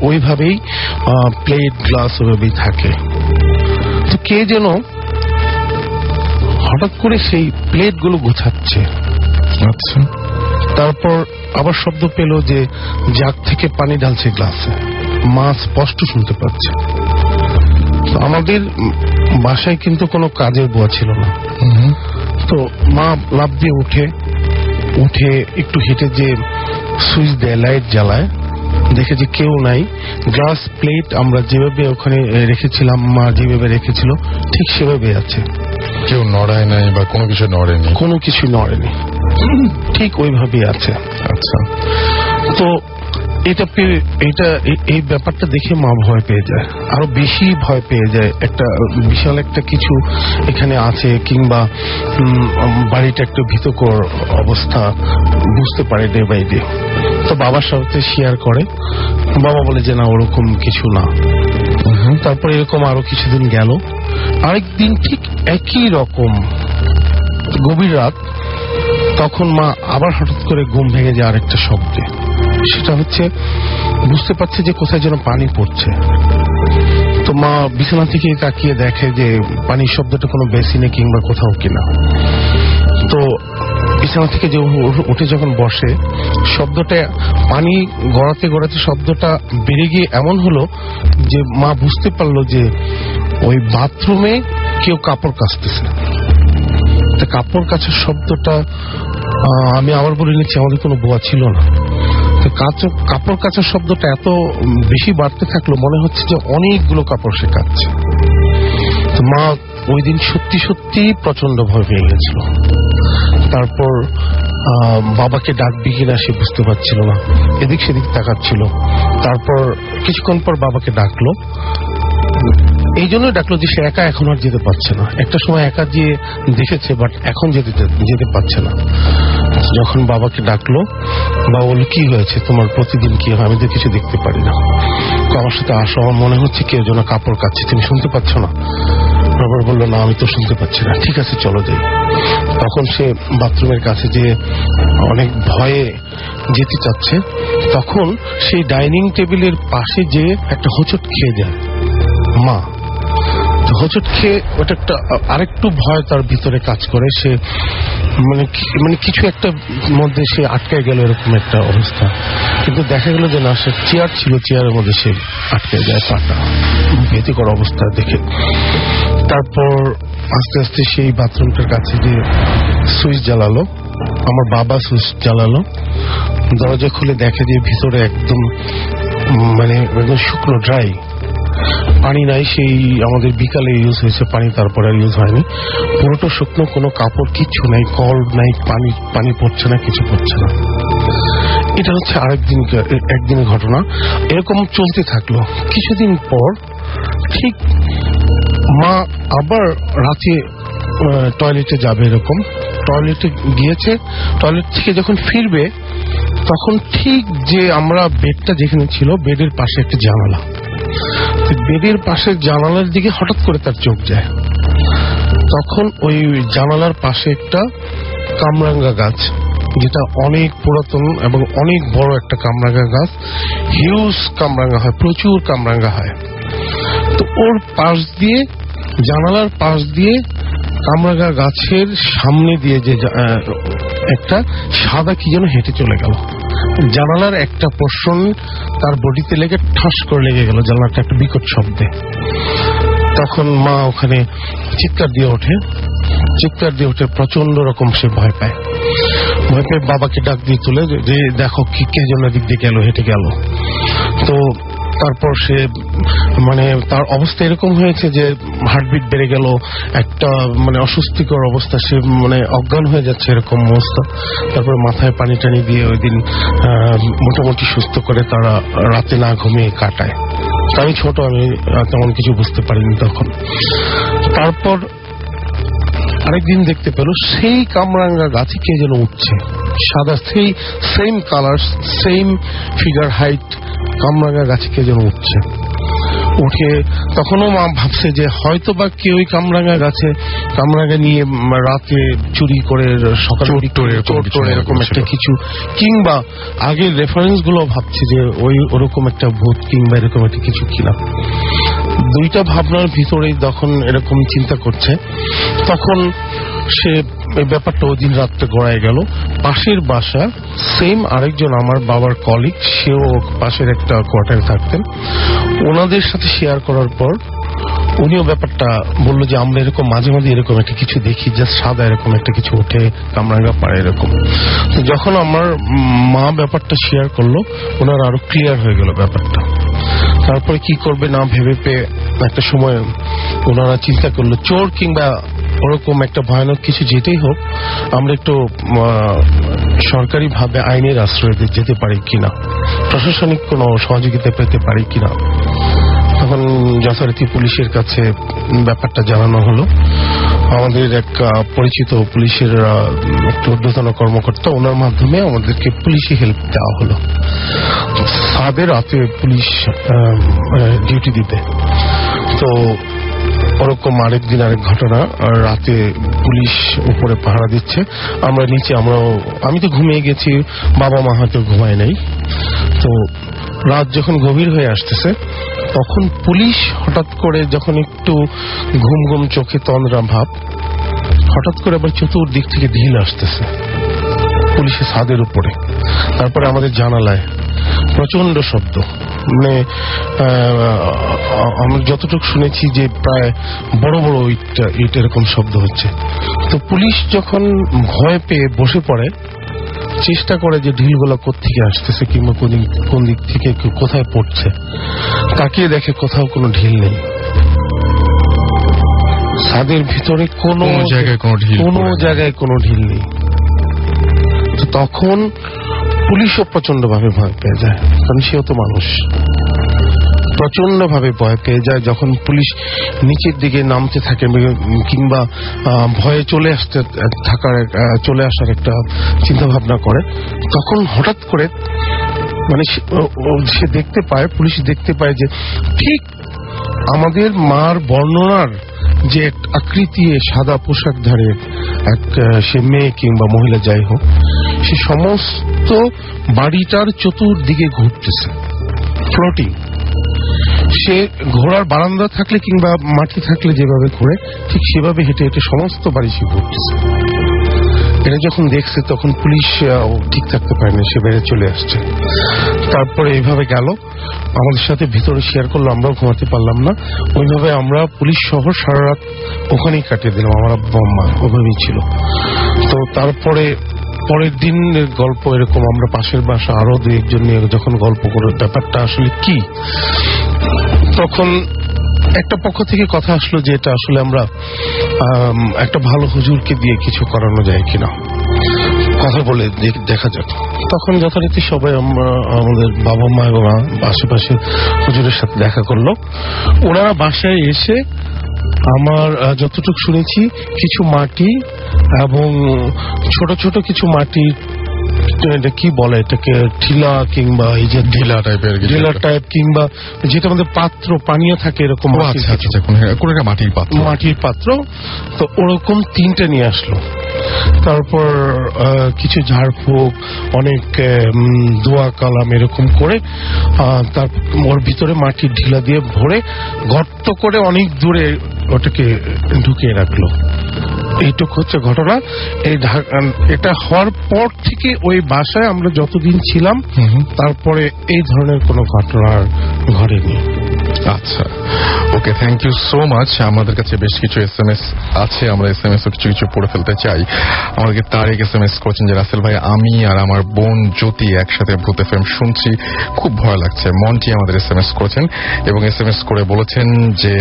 ওইভাবেই প্লেট গ্লাস ওইভাবেই থাকে। তো কে যেন হঠাৎ করে সেই প্লেটগুলো গোছাচ্ছে। আচ্ছা। তারপর আবার শব্দ পেল যে জাগ থেকে পানি ঢালছে গ্লাসে। মা স্পষ্ট শুনতে পাচ্ছে। আমাদের বাসায় কিন্তু কোনো কাজের বুয়া ছিল না। তো মা লাফ দিয়ে উঠে একটু হেঁটে যে সুইচ দেয়, লাইট জ্বালায়, দেখে যে কেউ নাই। গ্লাস প্লেট আমরা যেভাবে ওখানে রেখেছিলাম, মা যেভাবে রেখেছিল ঠিক সেভাবে আছে। কেউ নড়ায় নাই বা কোনো কিছু নড়েনি? কোনো কিছু নড়েনি, ঠিক ওইভাবেই আছে। আচ্ছা। তো এই ব্যাপারটা দেখে মা ভয় পেয়ে যায়, আরো বেশি ভয় পেয়ে যায়। একটা বিশাল একটা কিছু এখানে আছে, কিংবা বাড়িটা একটা ভীতকর অবস্থা বুঝতে পারে ডে বাই ডে। তো বাবার সাথে শেয়ার করে। বাবা বলে যে না, ওরকম কিছু না। তারপর এরকম আরো কিছুদিন গেল। আরেকদিন ঠিক একই রকম গভীর রাত, তখন মা আবার হঠাৎ করে ঘুম ভেঙে যায় আরেকটা শব্দে। সেটা হচ্ছে বুঝতে পারছে যে কোথায় যেন পানি পড়ছে। তো মা বিছানা থেকে তাকিয়ে দেখে যে পানির শব্দটা কোনো বেসিনে কিংবা কোথাও কিনা। তো বিছানা থেকে যে উঠে যখন বসে, শব্দটা পানি গড়াতে গড়াতে শব্দটা বেড়ে গিয়ে এমন হলো যে মা বুঝতে পারলো যে ওই বাথরুমে কেউ কাপড় কাচতেছে। কাপড় কাচার শব্দটা আমি আবার বলে নিচ্ছি, আমাদের কোনো বোয়া ছিল না। তো কাপড় কাচার শব্দটা এত বেশি বাড়তে থাকলো, মনে হচ্ছে যে অনেকগুলো কাপড় সে কাচ্ছে। তো মা ওই দিন সত্যি সত্যি প্রচন্ড ভয় পেয়ে গেছিল। তারপর বাবাকে ডাকবি কিনা সে বুঝতে পারছিল না, এদিক সেদিক তাকাচ্ছিল। তারপর কিছুক্ষণ পর বাবাকে ডাকলো। এই জন্যই ডাকলো যে সে একা এখন আর যেতে পারছে না। একটা সময় একা গিয়ে দেখেছে, বাট এখন যেতে পারছে না। যখন বাবাকে ডাকলো, বাবা বলল কি হয়েছে তোমার, প্রতিদিন কি হয়, আমি তো কিছু দেখতে পারি না, আমার সাথে আসো, আমার মনে হচ্ছে কেউ যেন কাপড় কাচ্ছে, তুমি শুনতে পাচ্ছ না? বাবা বললো না, আমি তো শুনতে পাচ্ছি না। ঠিক আছে চলো যাই। তখন সে বাথরুমের কাছে যে অনেক ভয়ে যেতে চাচ্ছে, তখন সেই ডাইনিং টেবিলের পাশে যে একটা হোঁচট খেয়ে যায় মা। হোঁচট খেয়ে ওটা একটা আরেকটু ভয় তার ভিতরে কাজ করে। সে মানে কিছু একটা মধ্যে সে আটকে গেল, এরকম একটা অবস্থা। কিন্তু দেখা গেল যে না, সে চেয়ার ছিল, চেয়ারের মধ্যে সে আটকে যায়, পাটা ভীতিকর অবস্থা দেখে। তারপর আস্তে আস্তে সেই বাথরুমটার কাছে যে সুইচ জ্বালালো, আমার বাবা সুইচ জ্বালালো। দরজা খুলে দেখে যে ভিতরে একদম শুকনো ড্রাই, পানি নাই। সেই আমাদের বিকালে ইউজ হয়েছে পানি, তারপরে আর ইউজ হয়নি। পুরোটা শুকনো, কোনো কাপড় কিচ্ছু নাই, কল নাই, পানি পড়ছে না, কিছু পড়ছে না। এটা হচ্ছে একদিনের ঘটনা। এরকম চলতে থাকলো। কিছুদিন পর ঠিক মা আবার রাতে টয়লেটে যাবে, এরকম টয়লেটে গিয়েছে। টয়লেট থেকে যখন ফিরবে, তখন ঠিক যে আমরা বেডটা যেখানে ছিল, বেডের পাশে একটা জানালা, বেডের পাশের জানালার দিকে হঠাৎ করে তার চোখ যায়। তখন ওই জানালার পাশে একটা কামরাঙ্গা গাছ, যেটা অনেক পুরাতন এবং অনেক বড় একটা কামরাঙ্গা গাছ, হিউজ কামরাঙ্গা হয়, প্রচুর কামরাঙ্গা হয়। তো ওর পাশ দিয়ে, জানালার পাশ দিয়ে কামরাঙ্গা গাছের সামনে দিয়ে যে একটা সাদা কি যেন হেঁটে চলে গেল। জানালার একটা পোর্শন তার বডিতে লেগে ঠাস করে লেগে গেল, জানালাটা একটা বিকট শব্দে। তখন মা ওখানে চিৎকার দিয়ে ওঠে, প্রচন্ড রকম সে ভয় পায়। বাবাকে ডাক দিয়ে তুলে যে দেখো কি কে যেন দিক দিয়ে গেল, হেঁটে গেল। তো তারপর সে তার অবস্থা এরকম হয়েছে যে হার্টবিট বেড়ে গেল, একটা অস্বস্তিকর অবস্থা, সে অজ্ঞান হয়ে যাচ্ছে, এরকম অবস্থা। তারপর মাথায় পানি টানি দিয়ে ওই দিন মোটামুটি সুস্থ করে তারা রাতে না ঘুমিয়ে কাটায়। আমি ছোট, আমি তেমন কিছু বুঝতে পারিনি তখন। তারপর আরেকদিন দেখতে পেল সেই কামরাঙ্গা গাছে কে যেন উঠছে, সাদা, সেই same colour, same figure, height, কামরাঙ্গা গাছে কে যেন উঠে। তখনও মা ভাবছে যে হয়তো বা কেউ কামরাঙ্গা গাছে কামরাঙ্গা নিয়ে রাতে চুরি করে সকালে এরকম একটা কিছু, কিংবা আগের রেফারেন্স গুলো ভাবছে যে ওরকম একটা ভূত কিংবা এরকম একটা কিছু কিনা। দুইটা ভাবনার ভিতরেই যখন এরকম চিন্তা করছে, তখন সে এই ব্যাপারটা ওই দিন রাত্রে গড়ায় গেল। পাশের বাসা সেম আরেকজন আমার বাবার কলিগ, সেও পাশের একটা কোয়ার্টারে থাকতেন। ওনাদের সাথে শেয়ার করার পর উনিও ব্যাপারটা বললো যে আমরা এরকম মাঝে মাঝে এরকম একটা কিছু দেখি, জাস্ট সাদা এরকম একটা কিছু ওঠে, কামরাঙ্গা পাড়ে এরকম। তো যখন আমার মা ব্যাপারটা শেয়ার করলো, ওনার আরো ক্লিয়ার হয়ে গেল ব্যাপারটা। তারপরে কি করবে না ভেবে পেয়ে একটা সময় ওনারা চিন্তা করলো, চোর কিংবা ওরকম একটা ভয়ানক কিছু যেতেই হোক, আমরা একটু সরকারি ভাবে আইনের আশ্রয় যেতে পারি কিনা, প্রশাসনিক কোনো সহযোগিতা পেতে পারি কিনা। তখন যথারীতি পুলিশের কাছে ব্যাপারটা জানানো হলো। আমাদের এক পরিচিত পুলিশের একটু ঊর্ধ্বতন কর্মকর্তা, ওনার মাধ্যমে আমাদেরকে পুলিশি হেল্প দেওয়া হলো। সাদের রাতে পুলিশ ডিউটি দিতে। তো ওরকম আরেকদিন আরেক ঘটনা, রাতে পুলিশ উপরে পাহারা দিচ্ছে, আমরা নিচে, আমি তো ঘুমিয়ে গেছি, বাবা মা হয়তো ঘুমায় নাই। তো রাত যখন গভীর হয়ে আসতেছে তখন পুলিশ হঠাৎ করে, যখন একটু ঘুম ঘুম চোখে তন্দ্রা ভাব, হঠাৎ করে আবার চতুর্দিক থেকে ঢিল আসতেছে পুলিশের ছাদের উপরে, তারপরে আমাদের জানালায় প্রচন্ড শব্দ। মানে আমরা যতটুকু শুনেছি যে প্রায় বড় বড় ইট এরকম শব্দ হচ্ছে। তো পুলিশ যখন ভয় পেয়ে বসে পড়ে, চেষ্টা করে যে ঢিলগুলো কোত্থেকে আসতেছে কিংবা কোন দিক থেকে কোথায় পড়ছে, তাকিয়ে দেখে কোথাও কোনো ঢিল নেই, ছাদের ভিতরে কোনো জায়গায় কোনো ঢিল নেই। তখন পুলিশও প্রচন্ড ভাবে ভয় পেয়ে যায়, কারণ সেও তো মানুষ, প্রচন্ড ভাবে ভয় পেয়ে যায়। যখন পুলিশ নিচের দিকে নামতে থাকে কিংবা ভয়ে চলে আসার একটা চিন্তা ভাবনা করে, তখন হঠাৎ করে মানে সে দেখতে পায়, পুলিশ দেখতে পায় যে ঠিক আমাদের মার বর্ণনার যে আকৃতি সাদা পোশাকধারী এক সে মেয়ে কিংবা মহিলা যাই হোক, সে সমস্ত বাড়িটার চতুর্দিকে ঘুরতেছে, ফ্লোটিং। সে ঘোড়ার বারান্দা থাকলে কিংবা মাটি থাকলে যেভাবে ঘোরে, ঠিক সেভাবে হেঁটে হেঁটে সমস্ত বাড়ি সে ঘুরতেছে। এটা যখন দেখছে তখন পুলিশ ঠিক থাকতে পারেনি, সে বেড়ে চলে আসছে। তারপরে এইভাবে গেল, আমাদের সাথে ভিতরে শেয়ার করলো, আমরাও ঘুমাতে পারলাম না। ওইভাবে আমরা পুলিশ সহ সারা রাত ওখানেই কাটিয়ে দিলাম, আমার আব্বা আম্মা ওভাবেই ছিল। তো তারপরে পরের দিনের গল্প এরকম, আমরা পাশের বাসা আরো দু একজন নিয়ে যখন গল্প করে ব্যাপারটা আসলে কি, তখন একটা পক্ষ থেকে কথা আসলো যে এটা আসলে আমরা একটা ভালো হুজুরকে দিয়ে কিছু করানো যায় কিনা, কথা বলে দেখা যাক। তখন যথারীতি সবাই আমরা আমাদের বাবা মা এবং আশেপাশে হুজুরের সাথে দেখা করলো। ওনারা বাসায় এসে আমার যতটুকু শুনেছি কিছু মাটি এবং ছোট ছোট কিছু মাটি, এটা কি বলে এটাকে, ঢিলা কিংবা এই যে ঢিলা টাইপ কিংবা যেটা আমাদের পাত্র পানীয় থাকে এরকম মাটির পাত্র, তো ওরকম 3টে নিয়ে আসলো। তারপর কিছু ঝাড়ফুঁক, অনেক দোয়া কালাম এরকম করে তারপর ওর ভিতরে মাটির ঢিলা দিয়ে ভরে গর্ত করে অনেক দূরে ওটাকে ঢুকিয়ে রাখলো। এইটুকু হচ্ছে ঘটনা। এটা হওয়ার পর থেকে ওই বাসায় আমরা যতদিন ছিলাম তারপরে এই ধরনের কোনো ঘটনা ঘটেনি। আচ্ছা, ওকে, থ্যাংক ইউ সো মাচ। আমাদের কাছে বেশ কিছু SMS আছে, আমরা SMS ও কিছু পড়ে ফেলতে চাই। আমাদেরকে তারেক SMS করেছেন যে রাসেল ভাই, আমি আর আমার বোন জ্যোতি একসাথে ভূত FM শুনছি, খুব ভয় লাগছে। মন্টি আমাদের SMS করেছেন এবং SMS করে বলেছেন যে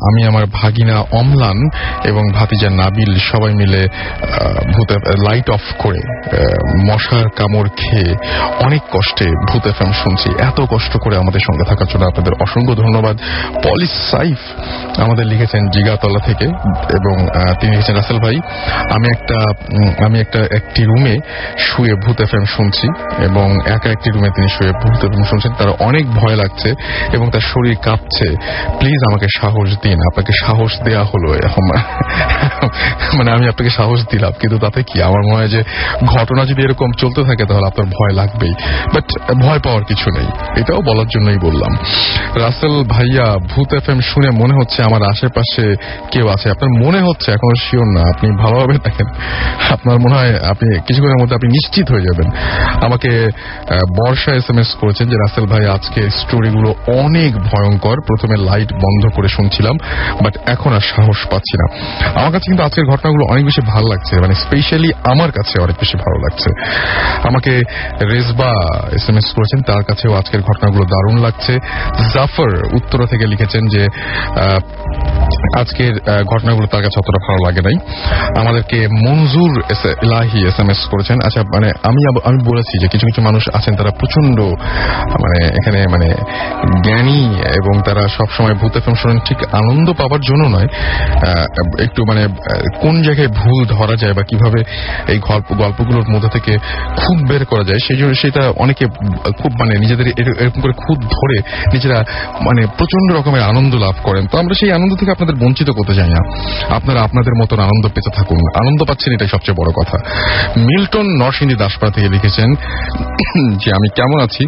আমি আমার ভাগিনা অম্লান এবং ভাতিজা নাবিল সবাই মিলে লাইট অফ করে মশার কামড় খেয়ে অনেক কষ্টে ভূত FM শুনছি। এত কষ্ট করে আমাদের সঙ্গে থাকার জন্য আপনাদের অসংখ্য ধন্যবাদ। পলিশ সাইফ আমাদের লিখেছেন জিগাতলা থেকে এবং তিনি লিখেছেন রাসেল ভাই, আমি একটি রুমে শুয়ে ভূত FM শুনছি এবং একটি রুমে তিনি শুয়ে ভূত FM শুনছেন। তার অনেক ভয় লাগছে এবং তার শরীর কাঁপছে। প্লিজ আমাকে সাহস দিন। আপনাকে সাহস দেয়া হলো, মানে আমি আপনাকে সাহস দিলাম, কিন্তু তাতে কি, আমার মনে হয় যে ঘটনা যদি এরকম চলতে থাকে তাহলে আপনার ভয় লাগবেই, বাট ভয় পাওয়ার কিছু নেই, এটাও বলার জন্যই বললাম। রাসেল ভাইয়া, ভূত FM শুনে মনে হচ্ছে আমার আশেপাশে কেউ আছে। আপনার মনে হচ্ছে, এখনো শিওর না, আপনি ভালোভাবে দেখেন, আপনার মনে হয় আপনি কিছুক্ষণের মধ্যে আপনি নিশ্চিত হয়ে যাবেন। আমাকে বর্ষা SMS করেছেন যে রাসেল ভাই, আজকে স্টোরিগুলো অনেক ভয়ঙ্কর। প্রথমে লাইট বন্ধ করে শুনছিলাম, বাট এখন আর সাহস পাচ্ছি না। আমার কাছে কিন্তু আজকের ঘটনাগুলো অনেক বেশি ভালো লাগছে, মানে স্পেশালি আমার কাছে অনেক বেশি ভালো লাগছে। আমাকে রেজবা SMS করেছেন, তার কাছেও আজকের ঘটনাগুলো দারুণ লাগছে। জাফর উত্তরা থেকে লিখেছেন যে আজকের ঘটনাগুলো তার কাছে অতটা ভালো লাগে নাই। আমাদেরকে মঞ্জুর ইলাহি SMS করেছেন। আচ্ছা, মানে আমি বলেছি যে কিছু কিছু মানুষ আছেন তারা প্রচন্ড এখানে জ্ঞানী এবং তারা সবসময় ভূত FM শোনেন ঠিক আনন্দ পাওয়ার জন্য নয়, একটু কোন জায়গায় ভুল ধরা যায় বা কিভাবে এই গল্পগুলোর মধ্যে থেকে খুদ বের করা যায়, সেই জন্য সেটা অনেকে খুব নিজেদের এরকম করে খুদ ধরে নিজেরা মানে প্রচন্ড রকমের আনন্দ লাভ করেন। তো আমরা সেই আনন্দ থেকে আপনাদের বঞ্চিত করতে চাই না। আপনারা আপনাদের মতন আনন্দ পেতে থাকুন, আনন্দ পাচ্ছেন, এটাই সবচেয়ে বড় কথা। মিল্টন নরসিংদী দাসপাড়া থেকে লিখেছেন যে আমি কেমন আছি,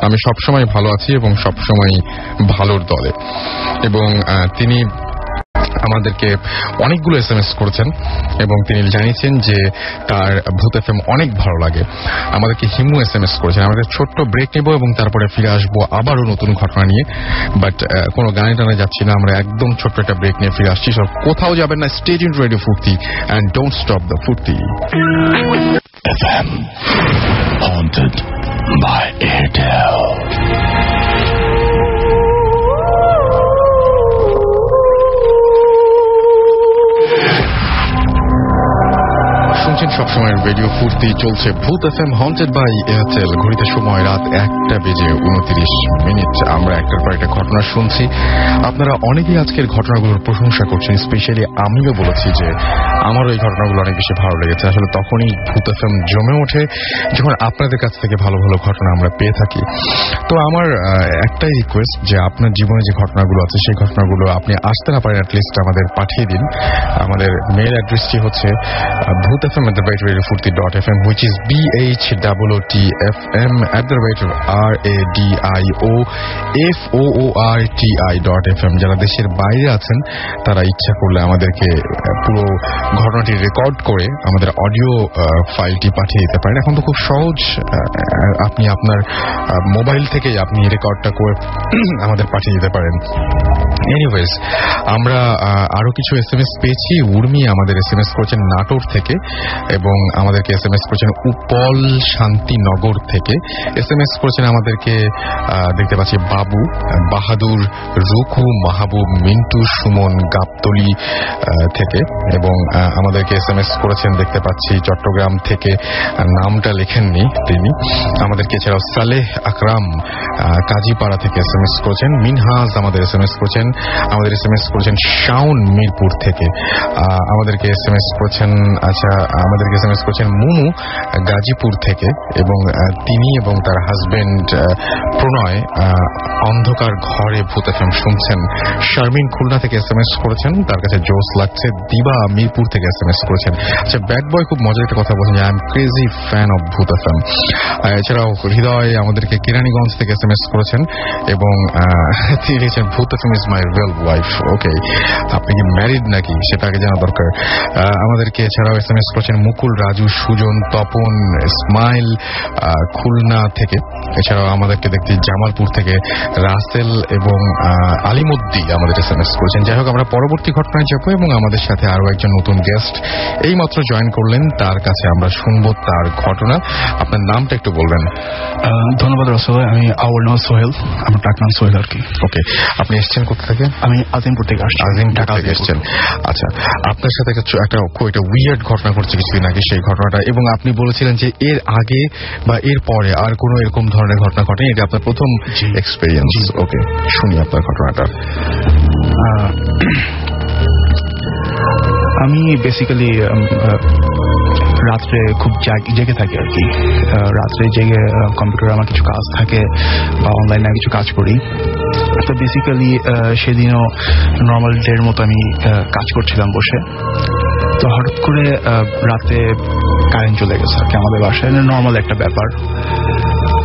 আমি সবসময় ভালো আছি এবং সবসময় ভালোর দলে। এবং তিনি আমাদেরকে অনেকগুলো SMS করেছেন এবং তিনি জানিয়েছেন যে তার ভূত FM অনেক ভালো লাগে। আমাদেরকে হিমু SMS করেছেন। আমাদের ছোট্ট ব্রেক নেব এবং তারপরে ফিরে আসবো আবারও নতুন ঘটনা নিয়ে। বাট কোনো গানে টানে যাচ্ছি না, আমরা একদম ছোট্ট একটা ব্রেক নিয়ে ফিরে আসছি। সব কোথাও যাবেন না, স্টে টিউনড রেডিও ফুর্তি অ্যান্ড ডোন্ট স্টপ দ্য ফুর্তি। FM haunted by Airtel. শুনছেন সবসময় রেডিও ফুর্তি, চলছে ভূত FM হন্টেড বাই এয়ারটেল। ঘড়িতে সময় রাত 1:29। আমরা একটার পর একটা ঘটনা শুনছি। আপনারা অনেকেই আজকের ঘটনাগুলোর প্রশংসা করছেন, স্পেশালি আমিও বলেছি যে আমারও এই ঘটনাগুলো অনেক বেশি ভালো লেগেছে। আসলে তখনই ভূত FM জমে ওঠে যখন আপনাদের কাছ থেকে ভালো ভালো ঘটনা আমরা পেয়ে থাকি। তো আমার একটাই রিকোয়েস্ট যে আপনার জীবনে যে ঘটনাগুলো আছে সেই ঘটনাগুলো আপনি আসতে না পারেন অ্যাটলিস্ট আমাদের পাঠিয়ে দিন। আমাদের মেইল অ্যাড্রেসটি হচ্ছে bhootfm@radiofurti.fm, which is bhootfm@radioforti.fm। যারা দেশের বাইরে আছেন তারা ইচ্ছা করলে আমাদেরকে পুরো ঘটনাটি রেকর্ড করে আমাদের অডিও ফাইলটি পাঠিয়ে দিতে পারেন। এখন তো খুব সহজ, আপনি আপনার মোবাইল থেকেই আপনি রেকর্ডটা করে আমাদের পাঠিয়ে দিতে পারেন। এনিওয়েজ, আমরা আরো কিছু SMS পেয়েছি। উর্মি আমাদের SMS করেছেন নাটোর থেকে এবং আমাদেরকে SMS করেছেন উপল শান্তিনগর থেকে। SMS করেছেন আমাদেরকে দেখতে পাচ্ছি বাবু, বাহাদুর, রুকু, মাহবুব, মিন্টু, সুমন গাবতলি থেকে এবং আমাদেরকে SMS করেছেন দেখতে পাচ্ছি চট্টগ্রাম থেকে, নামটা লেখেননি তিনি। আমাদেরকে এছাড়াও সালেহ আকরাম কাজীপাড়া থেকে SMS করেছেন। মিনহাজ আমাদের SMS করেছেন। আমাদের SMS করেছেন শাওন মিরপুর থেকে। আমাদেরকে SMS করেছেন আমাদেরকে SMS করেছেন মুমু গাজীপুর থেকে এবং তিনি এবং তার হাজবেন্ড প্রণয় অন্ধকার ঘরে ভূত FM শুনছেন। শারমিন খুলনা থেকে SMS করেছেন, তার কাছে জোস লাগছে। দিবা মিরপুর থেকে SMS করেছেন। আচ্ছা, ব্যাড বয় খুব মজার একটা কথা বলছেন যে I am crazy fan of ভূত FM। এছাড়াও হৃদয় আমাদেরকে কেরানীগঞ্জ থেকে SMS করেছেন এবং তিনি লিখেছেন Bhoot FM is my real wife. Okay, আপনি কি ম্যারিড নাকি সেটা আগে জানা দরকার। আমাদেরকে এছাড়াও SMS করেছেন মুকুল, রাজু, সুজন, তপন, ইসমাইল খুলনা থেকে। এছাড়াও আমাদেরকে দেখতে জামালপুর থেকে রাসেল এবং আলিমুদ্দি আমাদের SMS করেছেন। যাই হোক, আমরা পরবর্তী ঘটনায় যাবো এবং আমাদের সাথে আরো একজন নতুন গেস্ট এই মাত্র জয়েন করলেন, তার কাছে আমরা শুনবো তার ঘটনা। আপনার নামটা একটু বলবেন। ধন্যবাদ রসল, আমি আউল নাম সোহেল, আমার ডাক নাম সোহেল আর কি। ওকে, আপনি এসছেন কোথা থেকে? আমি আজিমপুর থেকে আসছি। আজিমপুর থেকে এসছেন। আচ্ছা, আপনার সাথে একটা উইয়ার্ড ঘটনা ঘটছে কিছুদিন আগে, সেই ঘটনাটা, এবং আপনি বলেছিলেন যে এর আগে বা এর পরে আর কোনো এরকম ধরনের ঘটনা ঘটেনি, এটা আপনার প্রথম এক্সপেরিয়েন্স। ওকে, শুনি আপনার ঘটনাটা। আমি বেসিক্যালি রাত্রে খুব জেগে থাকি আর কি। রাত্রে জেগে কম্পিউটারে আমার কিছু কাজ থাকে বা অনলাইনে কিছু কাজ করি। তো বেসিক্যালি সেদিনও নর্মাল ডের মতো আমি কাজ করছিলাম বসে। তো হঠাৎ করে রাতে কারেন্ট চলে গেছে আর কি আমাদের বাসায়, নর্মাল একটা ব্যাপার।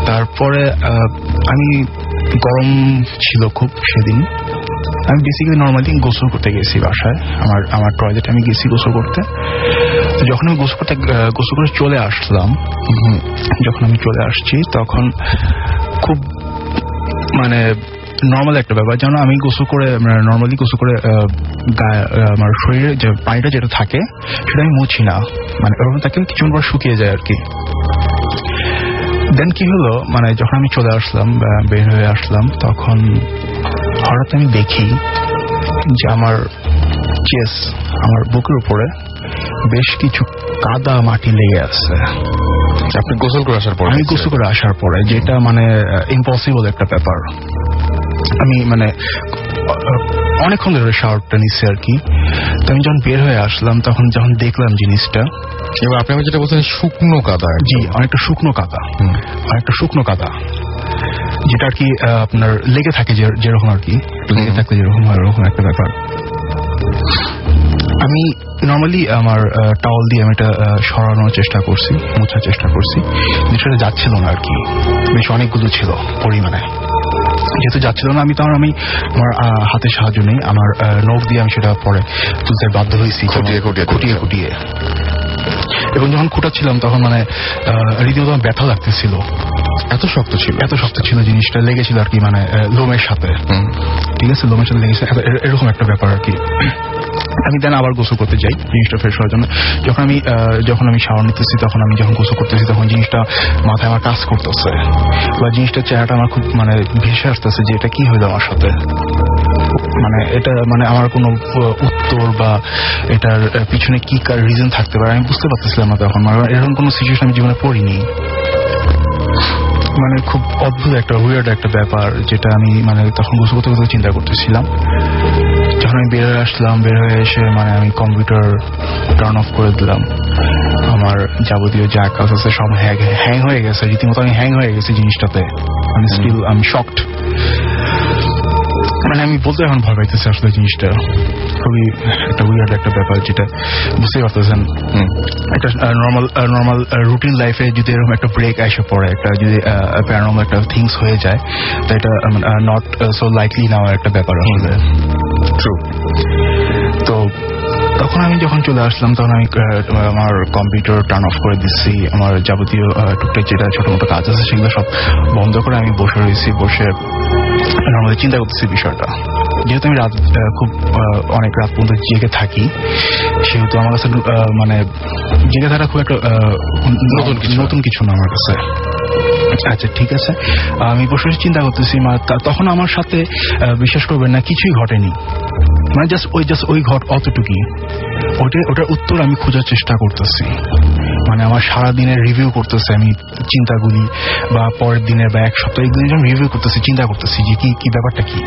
তারপরে আমি গরম ছিল খুব সেদিন। আমি বেসিক্যালি নর্মালি গোসল করতে গেছি বাসায়, আমার টয়লেটে আমি গেছি গোসল করতে। যখন আমি গোসল করে চলে আসলাম, যখন আমি চলে আসছি তখন খুব মানে নর্মাল একটা ব্যাপার, যেন আমি নর্মালি গোসল করে আমার শরীরে যে পানিটা যেটা থাকে সেটা আমি মুছি না, মানে ওরকম থাকে, কিছুক্ষণ পর শুকিয়ে যায় আর কি। দেন কি হলো, মানে যখন আমি চলে আসলাম, বের হয়ে আসলাম, তখন হঠাৎ আমি দেখি যে আমার আমার বুকের উপরে বেশ কিছু কাদা মাটি লেগে আছে। আপনি গোসল করে আসার পরে? আমি গোসল করে আসার পরে, যেটা মানে ইম্পসিবল একটা ব্যাপার। আমি মানে অনেকক্ষণ ধরে শাওয়ারটা নিচ্ছি আর কি। তো আমি যখন বের হয়ে আসলাম তখন যখন দেখলাম জিনিসটা, এবার আপনি যেটা বলছেন শুকনো কাদা। জি, অনেকটা শুকনো কাদা, অনেকটা শুকনো কাদা। যেটা আর কি আপনার লেগে থাকে যেরকম আর কি লেগে থাকলে যেরকম হয় ওরকম একটা ব্যাপার। আমি নর্মালি আমার টাওয়াল দিয়ে আমি এটা সরানোর চেষ্টা করছি, মোছার চেষ্টা করছি, সেটা যাচ্ছিল না আর কি, বেশ অনেকগুলো ছিল পরিমাণে। যেহেতু যাচ্ছিল না আমি আমার হাতে সাহায্য নেই, আমার নখ দিয়ে আমি সেটা পরে তুলতে বাধ্য হয়েছি খুঁটিয়ে। এবং যখন খুঁটাচ্ছিলাম তখন মানে রীতিমতো ব্যথা লাগতেছিল, এত শক্ত ছিল জিনিসটা, লেগেছিল আর কি মানে লোমের সাথে, ঠিক আছে, লোমের সাথে লেগেছে, এরকম একটা ব্যাপার আর কি। আমি দেন আবার গোসল করতে যাই জিনিসটা ফ্রেশ হওয়ার জন্য। যখন আমি শাওয়ার নিতেছি তখন আমি যখন গোসল করতেছি তখন জিনিসটা মাথায় আমার কাজ করতেছে, বা জিনিসটার চেহারাটা আমার খুব মানে ভেসে আসতেছে যে এটা কি হইলো আমার সাথে, মানে এটা মানে আমার কোনো উত্তর বা এটার পিছনে কি কার রিজন থাকতে পারে আমি বুঝতে পারতেছিলাম না তখন। মানে এরকম কোনো সিচুয়েশন আমি জীবনে পড়িনি, মানে খুব অদ্ভুত একটা উইয়ার্ড একটা ব্যাপার, যেটা আমি মানে তখন গোসল করতে চিন্তা করতেছিলাম। যখন আমি বের হয়ে আসলাম, বের হয়ে এসে মানে আমি কম্পিউটার টার্ন অফ করে দিলাম, আমার যাবতীয় যা কাজ আছে সব হ্যাং হয়ে গেছে, রীতিমতো আমি হ্যাং হয়ে গেছি জিনিসটাতে, মানে স্টিল আমি শকড। মানে আমি বলতে এখন ভয় পাইতেছি আসলে, জিনিসটা খুবই একটা উইয়ার্ড একটা ব্যাপার, যেটা বুঝতেই পারতেছেন একটা নর্মাল রুটিন লাইফে যদি এরকম একটা ব্রেক এসে পড়ে, একটা যদি প্যারানর্মাল একটা থিংস হয়ে যায়, তো এটা নট সো লাইকলি নেওয়ার একটা ব্যাপার আসলে। ট্রু। তো তখন আমি যখন চলে আসলাম তখন আমি আমার কম্পিউটার টার্ন অফ করে দিচ্ছি, আমার যাবতীয় টুকটাক যেটা ছোট মোটো কাজ আছে সেগুলো সব বন্ধ করে আমি বসে রয়েছি, বসে নর্মালি চিন্তা করতেছি বিষয়টা। যেহেতু আমি অনেক রাত পর্যন্ত জেগে থাকি, সেহেতু আমার কাছে মানে জেগে থাকা খুব একটা নতুন কিছু না আমার কাছে। আচ্ছা ঠিক আছে, আমি বসে চিন্তা করতেছি, তখন আমার সাথে বিশ্বাস করবেন না কিছুই ঘটেনি, মানে জাস্ট ওই অতটুকুই, ওটার উত্তর আমি খোঁজার চেষ্টা করতেছি, মানে আমার সারাদিনের রিভিউ করতেছি আমি চিন্তাগুলি, বা পরের দিনের বা এক সপ্তাহ যখন রিভিউ করতেছি, চিন্তা করতেছি যে কি ব্যাপারটা কি।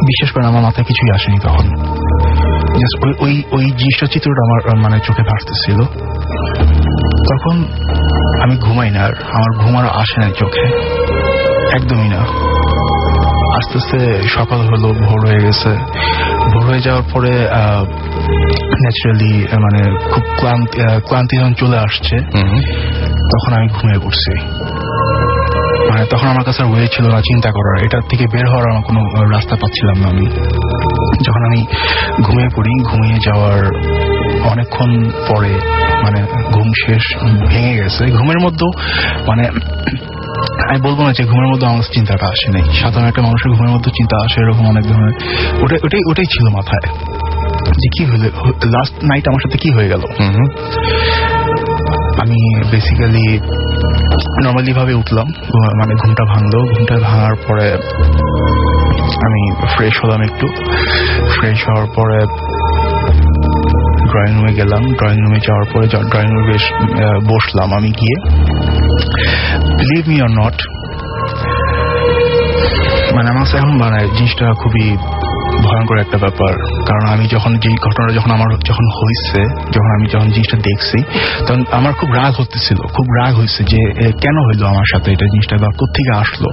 বিশ্বাস করেন আমার মাথায় কিছুই আসেনি তখন, জাস্ট ওই জিনিসটা চিত্রটা আমার মানে চোখে ভাসতেছিল। তখন আমি ঘুমাই না, আর আমার ঘুম আর আসে না চোখে, একদমই না। আস্তে আস্তে সকাল হলো, ভোর হয়ে গেছে। ভোর হয়ে যাওয়ার পরে ন্যাচারালি মানে খুব ক্লান্তি যখন চলে আসছে, তখন আমি ঘুমিয়ে পড়ছি। মানে তখন আমার কাছে ওয়ে ছিল না চিন্তা করার, এটার থেকে বের হওয়ার আমার কোনো রাস্তা পাচ্ছিলাম না আমি। যখন আমি ঘুমিয়ে পড়ি, ঘুমিয়ে যাওয়ার অনেকক্ষণ পরে মানে ঘুম শেষ, ভেঙে গেছে। ঘুমের মধ্যেও মানে আমি বলবো না যে ঘুমের মধ্যে আমার চিন্তাটা আসে নাই, সাধারণ একটা মানুষের ঘুমের মধ্যে চিন্তা আসে এরকম অনেক ধরনের, ওটাই ছিল মাথায় যে কি হলো লাস্ট নাইট আমার সাথে কি হয়ে গেল। আমি বেসিক্যালি নর্মালি ভাবে উঠলাম, মানে ঘুমটা ভাঙলো। ঘুমটা ভাঙার পরে আমি ফ্রেশ হলাম, একটু ফ্রেশ হওয়ার পরে ড্রয়িং রুমে গেলাম। ড্রয়িং রুমে যাওয়ার পরে ড্রয়িং রুমে বসলাম আমি গিয়ে। বিলিভ মি অর নট, মানে আমার কাছে এখন মানে জিনিসটা খুবই ভয়ঙ্কর একটা ব্যাপার, কারণ আমি যে ঘটনাটা যখন হয়েছে, যখন জিনিসটা দেখছি, তখন আমার খুব রাগ হয়েছে যে কেন হইলো আমার সাথে এটা জিনিসটা, বা কোত্থেকে আসলো।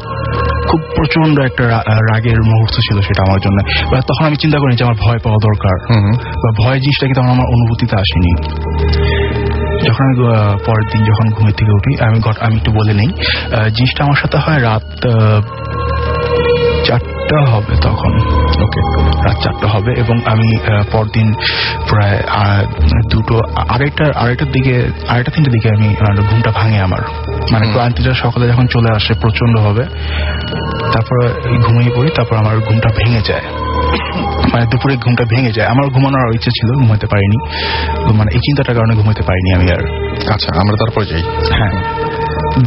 খুব প্রচন্ড একটা রাগের মুহূর্ত ছিল সেটা আমার জন্য। তখন আমি চিন্তা করি যে আমার ভয় পাওয়া দরকার, বা ভয় জিনিসটা কি তখন আমার অনুভূতিতে আসেনি। যখন আমি পরের দিন যখন ঘুমের থেকে উঠি, আমি একটু বলে নেই, জিনিসটা আমার সাথে হয় রাত 4টা হবে তখন, ওকে, রাত 4টা হবে। এবং আমি পরদিন প্রায় 2-3টার দিকে আমি ঘুমটা ভাঙে আমার, মানে ক্লান্তিটা সকালে যখন চলে আসে প্রচন্ড হবে, তারপরে ঘুমিয়ে পড়ি। তারপর আমার ঘুমটা ভেঙে যায়, মানে দুপুরে ঘুমটা ভেঙে যায়। আমার ঘুমানোর ইচ্ছে ছিল, ঘুমাতে পারিনি, মানে এই চিন্তাটার কারণে ঘুমাতে পারিনি আমি আর। আচ্ছা, আমরা তারপর যাই। হ্যাঁ,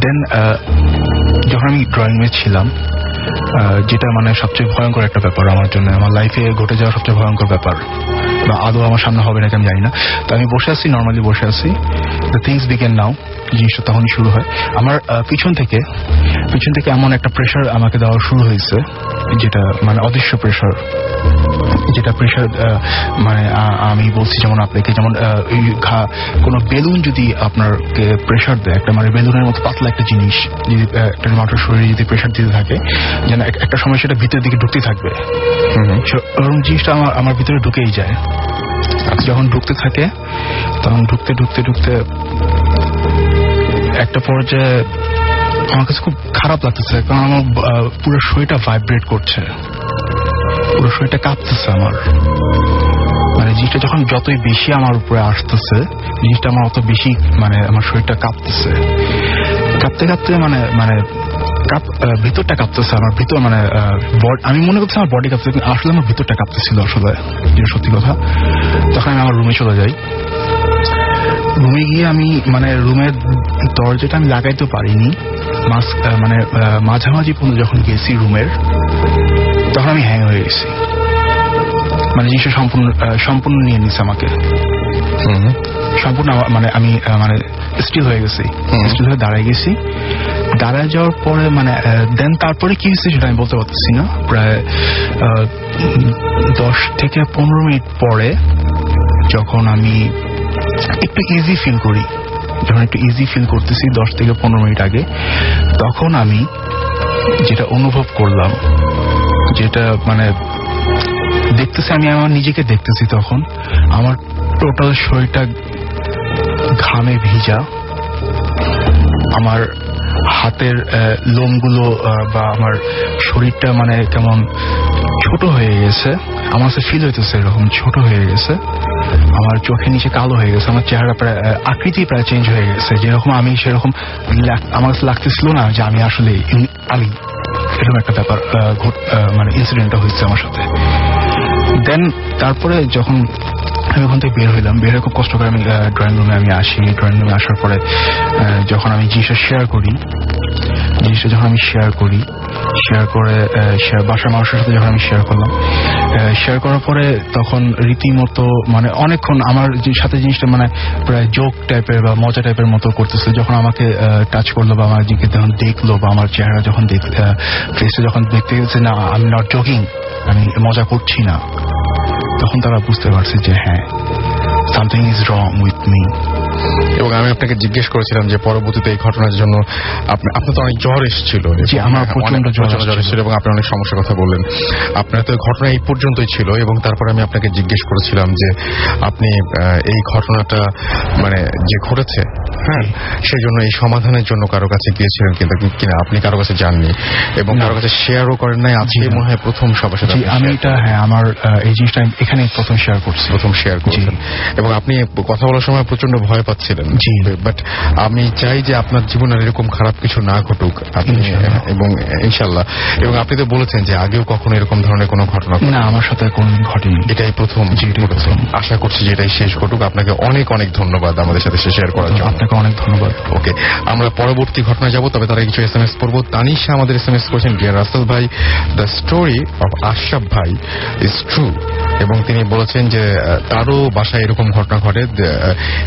দেন যখন আমি ড্রয়িং রুমে ছিলাম, যেটা মানে সবচেয়ে ভয়ঙ্কর একটা ব্যাপার আমার জন্য, আমার লাইফে ঘটে যাওয়া সবচেয়ে ভয়ঙ্কর ব্যাপার, বা আদৌ আমার সামনে হবে নাকি আমি জানি না। তো আমি বসে আছি, নর্মালি বসে আছি। দ্য থিংস বিগেন নাও। জিনিসটা তখনই শুরু হয়। আমার পিছন থেকে এমন একটা প্রেশার আমাকে দেওয়া শুরু হয়েছে, যেটা মানে অদৃশ্য প্রেশার, যেটা প্রেশার মানে আমি বলছি যেমন আপনাকে, যেমন কোনো বেলুন যদি আপনাকে প্রেশার দেয়, একটা মানে বেলুনের মতো পাতলা একটা জিনিস যদি একটা মানুষের শরীরে যদি প্রেশার দিতে থাকে, যেন একটা সময় সেটা ভিতরের দিকে ঢুকতে থাকবে, ওরকম জিনিসটা আমার ভিতরে ঢুকেই যায়। যখন ঢুকতে থাকে তখন ঢুকতে একটা পর্যায়ে আমার কাছে খুব খারাপ লাগতেছে, কারণ আমার পুরো শরীরটা ভাইব্রেট করছে, পুরো শরীরটা কাঁপতেছে আমার। মানে জিনিসটা যখন যতই বেশি আমার উপরে আসতেছে, জিনিসটা আমার অত বেশি মানে আমার শরীরটা কাঁপতেছে, কাঁপতে মানে ভিতরটা কাঁপতেছে আমার ভিতর, মানে আমি মনে করছি আমার বডি কাঁপতেছে, আসলে আমার ভিতরটা কাঁপতেছিল আসলে, যেটা সত্যি কথা। তখন আমি আমার রুমে চলে যাই। রুমে গিয়ে আমি মানে রুমের দরজাটা আমি লাগাইতে পারিনি, মানে মাঝামাঝি পর্যন্ত যখন গেছি রুমের, তখন আমি হ্যাং হয়ে গেছি। মানে জিনিসটা সম্পূর্ণ নিয়ে নিচ্ছে আমাকে, সম্পূর্ণ মানে আমি মানে স্টিল হয়ে গেছি, স্টিল হয়ে দাঁড়ায় গেছি। দাঁড়ায় যাওয়ার পরে মানে দেন তারপরে কি হয়েছে সেটা আমি বলতে পারতেছি না। প্রায় 10 থেকে 15 মিনিট পরে যখন আমি একটু ইজি ফিল করি, যখন একটু ইজি ফিল করতেছি 10 থেকে 15 মিনিট আগে, তখন আমি যেটা অনুভব করলাম, যেটা মানে দেখতেছি, আমি আমার নিজেকে দেখতেছি, তখন আমার টোটাল শরীরটা ঘামে ভিজা, আমার হাতের লোমগুলো বা আমার শরীরটা মানে কেমন ছোট হয়ে গেছে, আমার কাছে ফিল হইতেছে এরকম ছোট হয়ে গেছে, আমার চোখের নিচে কালো হয়ে গেছে, আমার চেহারা প্রায় আকৃতি প্রায় চেঞ্জ হয়ে গেছে, যেরকম আমি সেরকম আমার কাছে লাগতেছিল না যে আমি আসলে আলী, এরকম একটা ব্যাপার মানে ইনসিডেন্টটা হয়েছে আমার সাথে। দেন তারপরে যখন আমি ওখান থেকে বের হইলাম, বের হয়ে খুব কষ্ট করে আমি ড্রয়িং রুমে আমি আসি। ড্রয়িং রুমে আসার পরে যখন আমি জিনিসটা শেয়ার করি, যখন আমি শেয়ার করে বাসার মানুষের সাথে যখন আমি শেয়ার করলাম, শেয়ার করার পরে তখন রীতিমতো মানে অনেকক্ষণ আমার সাথে জিনিসটা মানে প্রায় জোক টাইপের বা মজা টাইপের মতো করতেছে। যখন আমাকে টাচ করলো বা আমার দিকে যখন দেখলো বা আমার চেহারা যখন ফেসে যখন দেখতে গেছে, না আমি নট জোকিং, আমি মজা করছি না, তখন তারা বুঝতে পারছে যে হ্যাঁ, something is wrong with me. এবং আমি আপনাকে জিজ্ঞেস করেছিলাম যে পরবর্তীতে এই ঘটনার জন্য আপনার তো অনেক জ্বর এসেছিল, আমার প্রচন্ড জ্বর এসেছিল এবং আপনি অনেক সমস্যার কথা বললেন। আপনার তো ঘটনা এই পর্যন্তই ছিল, এবং তারপরে আমি আপনাকে জিজ্ঞেস করেছিলাম যে আপনি এই ঘটনাটা মানে যে ঘটেছে, হ্যাঁ, সেই জন্য এই সমাধানের জন্য কারো কাছে গিয়েছিলেন কিনা আপনি কারো কাছে যাননি, এবং কারো কাছে শেয়ারও করেন নাই। আজকে মনে হয় প্রথম সবার সাথে আমি এটা, হ্যাঁ, আমার এই জিনিসটা এখানে প্রথম শেয়ার করছেন, এবং আপনি কথা বলার সময় প্রচন্ড ভয় পাচ্ছিলেন। বাট আমি চাই যে আপনার জীবনে এরকম খারাপ কিছু না ঘটুক, এবং ইনশাল্লাহ। এবং আপনি তো বলেছেন যে আগেও কখনো এরকম ধরনের কোনো ঘটনা না আমার সাথে কোনোদিন ঘটেনি, এটাই প্রথম। আশা করছি যে এটাই শেষ ঘটুক। আপনাকে অনেক অনেক ধন্যবাদ আমাদের সাথে শেয়ার করার জন্য। আপনাকে অনেক ধন্যবাদ। ওকে, আমরা পরবর্তী ঘটনা যাব, তবে তারা কিছু SMS পড়বো। তানিশা আমাদের SMS করেছেন, ডিয়ার রাসেল ভাই, দ্য স্টোরি অফ আশরাফ ভাই ইজ ট্রু। এবং তিনি বলেছেন যে তারও বাসায় এরকম ঘটনা ঘটে,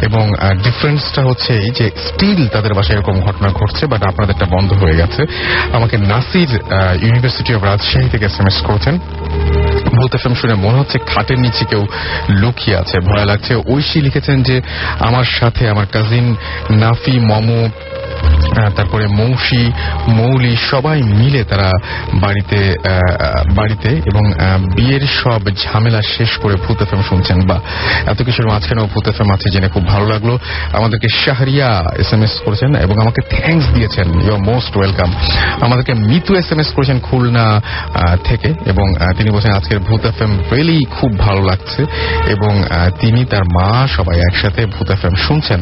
এবং ডিফারেন্সটা হচ্ছে এই যে স্টিল তাদের বাসায় এরকম ঘটনা ঘটছে, বাট আপনাদেরটা বন্ধ হয়ে গেছে। আমাকে নাসির ইউনিভার্সিটি অফ রাজশাহী থেকে SMS করেছেন, ভূত এফএম শুনে মনে হচ্ছে খাটের নিচে কেউ লুকিয়ে আছে, ভয় লাগছে। ঐশী লিখেছেন যে আমার সাথে আমার কাজিন নাফি, মমো, তারপরে মৌসি, মৌলি সবাই মিলে তারা বাড়িতে এবং বিয়ের সব ঝামেলা শেষ করে ভূত এফএম শুনছেন। বা এত কিছুর মাঝখানেও ভূত এফএম আছে জেনে খুব ভালো লাগলো। আমাদেরকে শাহরিয়া SMS করেছেন এবং আমাকে থ্যাঙ্কস দিয়েছেন, ইউ আর মোস্ট ওয়েলকাম। আমাদেরকে মিতু SMS করেছেন খুলনা থেকে, এবং তিনি বলছেন আজকের ভূত এফএম রিয়েলি খুব ভালো লাগছে, এবং তিনি তার মা সবাই একসাথে ভূত এফএম শুনছেন।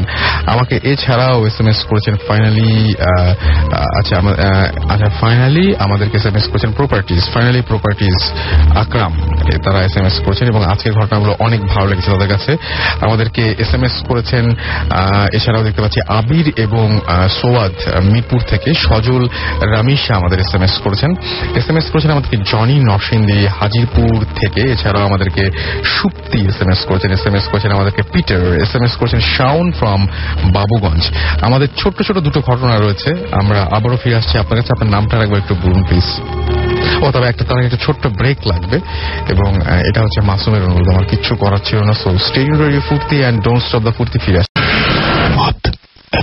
আমাকে এছাড়াও SMS করেছেন ফাইনালি ফাইনালি আমাদেরকে SMS করেছেন প্রপার্টিজ আকরাম, তারা SMS করেছেন এবং আজকের ঘটনাগুলো অনেক ভালো লেগেছে তাদের কাছে। আমাদেরকে SMS করেছেন এছাড়াও দেখতে পাচ্ছি আবির এবং সোয়াদ মিরপুর থেকে, সজল রামিশা আমাদের SMS করেছেন আমাদেরকে জনি নরসিংদী হাজিরপুর থেকে, এছাড়াও আমাদেরকে সুপ্তি SMS করেছেন আমাদেরকে পিটার, SMS করেছেন শাওন ফ্রম বাবুগঞ্জ। আমাদের ছোট্ট ছোট দুটো ঘটনা রয়েছে, আমরা আবারও ফিরে আসছি আপনার কাছে। আপনার নামটা রাখবো একটু বলুন প্লিজ। তবে তার একটা ছোট্ট ব্রেক লাগবে এবং এটা হচ্ছে মাসুমের অনুরোধ, আমার কিচ্ছু করার ছিল না। সো স্টে টিউনড টু ফুর্তি অ্যান্ড ডোন্ট স্টপ দ্য ফুর্তি। ফিরে আসছি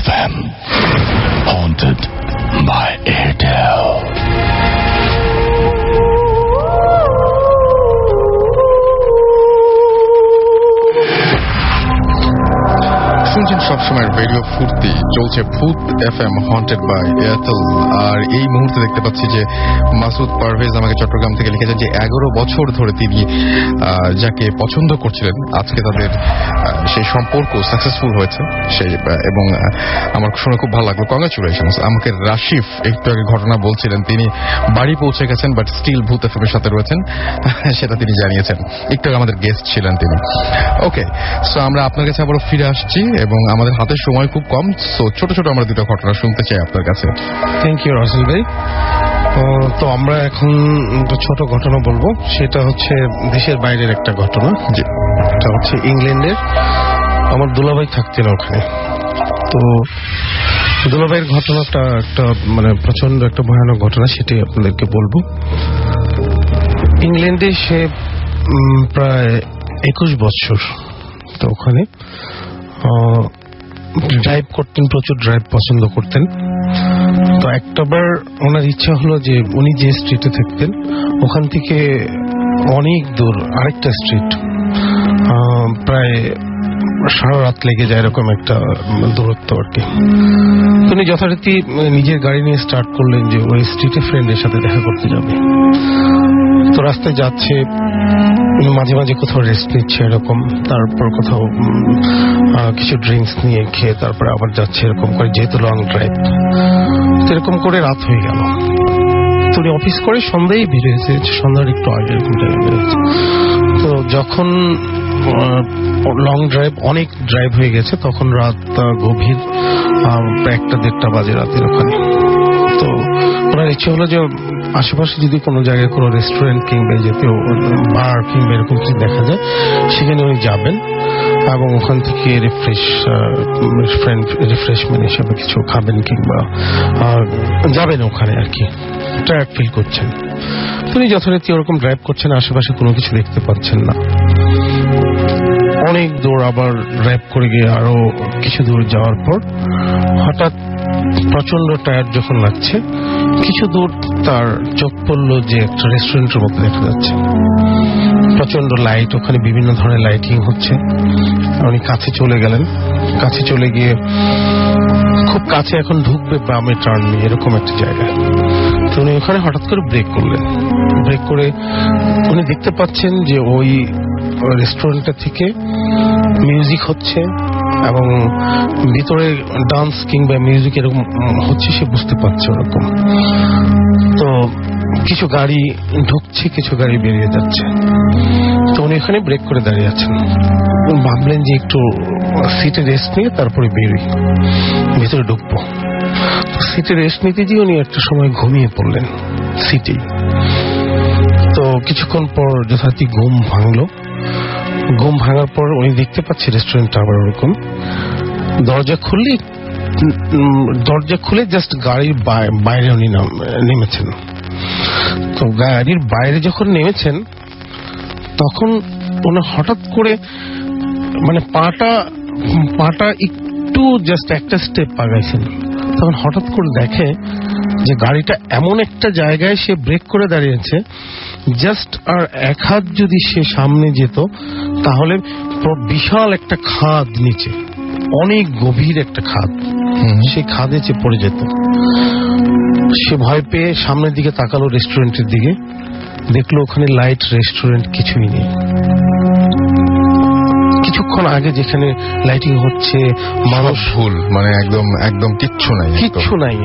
FM haunted by Airtel. শুনছেন সবসময় রেডিও ফুর্তি, চলছে ভূত FM হন্টেড বাই এয়ারটেল। আর এই মুহূর্তে দেখতে পাচ্ছি যে মাসুদ পারভেজ আমাকে চট্টগ্রাম থেকে লিখেছেন যে 11 বছর ধরে তিনি যাকে পছন্দ করছিলেন, আজকে তাদের সেই সম্পর্ক সাকসেসফুল হয়েছে এবং আমার শুনে খুব ভালো লাগলো। কংগ্রাচুলেশনস। আমাকে রাশিফ একটু আগে ঘটনা বলছিলেন, তিনি বাড়ি পৌঁছে গেছেন বাট স্টিল ভূত FM এর সাথে রয়েছেন, সেটা তিনি জানিয়েছেন। একটু আগে আমাদের গেস্ট ছিলেন তিনি। ওকে, সো আমরা আপনার কাছে আবারও ফিরে আসছি এবং আমাদের হাতে সময় খুব কম। সো ছোট ছোট আমরা দুটো ঘটনা শুনতে চাই আপনার কাছে। থ্যাংক ইউ রাসেল ভাই। তো আমরা এখন ছোট ঘটনা বলবো, সেটা হচ্ছে দেশের বাইরের একটা ঘটনা। এটা হচ্ছে ইংল্যান্ডের। আমার দুলাভাই থাকতেন ওখানে। তো দুলাভাইয়ের ঘটনাটা একটা প্রচন্ড একটা ভয়ানক ঘটনা, সেটাই আপনাদেরকে বলবো। ইংল্যান্ডে সে প্রায় 21 বছর। তো ওখানে ড্রাইভ করতেন, প্রচুর ড্রাইভ পছন্দ করতেন। তো একটাবার ওনার ইচ্ছা হলো যে উনি যে স্ট্রিটে থাকতেন ওখান থেকে অনেক দূর আরেকটা স্ট্রিট, প্রায় সারা রাত লেগে যায় এরকম একটা দূরত্ব আর কি। উনি যথারীতি নিজের গাড়ি নিয়ে স্টার্ট করলেন যে ওই স্ট্রিটে ফ্রেন্ডের সাথে দেখা করতে যাবে। তো রাস্তায় যাচ্ছে, মাঝে মাঝে কোথাও রেস্ট নিচ্ছে এরকম, তারপর কোথাও কিছু ড্রিঙ্কস নিয়ে খেয়ে তারপরে আবার যাচ্ছে এরকম করে, যেহেতু লং ড্রাইভ। এরকম করে রাত হয়ে গেল। তো উনি অফিস করে সন্ধ্যায় বেরিয়েছে, সন্ধ্যার একটু আগে এরকম বেরিয়েছে। তো যখন লং ড্রাইভ, অনেক ড্রাইভ হয়ে গেছে, তখন রাত গভীর, প্রায় 1-1:30 বাজে রাতের ওখানে। তো ওনার ইচ্ছে হলো যে আশেপাশে যদি কোনো জায়গায় কোনো রেস্টুরেন্ট কিংবা যেতে বার কিংবা এরকম কিছু দেখা যায় সেখানে উনি যাবেন এবং ওখান থেকে রিফ্রেশমেন্ট হিসাবে কিছু খাবেন কিংবা যাবেন ওখানে আর কি, টায়ার্ড ফিল করছেন। তিনি যথারীতি ওরকম ড্রাইভ করছেন, আশেপাশে কোনো কিছু দেখতে পাচ্ছেন না। অনেক দূর আবার ড্রাইভ করে গিয়ে আরো কিছু দূর যাওয়ার পর হঠাৎ প্রচন্ড টায়ার্ড যখন লাগছে, কিছু দূর তার চোখ পড়লো যে একটা রেস্টুরেন্টের মতো দেখা যাচ্ছে। প্রচন্ড লাইট, ওখানে বিভিন্ন ধরনের লাইটিং হচ্ছে। উনি কাছে চলে গেলেন, কাছে চলে গিয়ে খুব কাছে এখন ঢুকবে বামে টার্ন নিয়ে এরকম একটা জায়গায়। তো উনি ওখানে হঠাৎ করে ব্রেক করলেন। ব্রেক করে উনি দেখতে পাচ্ছেন যে ওই রেস্টুরেন্টটা থেকে মিউজিক হচ্ছে এবং ভিতরে ডান্স কিংবা মিউজিক এরকম হচ্ছে, সে বুঝতে পারছে ওরকম। তো কিছু গাড়ি ঢুকছে, কিছু গাড়ি বেরিয়ে যাচ্ছে। তো উনি এখানে ব্রেক করে দাঁড়িয়ে আছেন। ভাবলেন যে একটু সিটে রেস্ট নিয়ে তারপরে বেরোই, ভিতরে ঢুকবো। সিটে রেস্ট নিতে গিয়ে উনি একটা সময় ঘুমিয়ে পড়লেন সিটেই। তো কিছুক্ষণ পর যথারীতি ঘুম ভাঙলো। ঘুম ভাঙার পর উনি দেখতে পাচ্ছে রেস্টুরেন্টটা আবার ওরকম। দরজা খুলে জাস্ট গাড়ির বাইরে উনি নেমেছেন। তো গাড়ির বাইরে যখন নেমেছেন তখন ওনার হঠাৎ করে পাটা একটু জাস্ট একটা স্টেপ আগাইছেন। তখন হঠাৎ করে দেখে যে গাড়িটা এমন একটা জায়গায় সে ব্রেক করে দাঁড়িয়েছে, জাস্ট আর এক হাত যদি সে সামনে যেত তাহলে বিশাল একটা খাদ, নিচে অনেক গভীর একটা খাদ, সেই খাদে চেয়ে পড়ে যেত। সে ভয় পেয়ে সামনের দিকে তাকালো, রেস্টুরেন্টের দিকে, দেখলো ওখানে লাইট রেস্টুরেন্ট কিছুই নেই। কিছুক্ষণ আগে যেখানে লাইটিং হচ্ছে মানুষ ভুল, মানে একদম একদম কিচ্ছু নাই।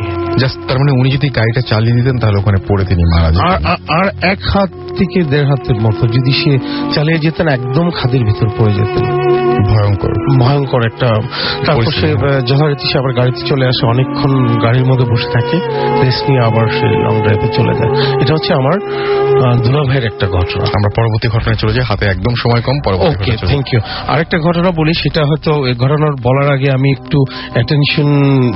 জাস্ট তার মানে উনি যদি গাড়িটা চালিয়ে দিতেন তাহলে ওখানে পড়ে তিনি মারা যেতেন। আর এক হাত থেকে 1.5 হাতের মতো যদি সে চালিয়ে যেতেন একদম খাদের ভিতর পড়ে যেতেন। ভয়ঙ্কর একটা। তারপর সে যথারীতি সে আবার গাড়িতে চলে আসে, অনেকক্ষণ গাড়ির মধ্যে বসে থাকে, রেস্ট নিয়ে আবার সে লং ড্রাইভে চলে যায়। এটা হচ্ছে আমার দুলা ভাইয়ের একটা ঘটনা। আমরা পরবর্তী ঘটনায় চলে যাই, হাতে একদম সময় কম। ওকে, থ্যাংক ইউ। আরেকটা ঘটনা বলি, সেটা হয়তো এই ঘটনার বলার আগে আমি একটু অ্যাটেনশন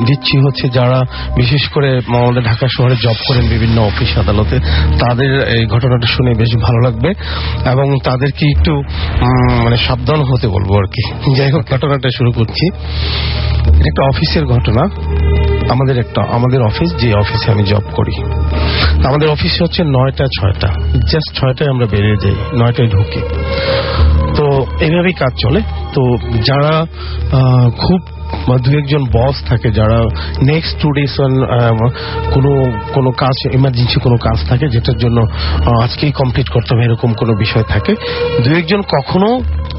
দিচ্ছি হচ্ছে যারা বিশেষ করে আমাদের ঢাকা শহরে জব করেন বিভিন্ন অফিস আদালতে, তাদের এই ঘটনাটা শুনে বেশ ভালো লাগবে এবং তাদেরকে একটু মানে সাবধান হতে বলবো আর কি। যাই হোক, ঘটনাটা শুরু করছি। এটা একটা অফিসের ঘটনা। আমাদের অফিস, যে অফিসে আমি জব করি, আমাদের অফিস হচ্ছে 9টা 6টা, জাস্ট 6টায় আমরা বেরিয়ে যাই, 9টায় ঢুকি। তো এইভাবেই কাজ চলে। তো যারা খুব 2-1জন বস থাকে, যারা নেক্সট 2 days কোনো কাজ, ইমার্জেন্সি কোনো কাজ থাকে যেটার জন্য আজকেই কমপ্লিট করতে হবে, এরকম কোনো বিষয় থাকে, 2-1জন কখনো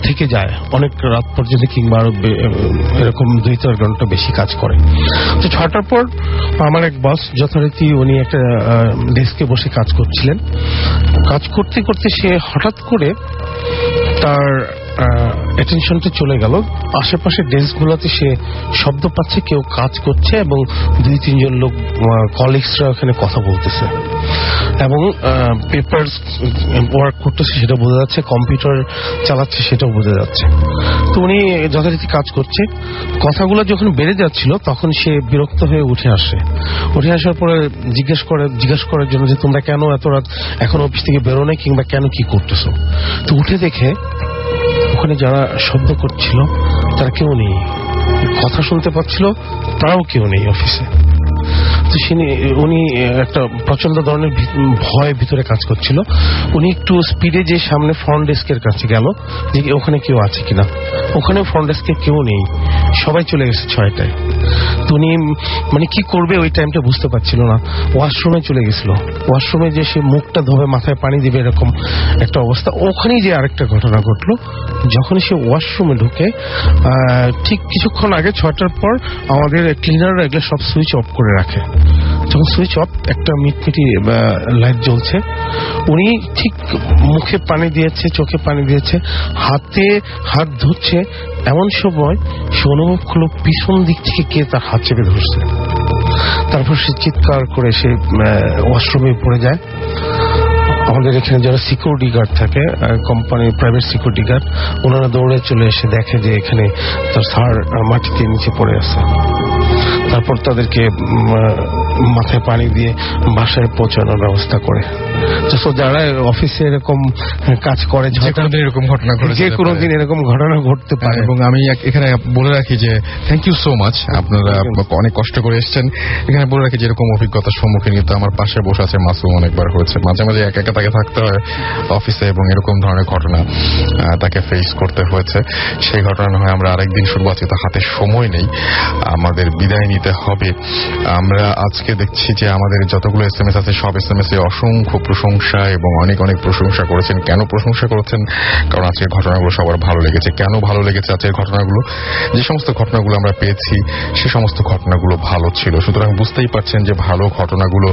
থেকে যায় অনেক রাত পর্যন্ত, কিংবা আরো এরকম 2-4 ঘন্টা বেশি কাজ করে। তো 6টার পর আমার এক বস যথারীতি উনি একটা ডেস্কে বসে কাজ করছিলেন। কাজ করতে করতে সে হঠাৎ করে তার অ্যাটেনশনটা চলে গেল আশেপাশে ডেস্কগুলোতে। সে শব্দ পাচ্ছে কেউ কাজ করছে এবং 2-3জন লোক কলিগসরা ওখানে কথা বলতেছে এবং পেপার ওয়ার্ক করতেছে, সেটা বোঝা যাচ্ছে, কম্পিউটার চালাচ্ছে সেটাও বোঝা যাচ্ছে। তো উনি যথারীতি কাজ করছে। কথাগুলো যখন বেড়ে যাচ্ছিল তখন সে বিরক্ত হয়ে উঠে আসে। উঠে আসার পরে জিজ্ঞেস করার জন্য যে তোমরা কেন এত রাত এখন অফিস থেকে বেরো নাই, কিংবা কেন কি করতেছো। তো উঠে দেখে ওখানে যারা শব্দ করছিল তারা কেউ নেই, কথা শুনতে পাচ্ছিল তারাও কেউ নেই অফিসে। তো উনি একটা প্রচন্ড ধরনের ভয় ভিতরে কাজ করছিল। উনি একটু স্পিডে যে সামনে ফ্রন্ট ডেস্কের কাছে গেল যে ওখানে কেউ আছে কিনা। ওখানে ফ্রন্ট ডেস্কে কেউ নেই, সবাই চলে গেছে 6টায়। তো উনি মানে কি করবে ওই টাইমটা বুঝতে পারছিল না। ওয়াশরুমে চলে গেছিল। ওয়াশরুমে যে সে মুখটা ধোবে, মাথায় পানি দিবে, এরকম একটা অবস্থা। ওখানেই যে আরেকটা ঘটনা ঘটলো, যখন সে ওয়াশরুমে ঢুকে ঠিক কিছুক্ষণ আগে 6টার পর আমাদের ক্লিনাররা এগুলো সব সুইচ অফ করে রাখে। যখন সুইচ অফ, একটা মিটমিটি লাইট জ্বলছে, উনি ঠিক মুখে পানি দিয়েছে, চোখে পানি দিয়েছে, হাত ধুচ্ছে, এমন সময় সে অনুভব করলো পিছন দিক থেকে কে তার হাত চেপে ধরছে। তারপর সে চিৎকার করে সে ওয়াশরুমে পড়ে যায়। আমাদের এখানে যারা সিকিউরিটি গার্ড থাকে, কোম্পানির প্রাইভেট সিকিউরিটি গার্ড, ওনারা দৌড়ে চলে এসে দেখে যে এখানে তার স্যার মাটিতে নিচে পড়ে আছে। তারপর তাদেরকে মাথায় পানি দিয়ে বাসায় পৌঁছানোর ব্যবস্থা করে। তো যারা অফিসে এরকম কাজ করে, যে কোনোদিন এরকম ঘটনা ঘটতে পারে। এবং আমি এখানে বলে রাখি যে থ্যাংক ইউ সো মাচ, আপনারা অনেক কষ্ট করে এসেছেন। এখানে বলে রাখি যে এরকম অভিজ্ঞতার সম্মুখীন কিন্তু আমার পাশে বসে আছে মাসুম, অনেকবার হয়েছে। মাঝে মাঝে একা একা তাকে থাকতে হয় অফিসে এবং এরকম ধরনের ঘটনা তাকে ফেস করতে হয়েছে। সেই ঘটনা না হয় আমরা আরেকদিন শুরু, আছি তো হাতে সময় নেই, আমাদের বিদায় নিতে হবে। আমরা আজকে দেখছি যে আমাদের যতগুলো SMS আছে সব SMS এ অসংখ্য প্রশংসা এবং অনেক অনেক প্রশংসা করেছেন। কেন প্রশংসা করেছেন? কারণ আজকের ঘটনাগুলো সবার ভালো লেগেছে। কেন ভালো লেগেছে আজকের ঘটনাগুলো? যে সমস্ত ঘটনাগুলো আমরা পেয়েছি সে সমস্ত ঘটনাগুলো ভালো ছিল। সুতরাং বুঝতেই পারছেন যে ভালো ঘটনাগুলো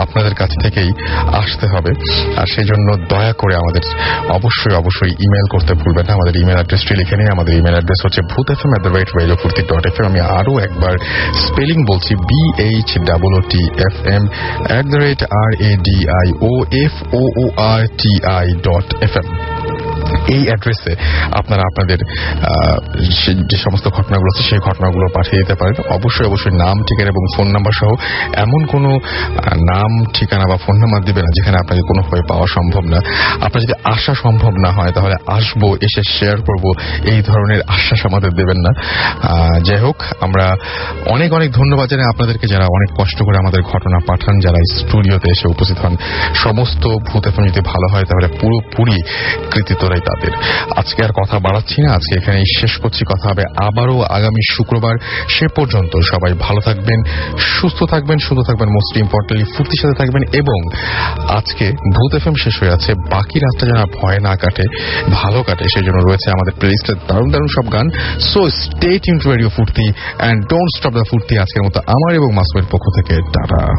আপনাদের কাছ থেকেই আসতে হবে। আর সেই জন্য দয়া করে আমাদের অবশ্যই ইমেল করতে ভুলবেন না। আমাদের ইমেল অ্যাড্রেসটি লিখে নিন। আমাদের ইমেল অ্যাড্রেস হচ্ছে bhoothfm@radiofurti.fm। আমি আরো একবার স্পেলিং বলছি, BHOOTFM@radioforti.fm। এই অ্যাড্রেসে আপনারা আপনাদের যে সমস্ত ঘটনাগুলো আছে সেই ঘটনাগুলো পাঠিয়ে দিতে পারেন। অবশ্যই নাম, ঠিকানা এবং ফোন নাম্বার সহ। এমন কোনো নাম, ঠিকানা বা ফোন নাম্বার দিবেন না যেখানে আপনাকে কোনো হয়ে পাওয়া সম্ভব না। আপনার যদি আসা সম্ভব না হয় তাহলে আসবো, এসে শেয়ার করব, এই ধরনের আশ্বাস আমাদের দেবেন না। যাই হোক, আমরা অনেক ধন্যবাদ জানাই আপনাদেরকে যারা অনেক কষ্ট করে আমাদের ঘটনা পাঠান, যারা স্টুডিওতে এসে উপস্থিত হন। সমস্ত ভূত এফএম যদি ভালো হয় তাহলে পুরোপুরি কৃতিত্বরাই তাদের। আজকে আর কথা বাড়াচ্ছি না, আজকে এখানেই শেষ করছি। কথা হবে আবারও আগামী শুক্রবার। সে পর্যন্ত সবাই ভালো থাকবেন, সুস্থ থাকবেন, সুন্দর থাকবেন, মোস্ট ইম্পর্টেন্টলি ফুর্তির সাথে থাকবেন। এবং আজকে ভূত এফএম শেষ হয়ে আছে, বাকি রাতটা যেন ভয় না কাটে, ভালো কাটে, সেই জন্য রয়েছে আমাদের প্লেলিস্টে দারুণ দারুণ সব গান। So stay tuned two radio ফুর্তি অ্যান্ড ডোন্ট স্টপ দ্য ফুর্তি। আজকের মতো আমার এবং মাসুমের পক্ষ থেকে টাটা।